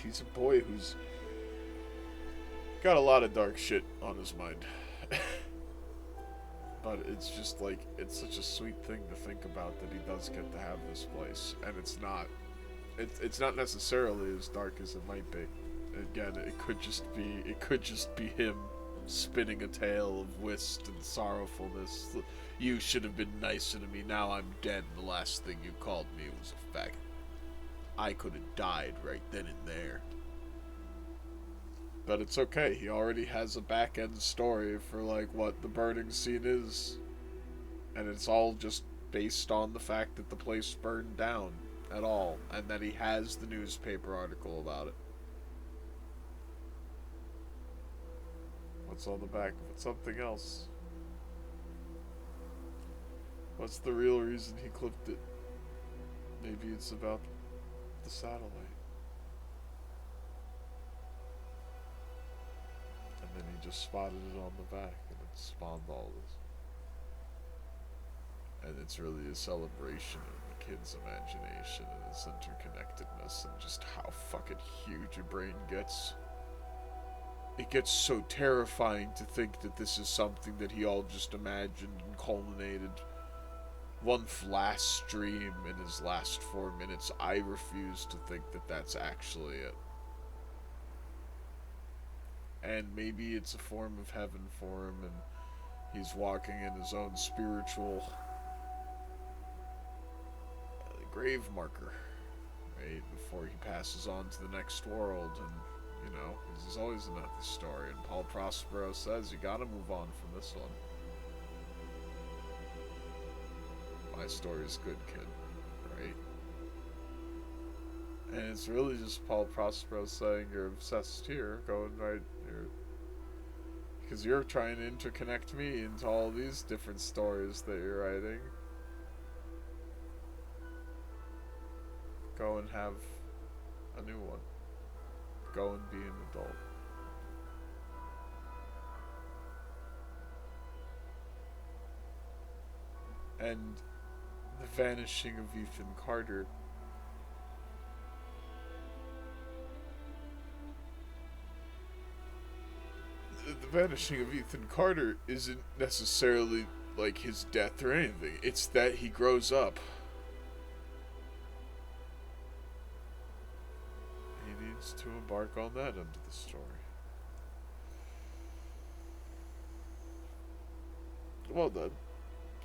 he's a boy who's got a lot of dark shit on his mind. But it's just like, it's such a sweet thing to think about that he does get to have this place, and it's not necessarily as dark as it might be. Again, it could just be him spinning a tale of whist and sorrowfulness. You should have been nicer to me. Now I'm dead. The last thing you called me was a faggot. I could have died right then and there. But it's okay. He already has a back-end story for like what the burning scene is, and it's all just based on the fact that the place burned down at all, and that he has the newspaper article about it. What's on the back of it? Something else. What's the real reason he clipped it? Maybe it's about the satellite. And then he just spotted it on the back, and it spawned all this. And it's really a celebration of the kid's imagination and his interconnectedness and just how fucking huge a brain gets. It gets so terrifying to think that this is something that he all just imagined and culminated. One last stream in his last 4 minutes. I refuse to think that that's actually it. And maybe it's a form of heaven for him, and he's walking in his own spiritual grave marker, right, before he passes on to the next world. And you know, there's always another story, and Paul Prospero says you gotta move on from this one. My story's good, kid, right? And it's really just Paul Prospero saying you're obsessed here, going right here. Because you're trying to interconnect me into all these different stories that you're writing. Go and have a new one. Go and be an adult. And the vanishing of Ethan Carter. The vanishing of Ethan Carter isn't necessarily like his death or anything. It's that he grows up. He needs to embark on that end of the story. Well then,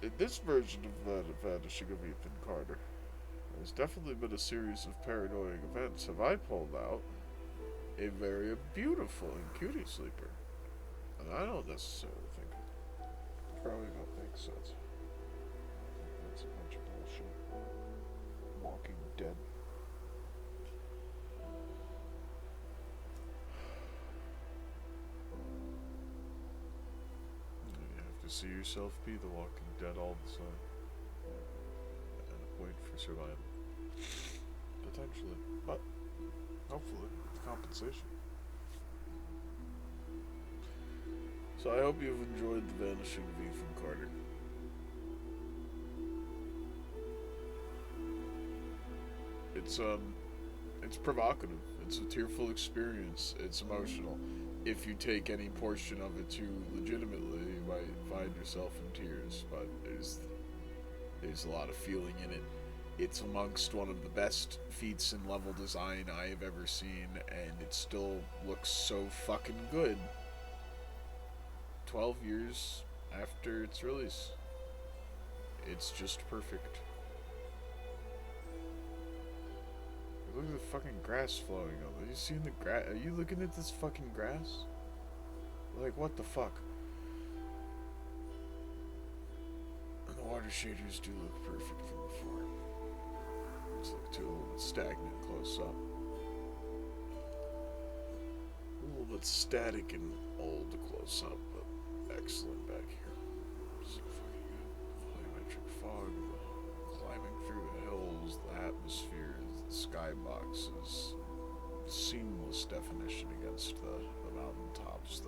in this version of the vanishing of Ethan Carter, there's definitely been a series of paranoid events. Have I pulled out a very beautiful and cutie sleeper? And I don't necessarily think it probably don't make sense. That's a bunch of bullshit. Walking Dead. You have to see yourself be the Walking Dead all the time. And a point for survival. Potentially. But hopefully with compensation. So I hope you've enjoyed The Vanishing of Ethan Carter. It's provocative. It's a tearful experience. It's emotional. If you take any portion of it too legitimately, you might find yourself in tears. But there's a lot of feeling in it. It's amongst one of the best feats in level design I have ever seen, and it still looks so fucking good. 12 years after its release. It's just perfect. Look at the fucking grass flowing up. Are you seeing the grass? Are you looking at this fucking grass? Like, what the fuck? And the water shaders do look perfect from before. Looks like too a little bit stagnant close up. A little bit static and old close up, but excellent back here. So fucking good. Volumetric fog, the climbing through the hills, the atmosphere, the skyboxes, seamless definition against the mountaintops,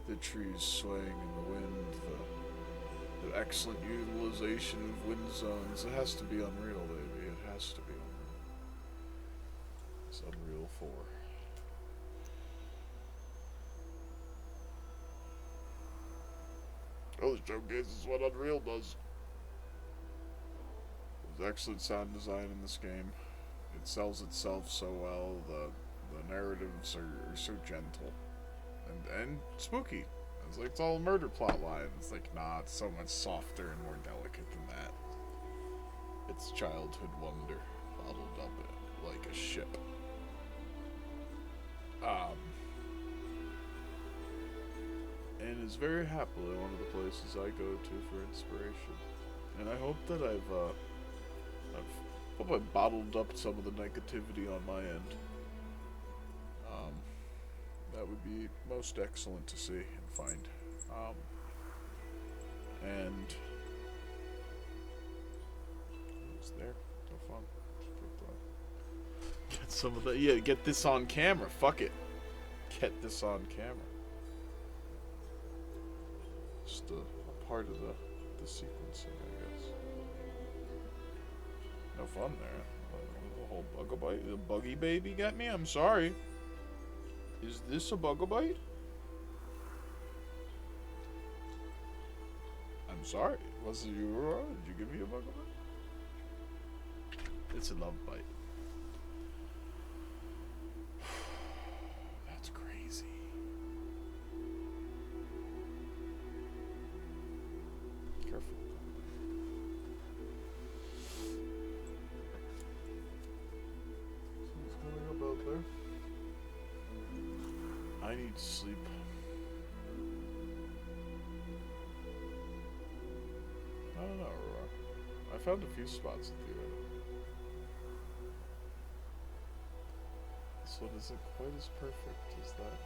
the trees swaying in the wind, the excellent utilization of wind zones. It has to be Unreal, baby. It has to be Unreal. It's Unreal 4. Oh, the showcases what Unreal does. There's excellent sound design in this game. It sells itself so well. The narratives are so gentle and spooky. It's like it's all a murder plot line. It's like, nah, it's so much softer and more delicate than that. It's childhood wonder bottled up like a ship. And is very happily one of the places I go to for inspiration. And I hope that I've bottled up some of the negativity on my end. That would be most excellent to see and find. And it's there. No fun. Get some of the get this on camera. Fuck it. Get this on camera. Just a part of the sequencing, I guess. No fun there. The whole bug-a-bite. The buggy baby got me? I'm sorry. Is this a bug-a-bite? I'm sorry. Was it you? Did you give me a bug-a-bite? It's a love bite. That's crazy. Careful. What's going up out there? I need sleep. I don't know, Aurora. I found a few spots at the end. This one isn't quite as perfect as that.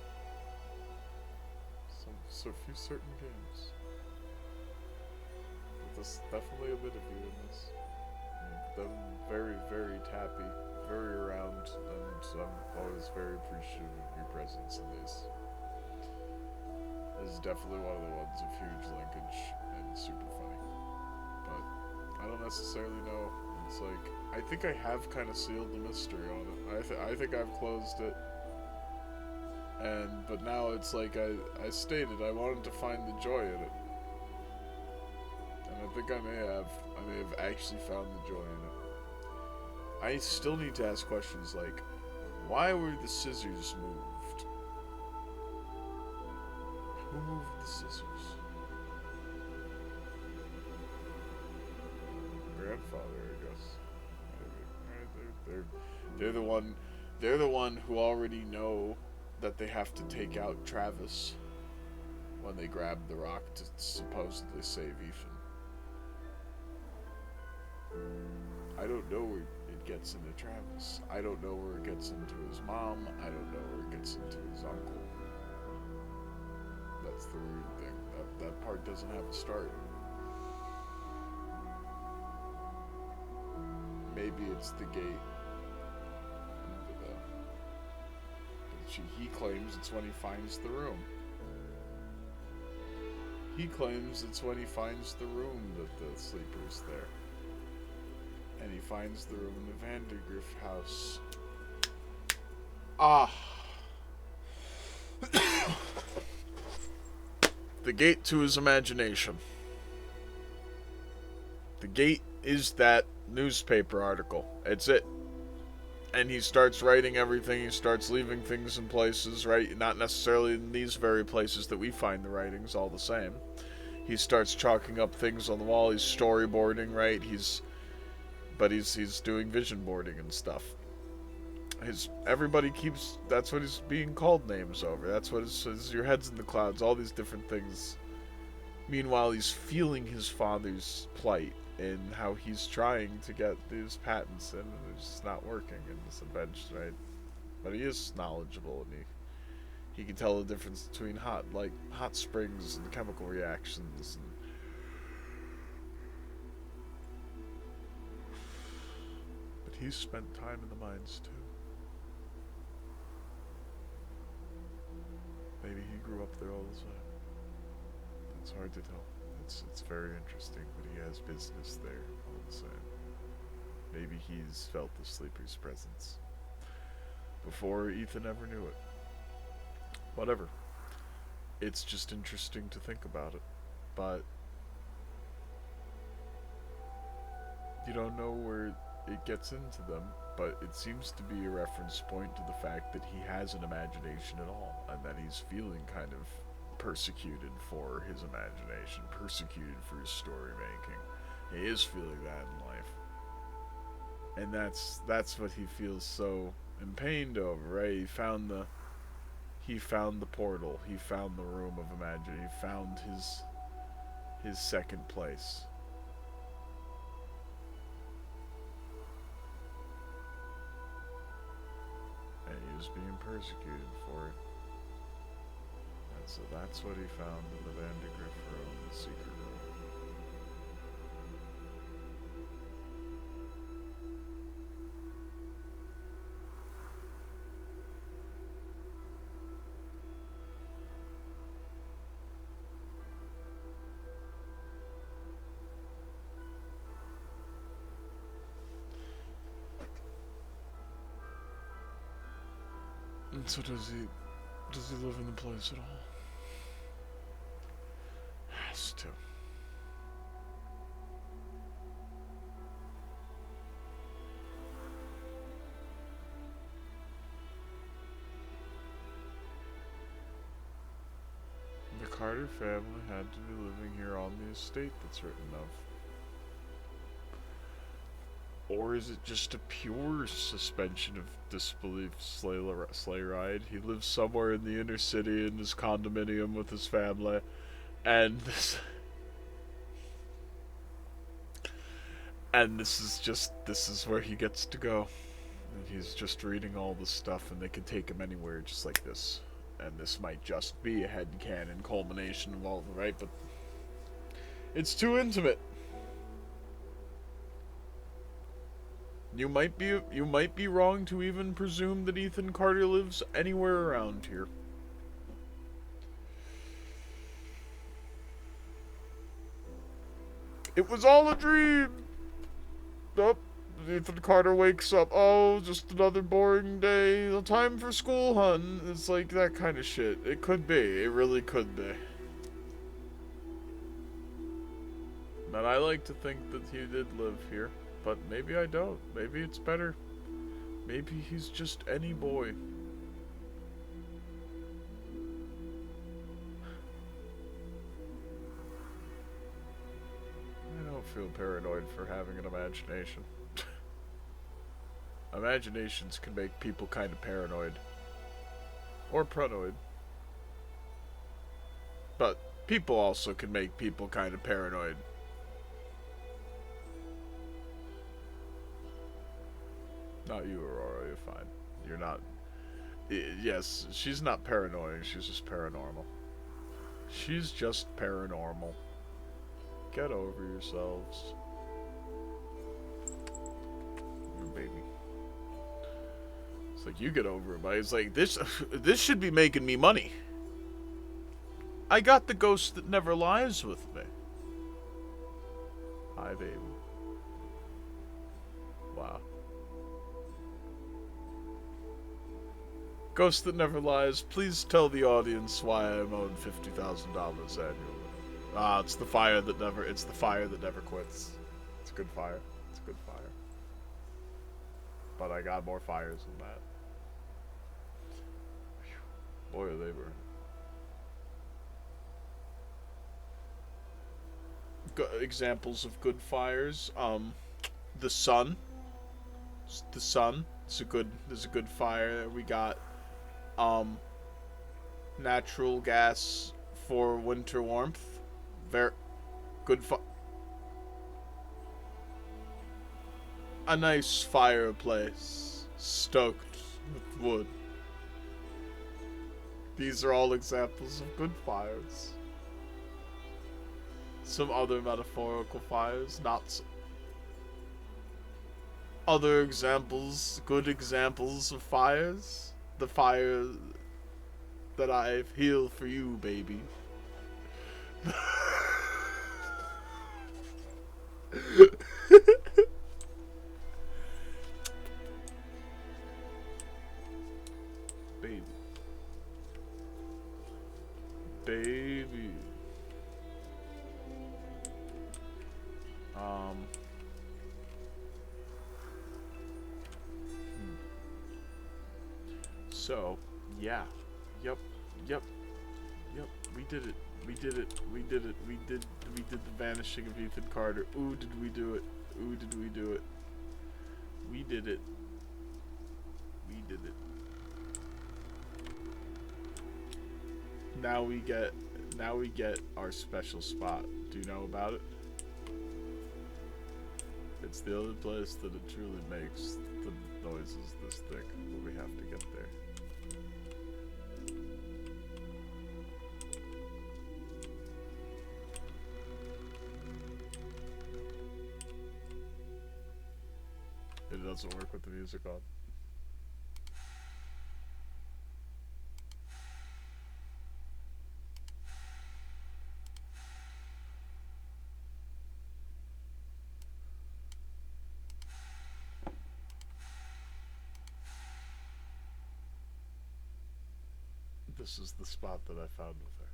So few certain games. But there's definitely a bit of you in this. them very, very tappy, very around, and I'm always very appreciative of your presence in these. This is definitely one of the ones of huge linkage and super funny. But I don't necessarily know. It's like, I think I have kind of sealed the mystery on it. I think I've closed it. But now it's like I stated, I wanted to find the joy in it. And I think I may have actually found the joy in it. I still need to ask questions like, why were the scissors moved? Who moved the scissors? Grandfather, I guess. Maybe. They're the one who already know that they have to take out Travis when they grab the rock to supposedly save Ethan. I don't know where it gets into Travis. I don't know where it gets into his mom. I don't know where it gets into his uncle. That's the weird thing. That part doesn't have a start. Maybe it's the gate. He claims it's when he finds the room. He claims it's when he finds the room that the sleeper's there. And he finds the room in the Vandergrift house. Ah. The gate to his imagination. The gate is that newspaper article. It's it. And he starts writing everything. He starts leaving things in places, right? Not necessarily in these very places that we find the writings, all the same. He starts chalking up things on the wall. He's storyboarding, right? He's doing vision boarding and stuff. Everybody keeps, that's what he's being called names over. That's what is your head's in the clouds, all these different things. Meanwhile, he's feeling his father's plight and how he's trying to get these patents and it's just not working in this invention, right? But he is knowledgeable and he can tell the difference between hot springs and chemical reactions and he's spent time in the mines too. Maybe he grew up there all the time. It's hard to tell. It's very interesting, but he has business there all the same. Maybe he's felt the sleeper's presence before Ethan ever knew it. Whatever. It's just interesting to think about it, but you don't know where it gets into them, but it seems to be a reference point to the fact that he has an imagination at all, and that he's feeling kind of persecuted for his imagination, persecuted for his story making. He is feeling that in life. And that's what he feels so pained over, right? He found the portal, he found the room of imagination, he found his second place. And he was being persecuted for it. And so that's what he found in the Vandergrift room, the secret room. And so does he live in the place at all? Has to. The Carter family had to be living here on the estate that's written of. Or is it just a pure suspension of disbelief sleigh ride? He lives somewhere in the inner city in his condominium with his family, and this is where he gets to go. And he's just reading all the stuff, and they can take him anywhere just like this. And this might just be a headcanon culmination of all the right, but it's too intimate. You might be wrong to even presume that Ethan Carter lives anywhere around here. It was all a dream. Nope. Ethan Carter wakes up. Oh, just another boring day. No time for school, hun. It's like that kind of shit. It could be. It really could be. And I like to think that he did live here. But maybe I don't. Maybe it's better. Maybe he's just any boy. I don't feel paranoid for having an imagination. Imaginations can make people kind of paranoid. Or paranoid. But people also can make people kind of paranoid. Not you, Aurora, you're fine. You're not... Yes, she's not paranoid, she's just paranormal. She's just paranormal. Get over yourselves. Your baby. It's like, you get over it, but it's like, this should be making me money. I got the ghost that never lies with me. Hi, baby. Wow. Ghost that never lies, please tell the audience why I'm owed $50,000 annually. Ah, it's the fire that never quits. It's a good fire. It's a good fire. But I got more fires than that. Boy, are they burning. Examples of good fires. The sun. The sun. It's a good fire. We got natural gas for winter warmth. Very good a nice fireplace stoked with wood. These are all examples of good fires. Some other metaphorical fires, not so. Other examples, good examples of fires. The fire that I've healed for you, baby. Baby. Baby. So, yeah. Yep. We did it. We did the vanishing of Ethan Carter. Ooh, did we do it. We did it. Now we get our special spot. Do you know about it? It's the only place that it truly makes the noises this thick, but we have to get there. It doesn't work with the music on. This is the spot that I found with her.